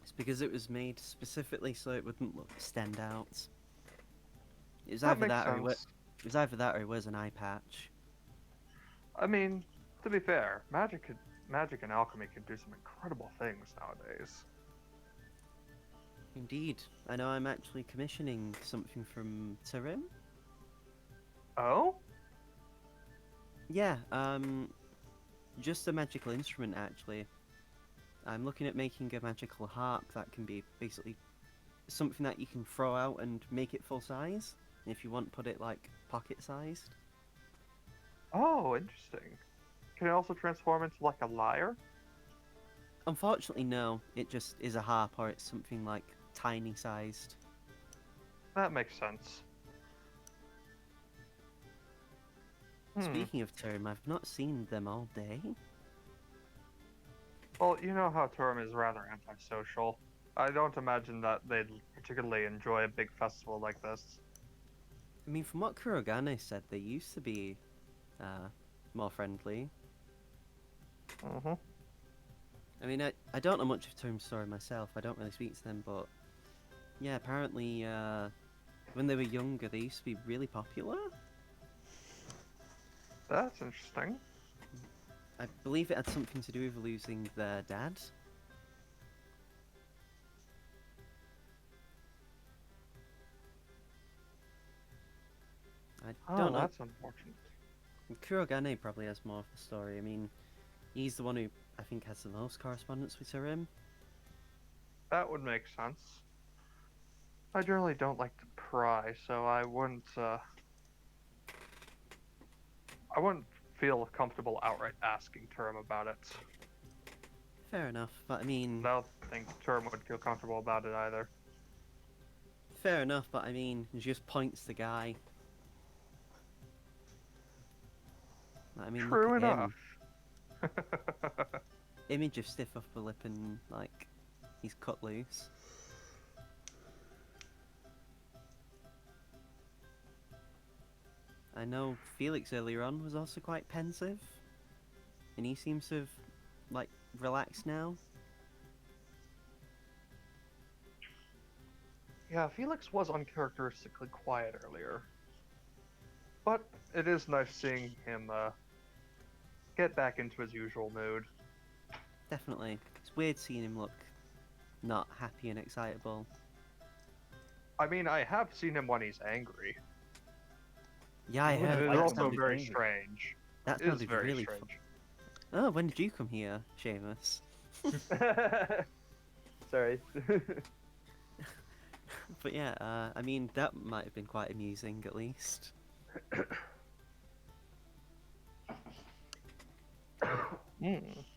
It's because it was made specifically so it wouldn't stand out. It was That either makes that or sense. it was either that or it was an eye patch. I mean, to be fair, magic and alchemy can do some incredible things nowadays. Indeed, I know I'm actually commissioning something from Tarim. Oh? Yeah, just a magical instrument actually. I'm looking at making a magical harp that can be basically something that you can throw out and make it full size. And if you want, put it like pocket sized. Oh, interesting. Can it also transform into like a lyre? Unfortunately, no. It just is a harp, or it's something like tiny sized. That makes sense. Speaking of Tarim, I've not seen them all day. Well, you know how Turum is rather antisocial. I don't imagine that they'd particularly enjoy a big festival like this. I mean, from what Kurogane said, they used to be more friendly. Mm-hmm. I mean, I don't know much of Tarim's story myself. I don't really speak to them, but yeah, apparently when they were younger, they used to be really popular. That's interesting. I believe it had something to do with losing their dad. I don't know. That's unfortunate. Kurogane probably has more of the story. I mean, he's the one who I think has the most correspondence with Tarim. That would make sense. I generally don't like to pry, so I wouldn't feel comfortable outright asking Turum about it. Fair enough, but I mean, I don't think Turum would feel comfortable about it either. fair enough, but I mean, he just points the guy. I mean, True look at enough. him. Image of stiff upper lip and like he's cut loose. I know Felix earlier on was also quite pensive, and he seems to have like relaxed now. Yeah, Felix was uncharacteristically quiet earlier. But it is nice seeing him get back into his usual mood. Definitely, it's weird seeing him look not happy and excitable. I mean, I have seen him when he's angry. Yeah, I It heard. is that also sounded very angry. strange. That It is sounded very really strange. Oh, when did you come here, Seamus? Sorry. But yeah, I mean, that might have been quite amusing, at least.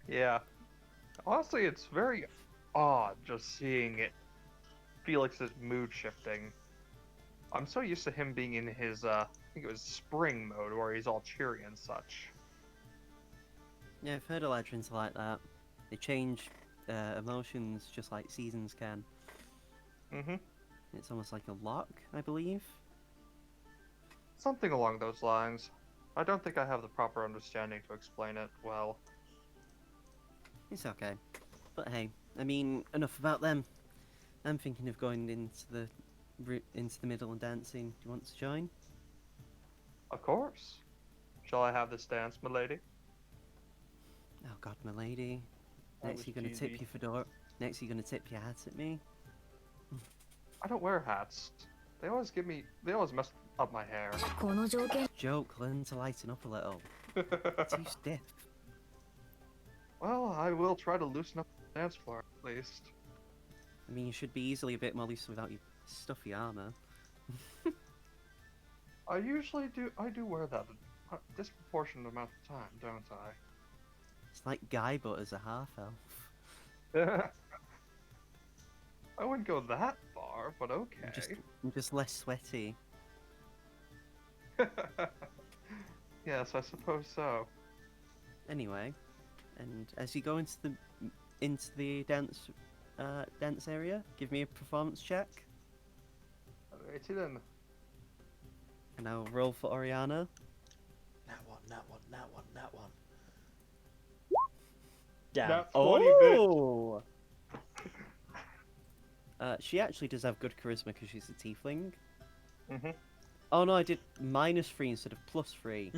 Yeah. Honestly, it's very odd just seeing it. Felix's mood shifting. I'm so used to him being in his, I think it was spring mode, where he's all cheery and such. Yeah, I've heard Eladrins are like that. They change emotions just like seasons can. Mm-hmm. It's almost like a lock, I believe. Something along those lines. I don't think I have the proper understanding to explain it well. It's okay. But hey, I mean, enough about them. I'm thinking of going into the middle and dancing. Do you want to join? Of course. Shall I have this dance, milady? Oh God, my lady. That Next was you're gonna tip cheesy. your fedora. Next you're gonna tip your hat at me. I don't wear hats. They always mess up my hair. この条件 Joke, learn to lighten up a little. Too stiff. Well, I will try to loosen up the dance floor at least. I mean, you should be easily a bit more loose without your stuffy armor. I do wear that a disproportionate amount of time, don't I? It's like Guy but as a half elf. I wouldn't go that far. are, but okay. I'm just less sweaty. Yes, I suppose so. Anyway, and as you go into the dance area, give me a performance check, Alrighty then. and I'll roll for Oriana. That one, that one, that one, that one. Damn. Nat 20, bitch. Oh! She actually does have good charisma because she's a tiefling. Mhm. Oh no, I did -3 instead of +3.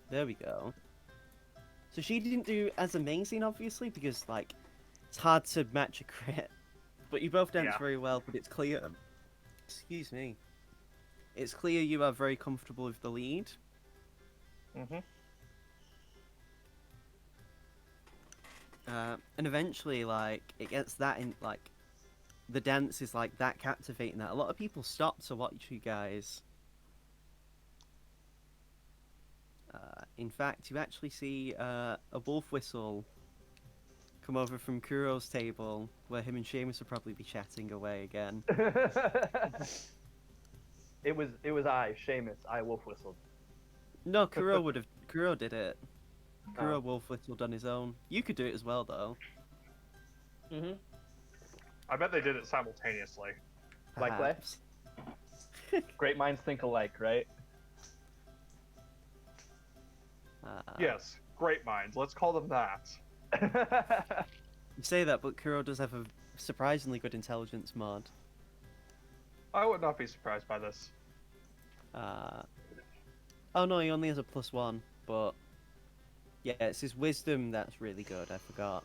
There we go. So she didn't do as amazing, obviously, because like it's hard to match a crit. But you both dance Yeah. very well. But it's clear. Excuse me. It's clear you are very comfortable with the lead. Mhm. And eventually, like it gets that in like the dance is like that captivating that a lot of people stop to watch you guys. In fact, you actually see a wolf whistle come over from Kuro's table, where him and Seamus will probably be chatting away again. It was I, Seamus. I wolf whistled. No, Kuro did it. Kuro Oh. wolf whistled on his own. You could do it as well, though. Mhm. I bet they did it simultaneously. Like what? Perhaps. Great minds think alike, right? Yes, great minds. Let's call them that. You say that, but Kuro does have a surprisingly good intelligence mod. I would not be surprised by this. Oh no, he only has a +1, but yeah, it's his wisdom that's really good. I forgot.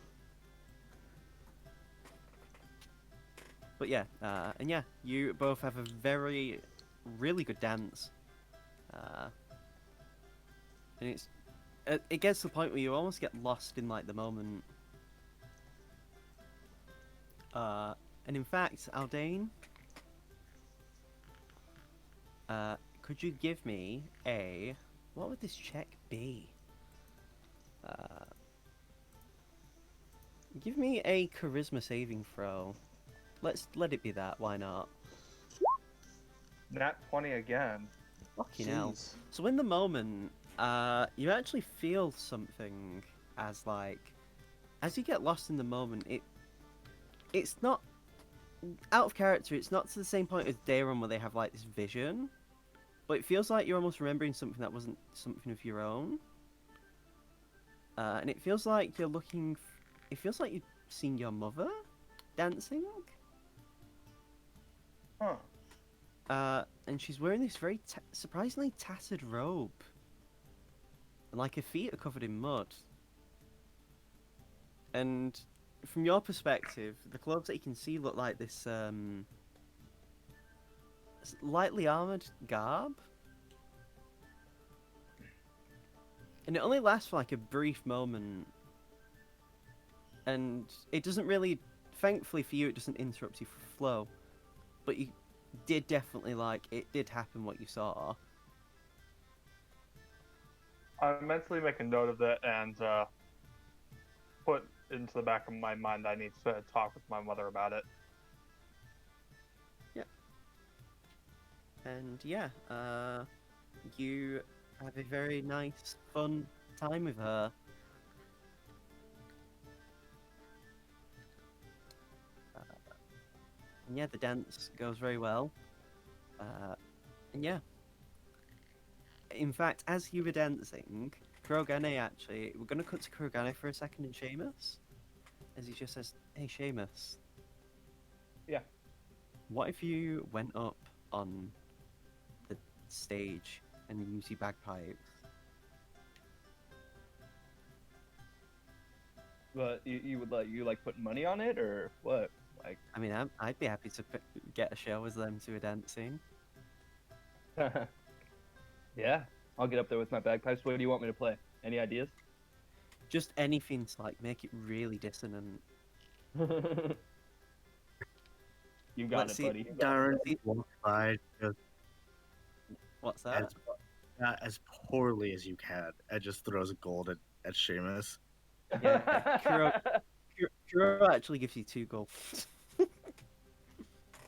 But yeah, and yeah, you both have a really good dance. And it gets to the point where you almost get lost in like the moment. And in fact, Aldane, could you give me what would this check be? Give me a charisma saving throw. Let it be that. Why not? Nat 20 again. Fucking hell. Jeez. So in the moment, you actually feel something as you get lost in the moment. It's not out of character. It's not to the same point as Dayron where they have like this vision, but it feels like you're almost remembering something that wasn't something of your own. And it feels like it feels like you've seen your mother dancing. Huh. And she's wearing this very surprisingly tattered robe. And like her feet are covered in mud. And from your perspective, the clothes that you can see look like this lightly armored garb. And it only lasts for like a brief moment. And it doesn't really, thankfully for you, it doesn't interrupt your flow. But you did definitely it did happen what you saw. I mentally make a note of that and put into the back of my mind I need to talk with my mother about it. Yeah. And yeah, you have a very nice, fun time with her. And yeah, the dance goes very well. And yeah. In fact, as you were dancing, Kurogane actually, we're going to cut to Kurogane for a second and Seamus. As he just says, hey Seamus. Yeah. What if you went up on the stage and used your bagpipes? But you would like putting money on it or what? Like, I mean, I'd be happy to get a show with them to a dance scene. yeah, I'll get up there with my bagpipes. What do you want me to play? Any ideas? Just anything to like make it really dissonant. You got Let's it, see- buddy. Darren walks by just What's that? as poorly as you can and just throws gold at Seamus. Yeah, Kuro actually gives you 2 gold.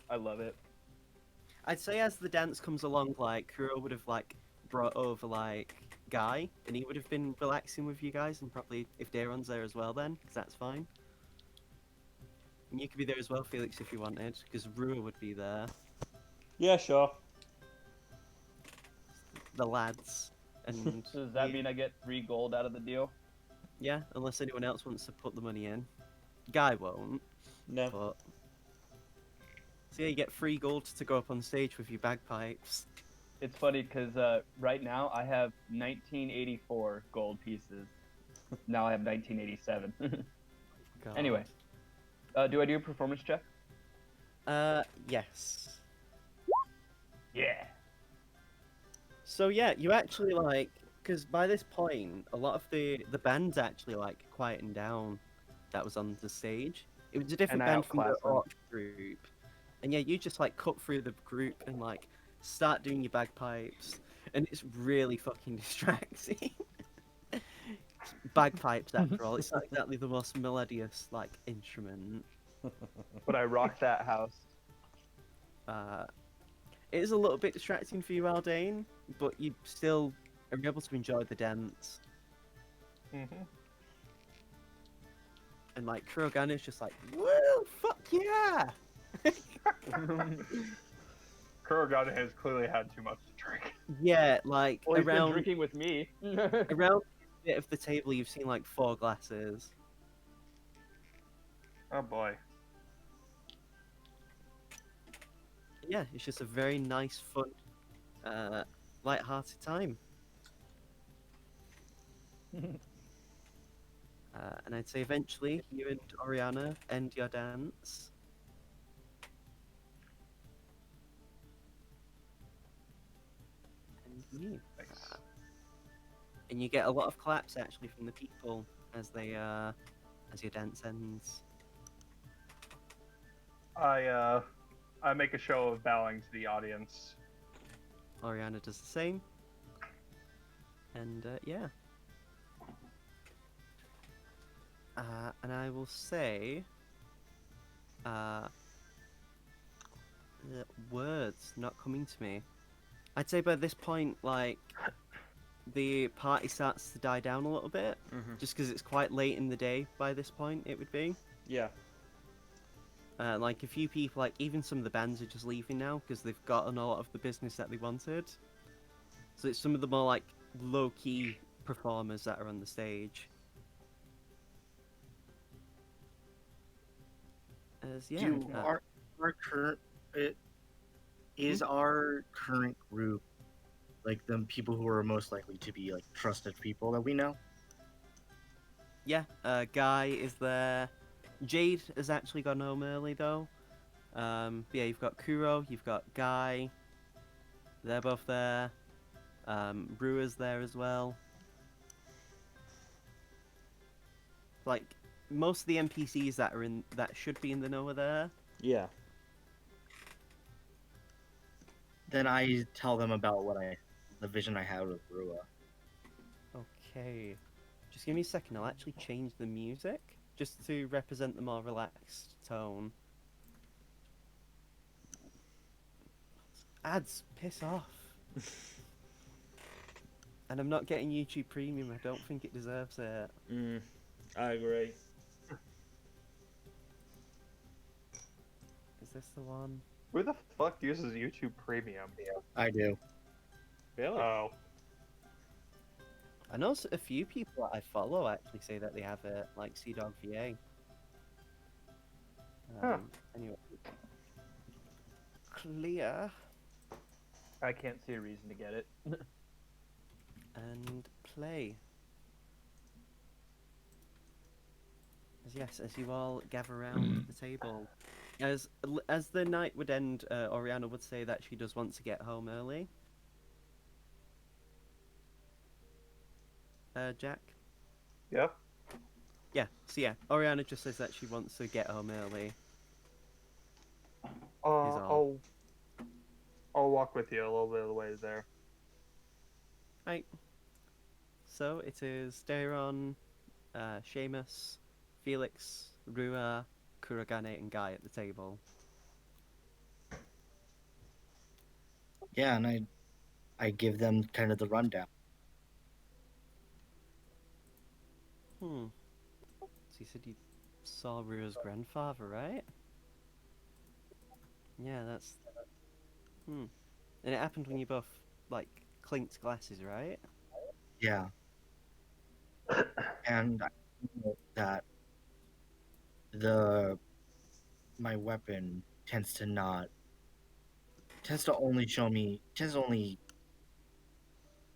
I love it. I'd say as the dance comes along, like Kuro would have like brought over like Guy, and he would have been relaxing with you guys, and probably if Daron's there as well, then because that's fine. And you could be there as well, Felix, if you wanted, because Rua would be there. Yeah, sure. The lads, and So does that you- mean I get 3 gold out of the deal? yeah, unless anyone else wants to put the money in. Guy won't, No. but so yeah, you get 3 gold to go up on stage with your bagpipes. It's funny because right now I have 1984 gold pieces. Now I have 1987. God. Anyway, do I do a performance check? Yes. Yeah. So yeah, you actually like, because by this point, a lot of the band's actually like quieting down. That was on the stage. It was a different And I band from the outclass them. orc group, and yeah, you just like cut through the group and like start doing your bagpipes, and it's really fucking distracting. Bagpipes, after all, it's not exactly the most melodious like instrument. But I rock that house. It is a little bit distracting for you, Aldane, but you still are able to enjoy the dance. Mm-hmm. And like Kurogane is just like, woo, fuck yeah! Kurogane has clearly had too much to drink. Yeah, like Well, he's been around drinking with me. around the bit of the table, you've seen like 4 glasses. Oh boy. Yeah, it's just a very nice, fun, light-hearted time. And I'd say eventually you and Oriana end your dance. And leave. Nice. And you get a lot of claps actually from the people as they as your dance ends. I make a show of bowing to the audience. Oriana does the same. And yeah. And I will say, the words not coming to me. I'd say by this point, like, the party starts to die down a little bit, just because it's quite late in the day by this point, it would be. Yeah. Like, a few people, like, even some of the bands are just leaving now, because they've gotten a lot of the business that they wanted. So it's some of the more, like, low-key performers that are on the stage. As, yeah, Do our current our current group like the people who are most likely to be like trusted people that we know? yeah, Guy is there. Jade has actually gone home early though. Yeah, you've got Kuro, you've got Guy. They're both there. Rua's there as well. Like most of the NPCs that should be in the know are there. Yeah. Then I tell them about the vision I had with Rua. Okay. Just give me a second, I'll actually change the music just to represent the more relaxed tone. Ads, piss off. And I'm not getting YouTube Premium, I don't think it deserves it. I agree. Is this the one? Who the fuck uses YouTube Premium? I do. Really? Oh. I know a few people that I follow actually say that they have it, like CDog VA. Huh. Anyway. Clear I can't see a reason to get it. and play. Yes, as you all gather around the table. As the night would end, Oriana would say that she does want to get home early. Jack? Yeah? Yeah, so yeah, Oriana just says that she wants to get home early. I'll walk with you a little bit of the way there. Right. So it is Daron, Seamus, Felix, Rua, Kurogane, and Guy at the table. Yeah, and I give them kind of the rundown. Hmm. So you said you saw Rua's grandfather, right? Yeah, that's. Hmm. And it happened when you both, like, clinked glasses, right? Yeah, and I know that the my weapon tends to only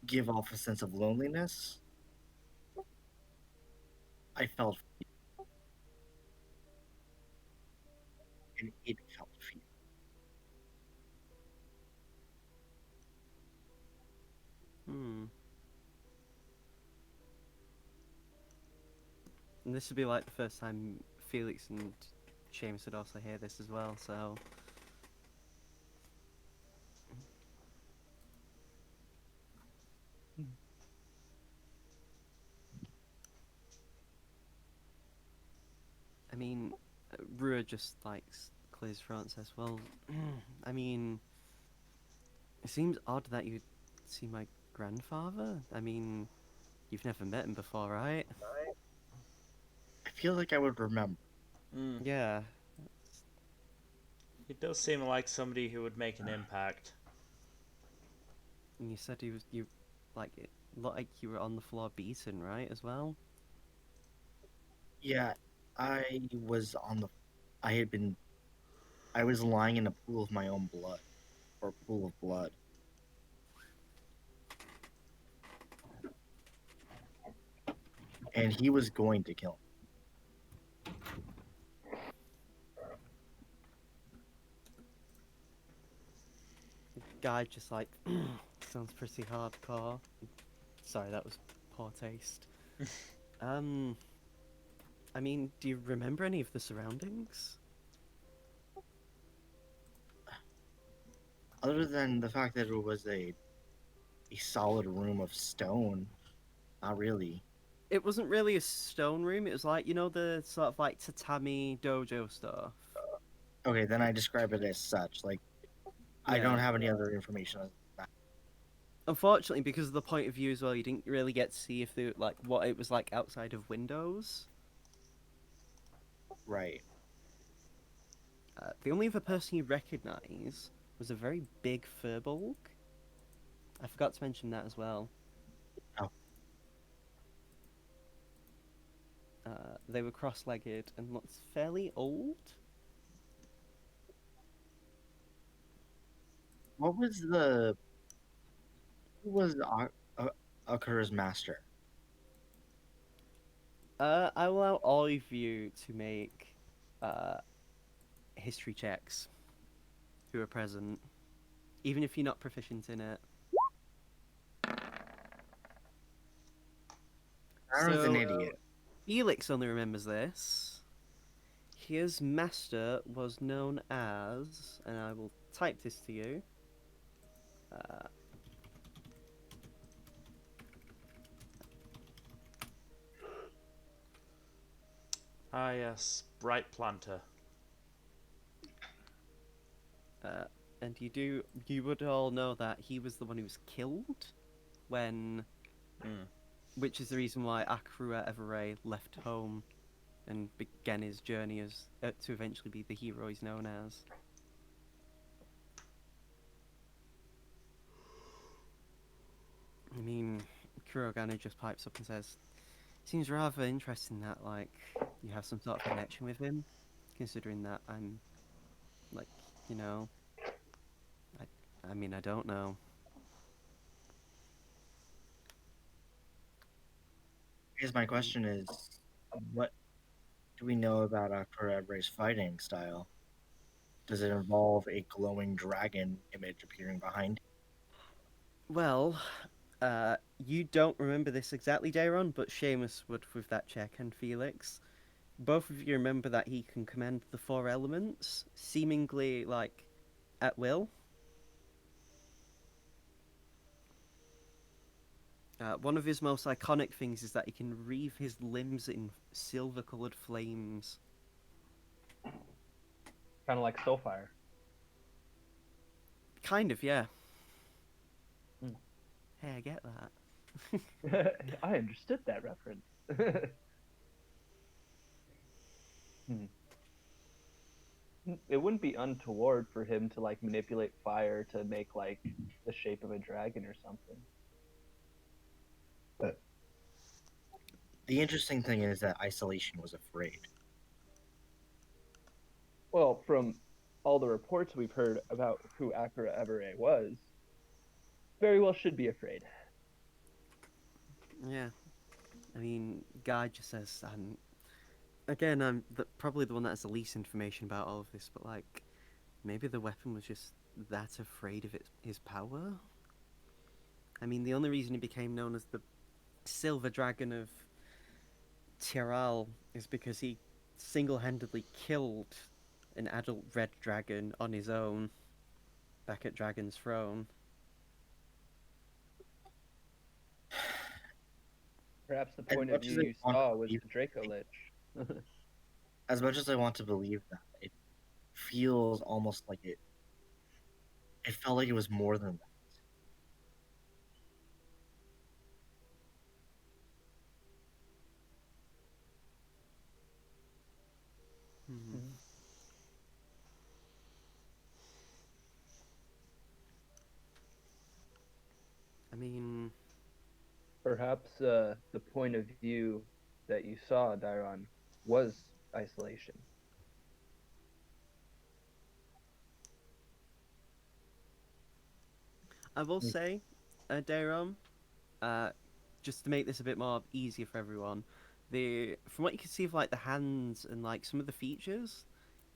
give off a sense of loneliness. I felt and it felt fear. Hmm. And this would be like the first time Felix and Seamus would also hear this as well, so. I mean, Rua just like clears throat and says, "Well, I mean, it seems odd that you'd see my grandfather. I mean, you've never met him before, right?" I feel like I would remember. Mm. Yeah. He does seem like somebody who would make an impact. And you said you, like, it looked like you were on the floor beaten, right, as well? Yeah, I was on the. I had been. I was lying in a pool of my own blood, or pool of blood, and he was going to kill Guy just like, sounds pretty hardcore. Sorry, that was poor taste. Um, I mean, do you remember any of the surroundings? me. Other than the fact that it was a solid room of stone, not really. It wasn't really a stone room. It was like, you know, the sort of like tatami dojo stuff. Okay, then I describe it as such. Like I don't Yeah. have any other information other than that. Unfortunately, because of the point of view as well, you didn't really get to see if the like what it was like outside of windows. Right. The only other person you recognise was a very big furbolg. I forgot to mention that as well. Oh. They were cross-legged and looked fairly old. What was the who was Akura's master? I will allow all of you to make uh, history checks who are present, even if you're not proficient in it. I was an So, idiot. Felix only remembers this. His master was known as, and I will type this to you. Uh, Ah, yes, Bright Planter. uh, and you would all know that he was the one who was killed when, which is the reason why Akrua Everray left home and began his journey as to eventually be the hero he's known as. I mean, Kurogane just pipes up and says, "Seems rather interesting that, like, you have some sort of connection with him, considering that I'm, like, you know, I mean, I don't know." Here's my question: Is what do we know about Akura Everay's fighting style? Does it involve a glowing dragon image appearing behind? Well, you don't remember this exactly, Dayron, but Seamus would with that check, and Felix. Both of you remember that he can command the four elements, seemingly, like, at will. One of his most iconic things is that he can wreathe his limbs in silver-colored flames. Kind of like Soulfire. Kind of, yeah. okay, I get that. I understood that reference. Hmm. It wouldn't be untoward for him to like manipulate fire to make like the shape of a dragon or something. But the interesting thing is that Isolation was afraid. Well, from all the reports we've heard about who Akira Evere was, very well should be afraid. Yeah, I mean, Guy just says, again, probably the one that has the least information about all of this, but like, maybe the weapon was just that afraid of his power. I mean, the only reason he became known as the Silver Dragon of Tiral is because he single-handedly killed an adult red dragon on his own back at Dragon's Throne. Perhaps the As point of much as view I you want to saw was believe, the Draco Lich. as much as I want to believe that, it feels almost like it. It felt like it was more than that. Hmm. I mean, Perhaps the point of view that you saw, Dairon, was isolation. I will Mm. say, Dayron, uh, just to make this a bit more easier for everyone, from what you can see of like the hands and like some of the features,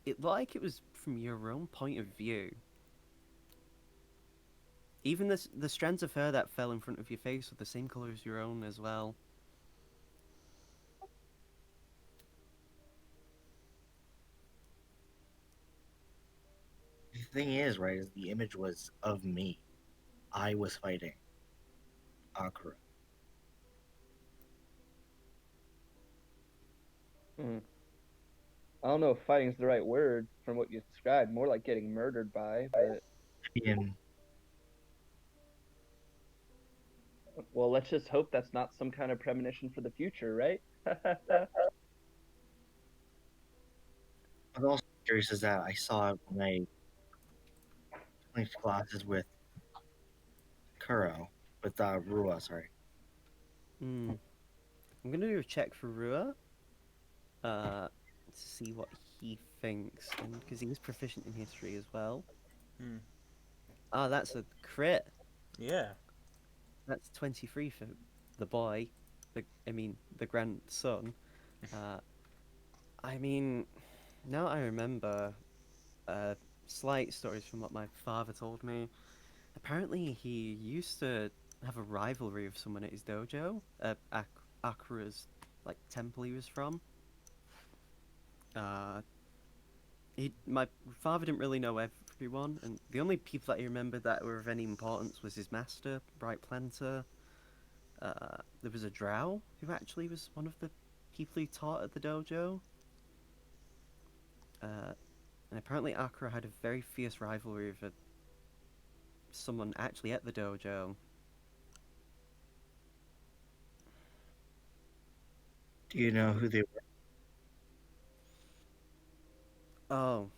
it looked like it was from your own point of view. Even the strands of hair that fell in front of your face were the same color as your own as well. The thing is, right, is the image was of me. I was fighting Akira. Hmm. I don't know if fighting's the right word from what you described. More like getting murdered by, but And well, let's just hope that's not some kind of premonition for the future, right? what's also curious is that I saw it when I linked classes with Kuro, with Rua, sorry. Hmm. I'm gonna do a check for Rua. To see what he thinks, and because he is proficient in history as well. Hmm. Ah, that's a crit. Yeah. That's 23 for the boy. The grandson. Uh, I mean, now I remember slight stories from what my father told me. Apparently, he used to have a rivalry with someone at his dojo, Akura's like temple he was from. Uh, my father didn't really know everyone, and the only people that he remembered that were of any importance was his master, Bright Planter. There was a drow who actually was one of the people he taught at the dojo. And apparently Akira had a very fierce rivalry with someone actually at the dojo. Do you know who they were? Oh,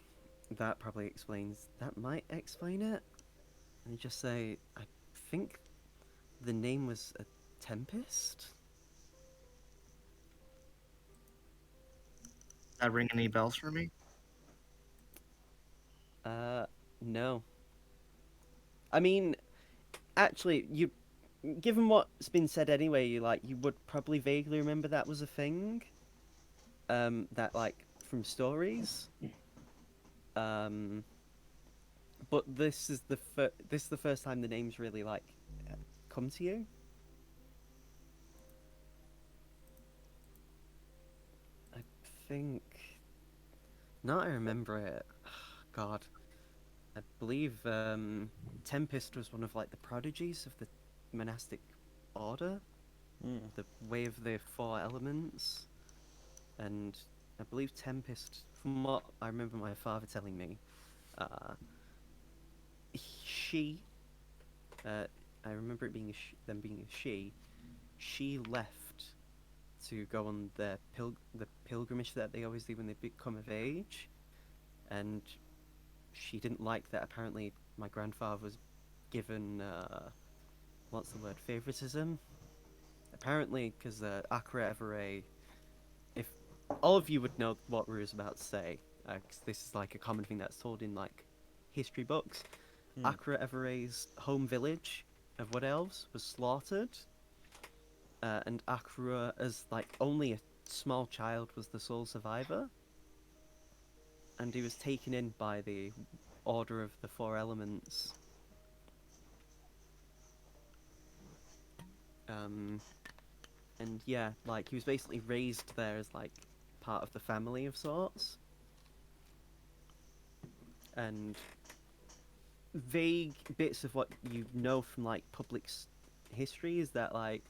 that probably explains. That might explain it. And just say, I think the name was a Tempest. Does that ring any bells for me? Uh, no. I mean, actually, given what's been said anyway, you would probably vaguely remember that was a thing. That like from stories. Um, but this is the first time the name's really like come to you. I think. Now I remember it. God, I believe Tempest was one of like the prodigies of the monastic order, Hmm. the way of the four elements, and I believe Tempest, from what I remember my father telling me, uh, she, uh, I remember it being them being a she. She left to go on the pilgrimage that they always do when they become of age, and she didn't like that. Apparently, my grandfather was given what's the word, favoritism. Apparently, because Akra Everay, if all of you would know what Rue is about to say, 'cause this is like a common thing that's told in like history books. Akra Everay's home village of Wood Elves was slaughtered, and Akra, as like only a small child, was the sole survivor, and he was taken in by the Order of the Four Elements. And yeah, like he was basically raised there as like part of the family of sorts. And vague bits of what you know from like public history is that like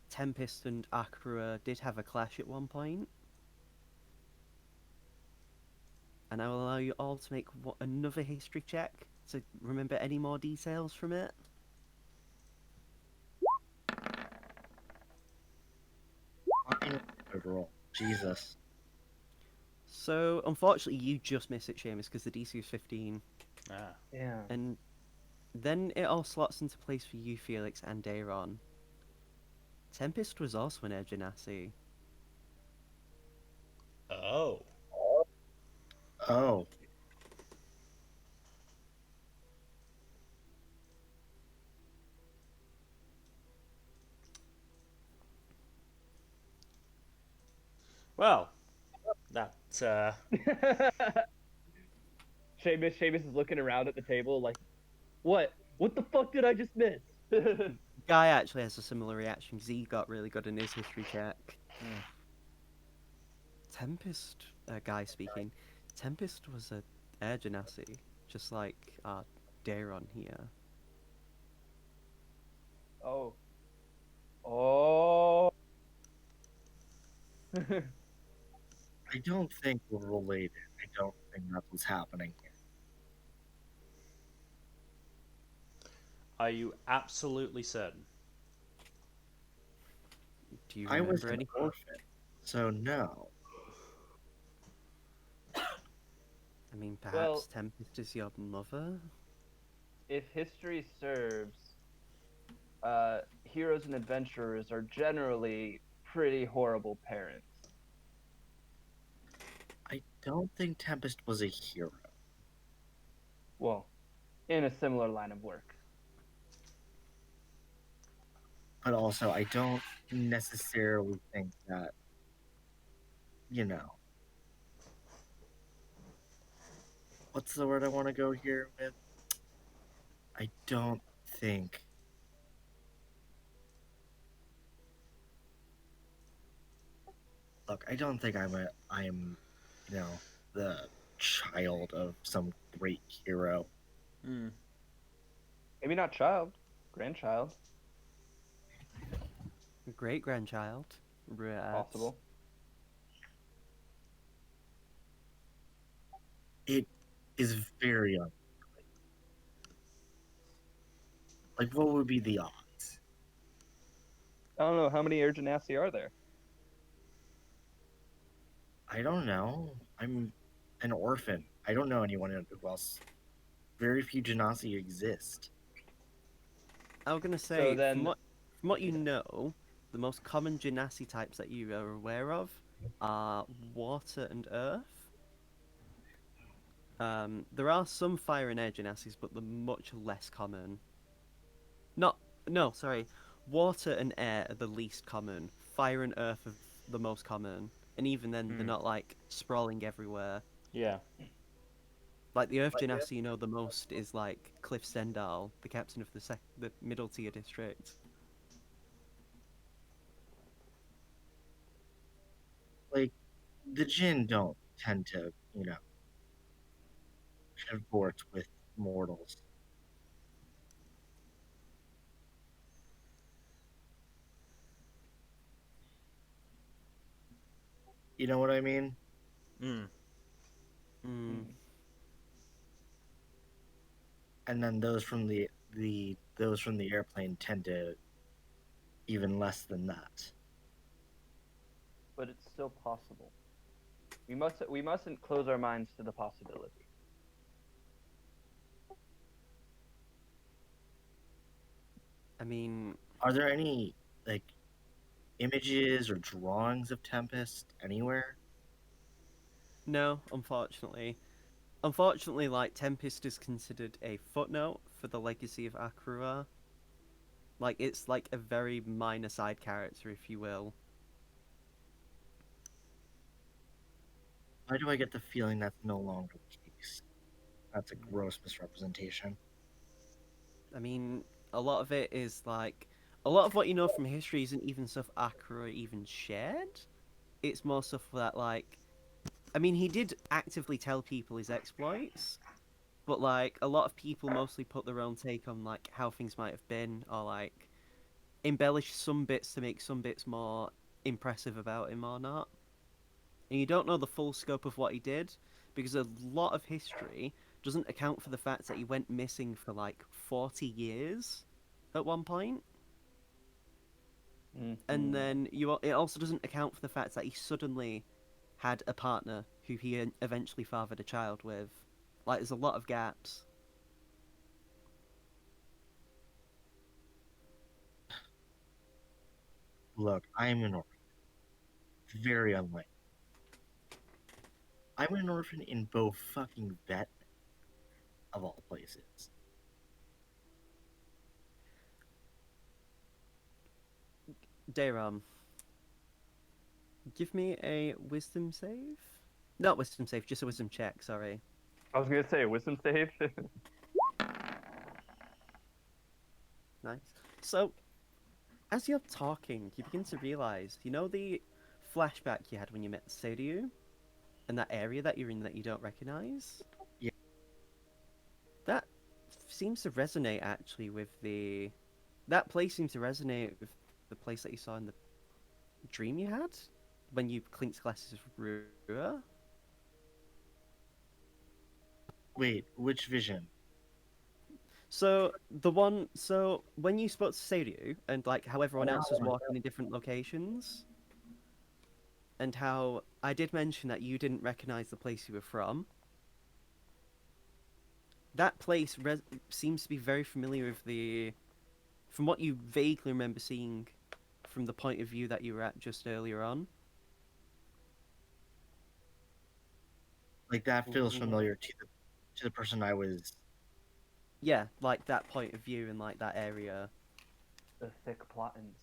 Tempest and Akra did have a clash at one point. And I will allow you all to make another history check to remember any more details from it. Overall, Jesus. So unfortunately, you just miss it, Seamus, because the DC is 15, Ah. Yeah. and then it all slots into place for you, Felix, and Dayron. Tempest was also an Air Genasi. Oh. Oh. Well, that Seamus is looking around at the table like, what? What the fuck did I just miss? Guy actually has a similar reaction because he got really good in his history check. Tempest, Guy speaking, Tempest was a Air Genasi, just like Dayron here. Oh. Oh. I don't think we're related. I don't think that's what's happening here. are you absolutely certain? Do you I was remember an anything? orphan, so no. I mean, perhaps Well- Tempest is your mother? If history serves, heroes and adventurers are generally pretty horrible parents. I don't think Tempest was a hero. Well, in a similar line of work. But also, I don't necessarily think that, you know. What's the word I want to go here with? I don't think. Look, I don't think I'm, the child of some great hero. Maybe not child, grandchild, Great grandchild? possible. It is very unlikely. Like, what would be the odds? I don't know how many Air Genasi are there. I don't know. I'm an orphan. I don't know anyone who else. Very few Genasi exist. I was gonna So say, then, from what you know, the most common Genasi types that you are aware of are water and earth. There are some fire and air Genasis, but they're much less common. No, sorry. Water and air are the least common. Fire and earth are the most common. And even then, they're not like sprawling everywhere. Yeah. Like the Earth Genasi you know the most is like Cliff Stendhal, the captain of the middle tier district. Like, the Jinn don't tend to, comport with mortals. You know what I mean? Mm. Mm. And then those from the the those from the airplane tend to even less than that. But it's still possible. We mustn't close our minds to the possibility. I mean, Are there any like images or drawings of Tempest anywhere? no, unfortunately. Unfortunately, like, Tempest is considered a footnote for the legacy of Akrua. Like, it's like a very minor side character, if you will. Why do I get the feeling that's no longer the case? That's a gross misrepresentation. I mean, a lot of it is like. A lot of what you know from history isn't even stuff Akrua even shared. It's more stuff that, like. I mean, he did actively tell people his exploits, but, like, a lot of people mostly put their own take on, like, how things might have been, or, like, embellish some bits to make some bits more impressive about him or not. And you don't know the full scope of what he did because a lot of history doesn't account for the fact that he went missing for like 40 years at one point. And then it also doesn't account for the fact that he suddenly had a partner who he eventually fathered a child with. Like, there's a lot of gaps. Look, I'm an orphan. Very unlikely. I'm an orphan in both fucking vet of all places. Dayram, give me a wisdom save. Not wisdom save, just a wisdom check, sorry. I was gonna say wisdom save. Nice. So, as you're talking, you begin to realize, you know the flashback you had when you met Seiryu? And that area that you're in that you don't recognize? Yeah. That seems to resonate actually with the. That place seems to resonate with the place that you saw in the dream you had when you clinked glasses with Rua. Wait, which vision? So the one, so when you spoke to Seiryu and like how everyone else was walking in different locations, and how I did mention that you didn't recognize the place you were from. That place seems to be very familiar with the, from what you vaguely remember seeing, from the point of view that you were at just earlier on. Like that feels familiar to the person I was. Yeah, like that point of view and like that area. The thick plottins.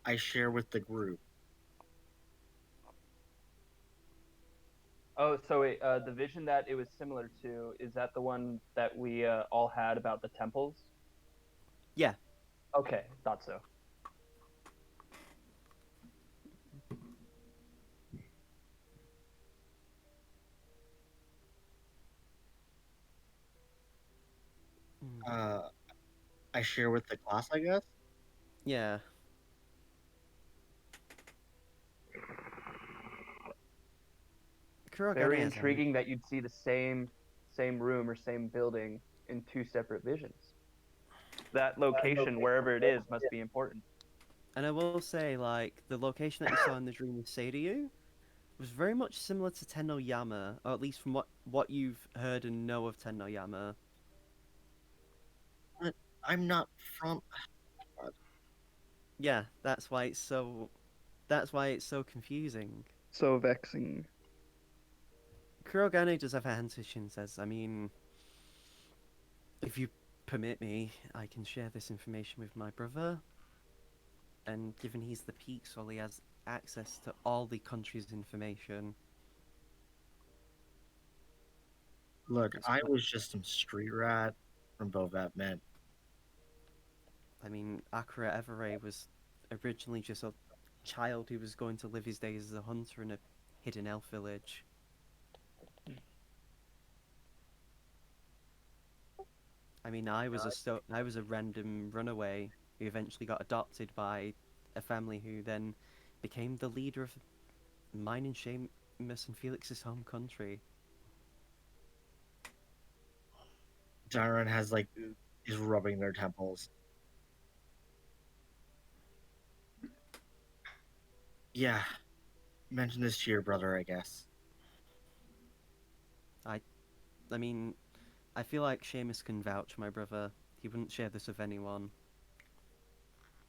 I share with the group. Oh, so wait, the vision that it was similar to, is that the one that we all had about the temples? Yeah. Okay, thought so. Uh, I share with the class, I guess. Yeah. Very intriguing that you'd see the same room or same building in two separate visions. That location, wherever it is, must be important. And I will say, like, the location that you saw in the dream with Seiryu was very much similar to Tennoyama, or at least from what you've heard and know of Tennoyama. But I'm not from. Yeah, that's why it's so. That's why it's so confusing. So vexing. Kurogane does have a hesitation, says, I mean, if you permit me, I can share this information with my brother. And given he's the peak, so he has access to all the country's information. Look, I was just some street rat from Bovet Met. I mean, Akira Everay was originally just a child who was going to live his days as a hunter in a hidden elf village. I mean, I was a random runaway who eventually got adopted by a family who then became the leader of mine and Seamus and Felix's home country. Dairon has like is rubbing their temples. Yeah, mention this to your brother, I guess. I mean, I feel like Seamus can vouch for my brother. He wouldn't share this with anyone.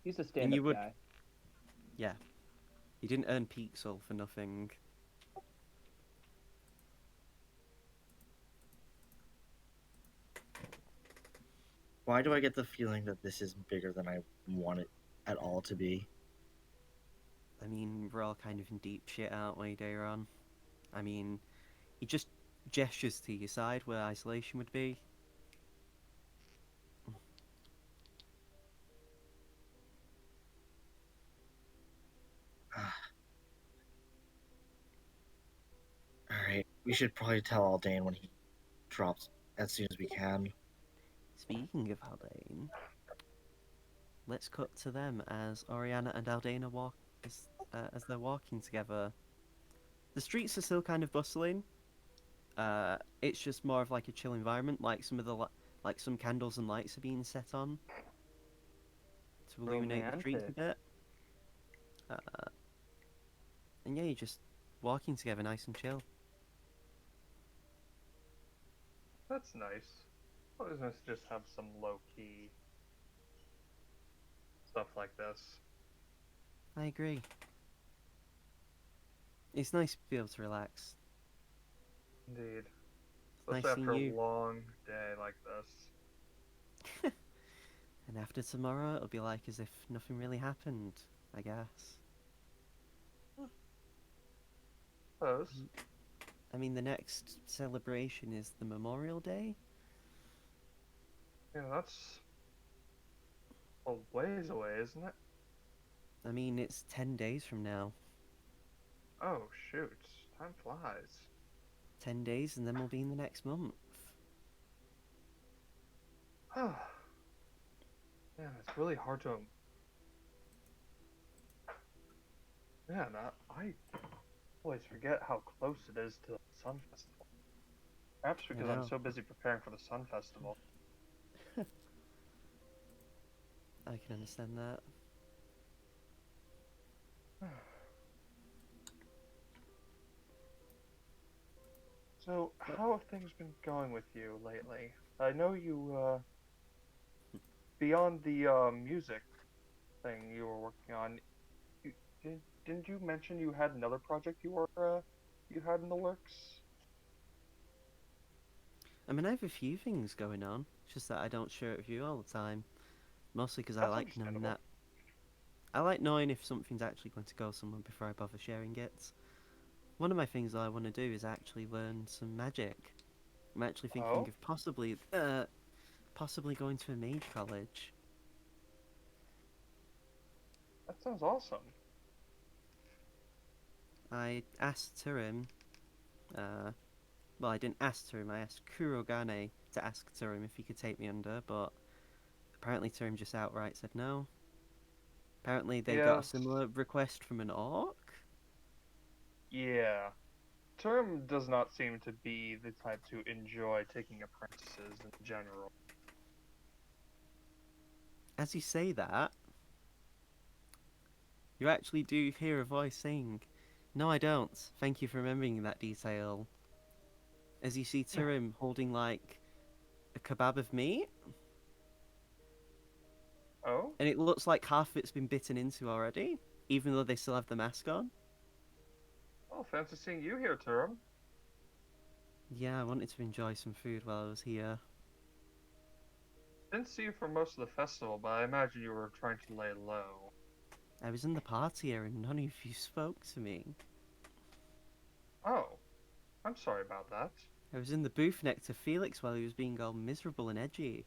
He's a And stand-up you would, guy. yeah. He didn't earn Pixel for nothing. Why do I get the feeling that this is bigger than I want it at all to be? I mean, we're all kind of in deep shit, aren't we, Dayron? I mean, he just gestures to your side where isolation would be. Alright, we should probably tell Aldane when he drops as soon as we can. Speaking of Haldane, let's cut to them as Oriana and Aldana walk as they're walking together. The streets are still kind of bustling. It's just more of like a chill environment. Like like some candles and lights are being set on to illuminate the streets a Romantic. bit. Uh, and yeah, you're just walking together, nice and chill. That's nice. Always nice to just have some low key stuff like this. I agree. It's nice to be able to relax. Indeed. It's nice Especially seeing after you. a long day like this. And after tomorrow, it'll be like as if nothing really happened, I guess. Suppose. I mean, the next celebration is the Memorial Day. Yeah, that's a ways away, isn't it? I mean, it's 10 days from now. Oh shoot, time flies. 10 days, and then we'll be in the next month. Man, it's really hard to. Man, I always forget how close it is to the Sun Festival. Perhaps because I'm know. so busy preparing for the Sun Festival. I can understand that. So, how have things been going with you lately? I know you, beyond the music thing you were working on, didn't you mention you had another project you had in the works? I mean, I have a few things going on. It's just that I don't share it with you all the time. Mostly because I That's like knowing understandable. that. I like knowing if something's actually going to go somewhere before I bother sharing it. One of my things that I want to do is actually learn some magic. I'm actually thinking Oh, of possibly going to a mage college. that sounds awesome. I asked Turim, well, I didn't ask Turim, I asked Kurogane to ask Turim if he could take me under, but apparently Turim just outright said no. Apparently they got a Yes. similar request from an orc. Yeah. Term does not seem to be the type to enjoy taking apprentices in general. As you say that, you actually do hear a voice saying, "No, I don't. Thank you for remembering that detail." As you see Turim holding like a kebab of meat, Oh? and it looks like half of it's been bitten into already, even though they still have the mask on. Oh, fancy seeing you here, Turum. Yeah, I wanted to enjoy some food while I was here. Didn't see you for most of the festival, but I imagine you were trying to lay low. I was in the party area and none of you spoke to me. Oh, I'm sorry about that. I was in the booth next to Felix while he was being all miserable and edgy.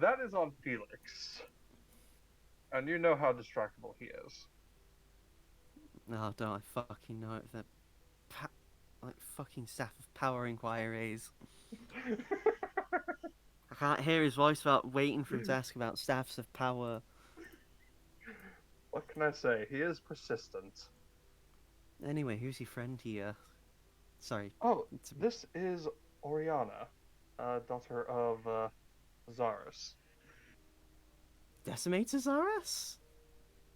That is on Felix. And you know how distractible he is. Oh, don't I fucking know it. The like fucking staff of power inquiries. I can't hear his voice without waiting for him to ask about staffs of power. What can I say? He is persistent. Anyway, who's your friend here? Sorry. Oh, It's this is Oriana, daughter of Zarus. Decimator Zaras?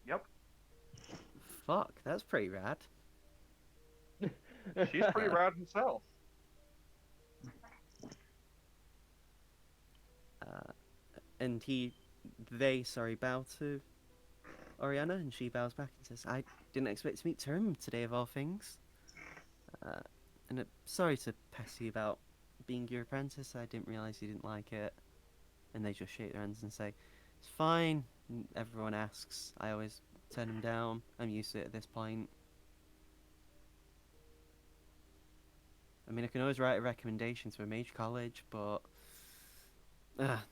Yep, Fuck, that's pretty rad. she's pretty rad herself. Uh, and they bow to Oriana, and she bows back and says, I didn't expect to meet Turim today of all things. Uh, and sorry to pester you about being your apprentice, I didn't realise you didn't like it. And they just shake their hands and say, it's fine. And everyone asks. I always turn them down. I'm used to it at this point. I mean, I can always write a recommendation to a major college, but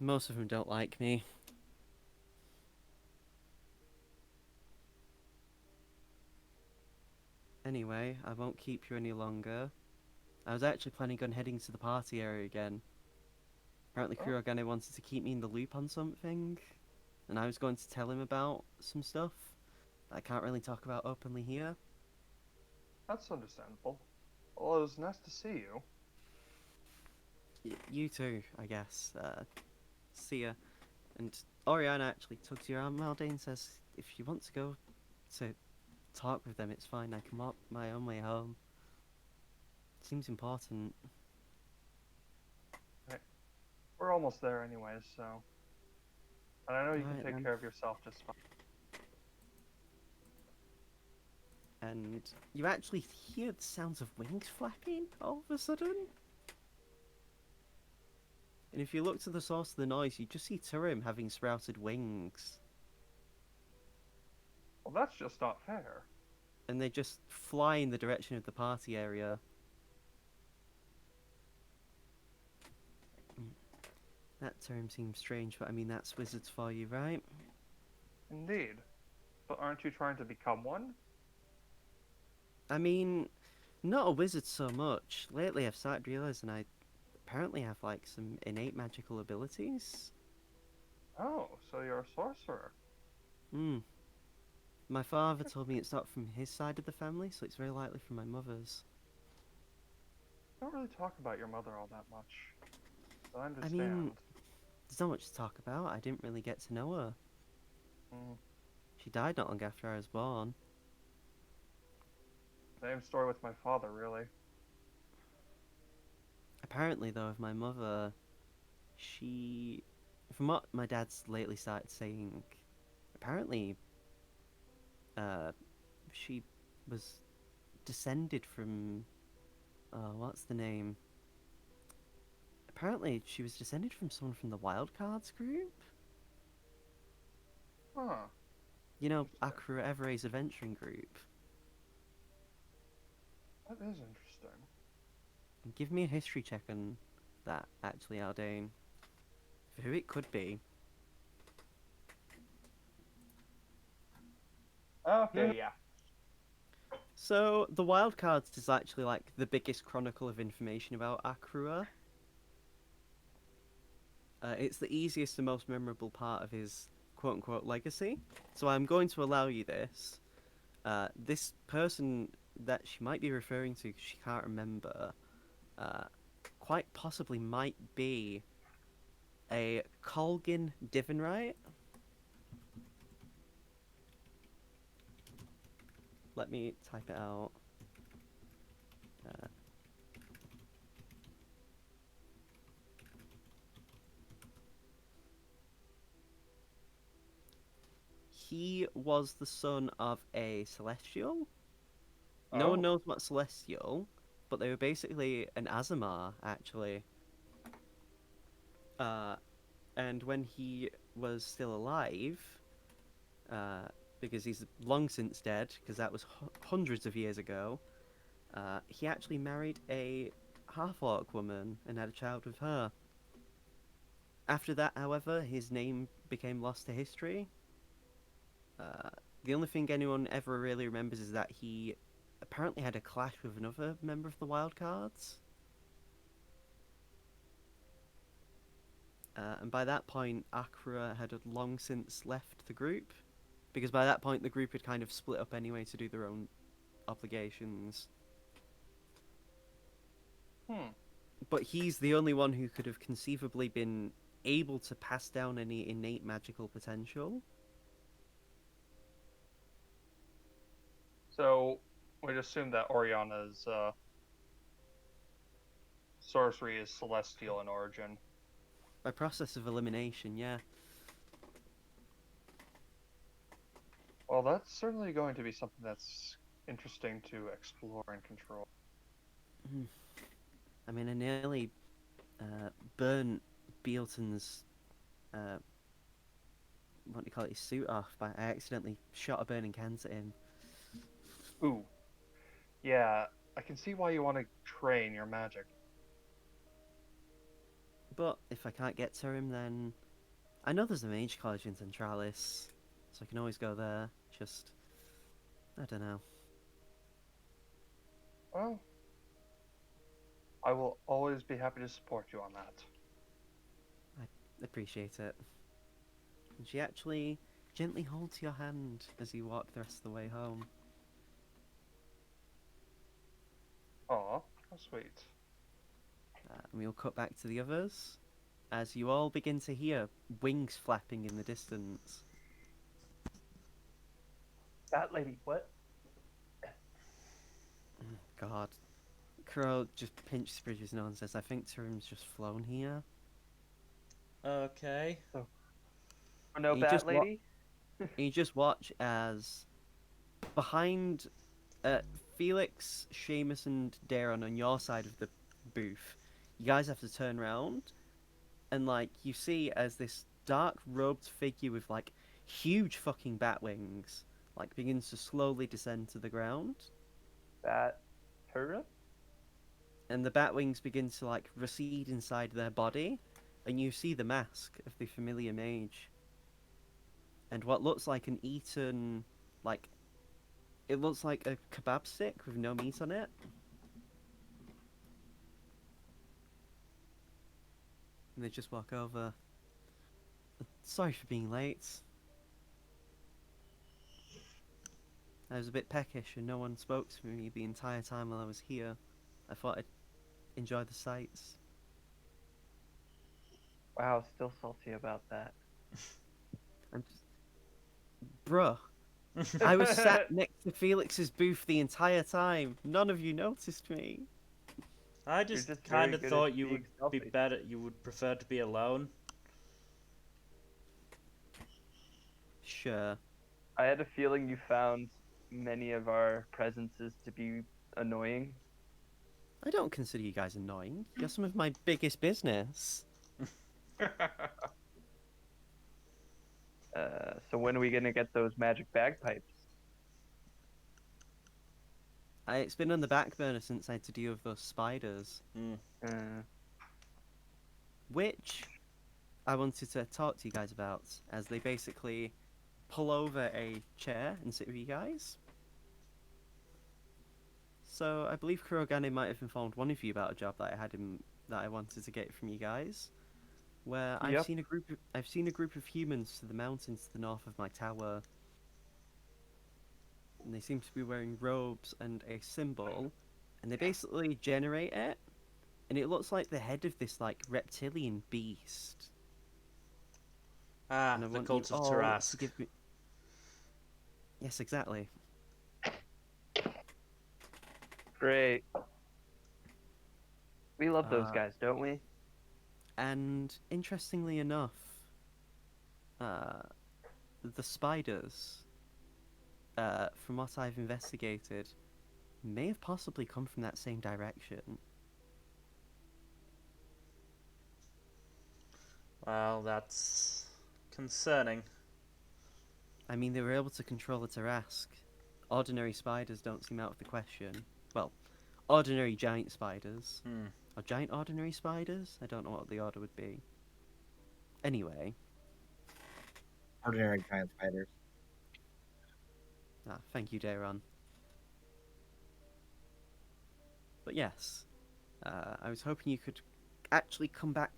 most of them don't like me. Anyway, I won't keep you any longer. I was actually planning on heading to the party area again. Apparently, Oh. Kurogane wanted to keep me in the loop on something, and I was going to tell him about some stuff that I can't really talk about openly here. That's understandable. Well, it was nice to see you. You too, I guess. See ya. And Oriana actually tugs your arm, Maldain, and says, if you want to go to talk with them, it's fine. I can walk my own way home. Seems important. Right. We're almost there anyways, so. And I know you can Right, take then. care of yourself just fine. And you actually hear the sounds of wings flapping all of a sudden. And if you look to the source of the noise, you just see Turim having sprouted wings. Well, that's just not fair. And they just fly in the direction of the party area. That term seems strange, but I mean, that's wizards for you, right? Indeed. But aren't you trying to become one? I mean, not a wizard so much. Lately, I've started realizing I apparently have, like, some innate magical abilities. Oh, so you're a sorcerer. Hmm. My father told me it's not from his side of the family, so it's very likely from my mother's. Don't really talk about your mother all that much. So I I understand. mean, there's not much to talk about. I didn't really get to know her. Mm, She died not long after I was born. same story with my father, really. Apparently, though, of my mother, she. From what my dad's lately started saying, apparently, uh, she was descended from. What's the name? Apparently, she was descended from someone from the Wildcards group. Huh. You know, Interesting. Akura Evere's adventuring group. That is interesting. Give me a history check on that, actually, Aldane. For who it could be. Okay, yeah. So, the Wildcards is actually like the biggest chronicle of information about Akura. It's the easiest and most memorable part of his quote unquote legacy. So, I'm going to allow you this. This person that she might be referring to, 'cause she can't remember, uh, quite possibly might be a Colgin Divinrite. Let me type it out. Uh, he was the son of a celestial. No one Oh. knows what celestial, but they were basically an Azamar, actually. Uh, and when he was still alive, uh, because he's long since dead, because that was hundreds of years ago, he actually married a half-orc woman and had a child with her. After that, however, his name became lost to history. Uh, the only thing anyone ever really remembers is that he apparently had a clash with another member of the Wildcards. And by that point, Akra had long since left the group, because by that point the group had kind of split up anyway to do their own obligations. Hmm. But he's the only one who could have conceivably been able to pass down any innate magical potential. So we'd assume that Oriana's sorcery is celestial in origin. By process of elimination, yeah. Well, that's certainly going to be something that's interesting to explore and control. Mm. I mean, I nearly burnt Bealton's, what do you call it, his suit off by I accidentally shot a burning cans at him. Ooh, yeah, I can see why you want to train your magic. But if I can't get to him, then I know there's a mage college in Centralis, so I can always go there. Just, I don't know. Well, I will always be happy to support you on that. I appreciate it. And she actually gently holds your hand as you walk the rest of the way home. Aw, how sweet. And we'll cut back to the others as you all begin to hear wings flapping in the distance. That lady, what? God. Crow just pinches Bridget's nose and says, I think Tarim's just flown here. Okay. Oh, no, And bat lady. and you just watch as behind Felix, Seamus, and Darren on your side of the booth, you guys have to turn around, and like you see as this dark robed figure with like huge fucking bat wings like begins to slowly descend to the ground, Bat turret. and the bat wings begin to like recede inside their body, and you see the mask of the familiar mage, and what looks like an eaten, like it looks like a kebab stick with no meat on it. And they just walk over. Sorry for being late. I was a bit peckish and no one spoke to me the entire time while I was here. I thought I'd enjoy the sights. Wow, still salty about that. I'm just... Bruh, I was sat next to Felix's booth the entire time. None of you noticed me. I You're just just kind very of good thought at you being would be selfish. better. You would prefer to be alone. Sure. I had a feeling you found many of our presences to be annoying. I don't consider you guys annoying. You're some of my biggest business. So when are we gonna get those magic bagpipes? It's been on the back burner since I had to deal with those spiders. Uh, Which I wanted to talk to you guys about, as they basically pull over a chair and sit with you guys. So I believe Kurogane might have informed one of you about a job that I wanted to get from you guys, where I've Yep. seen a group of humans to the mountains to the north of my tower, and they seem to be wearing robes and a symbol, and they basically generate it, and it looks like the head of this like reptilian beast. Ah, And I the want you cult of all to Tarask. give me. Yes, exactly. Great. We love those Uh, guys, don't we? And interestingly enough, uh, the spiders, from what I've investigated, may have possibly come from that same direction. Well, that's concerning. I mean, they were able to control a Tarask. Ordinary spiders don't seem out of the question. Well, ordinary giant spiders. Hmm. Or giant ordinary spiders? I don't know what the order would be. Anyway, Ordinary giant spiders. thank you, Dayron. But yes, I was hoping you could actually come back.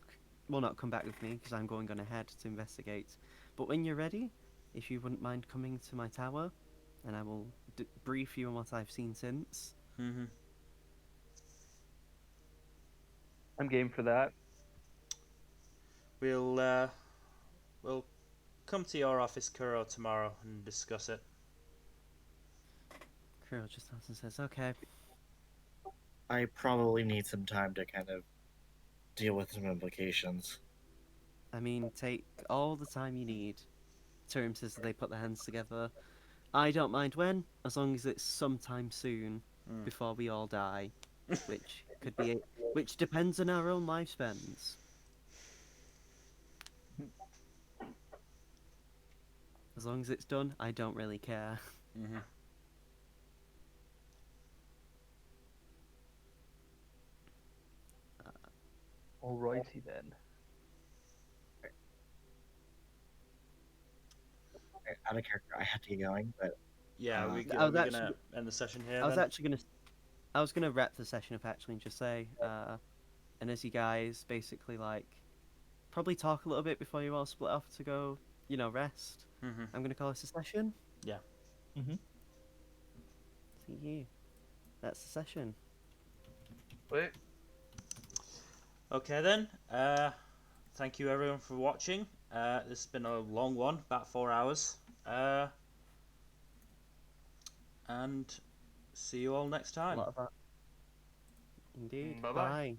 Well, not come back with me, because I'm going on ahead to investigate. But when you're ready, if you wouldn't mind coming to my tower, and I will brief you on what I've seen since. Mm-hmm. I'm game for that. We'll come to your office, Kuro, tomorrow and discuss it. Kirill just nods and says, "Okay." I probably need some time to kind of deal with some implications. I mean, take all the time you need. Turim says that they put their hands together. I don't mind when, as long as it's sometime soon, before we all die, which could be which depends on our own lifespans. As long as it's done, I don't really care. Mm-hmm. Alrighty then. Out of character, I have to get going, but Yeah, Uh, are we I was gonna actually, end the session here I was then? actually gonna, I was gonna wrap the session up actually and just say, and as you guys basically like, probably talk a little bit before you all split off to go, rest. Mm-hmm. I'm gonna call this a session. Yeah. Mhm. See you. That's the session. Wait. Okay then. Thank you everyone for watching. This has been a long one, about 4 hours. And see you all next A time. lot of that. Indeed. Bye-bye. Bye.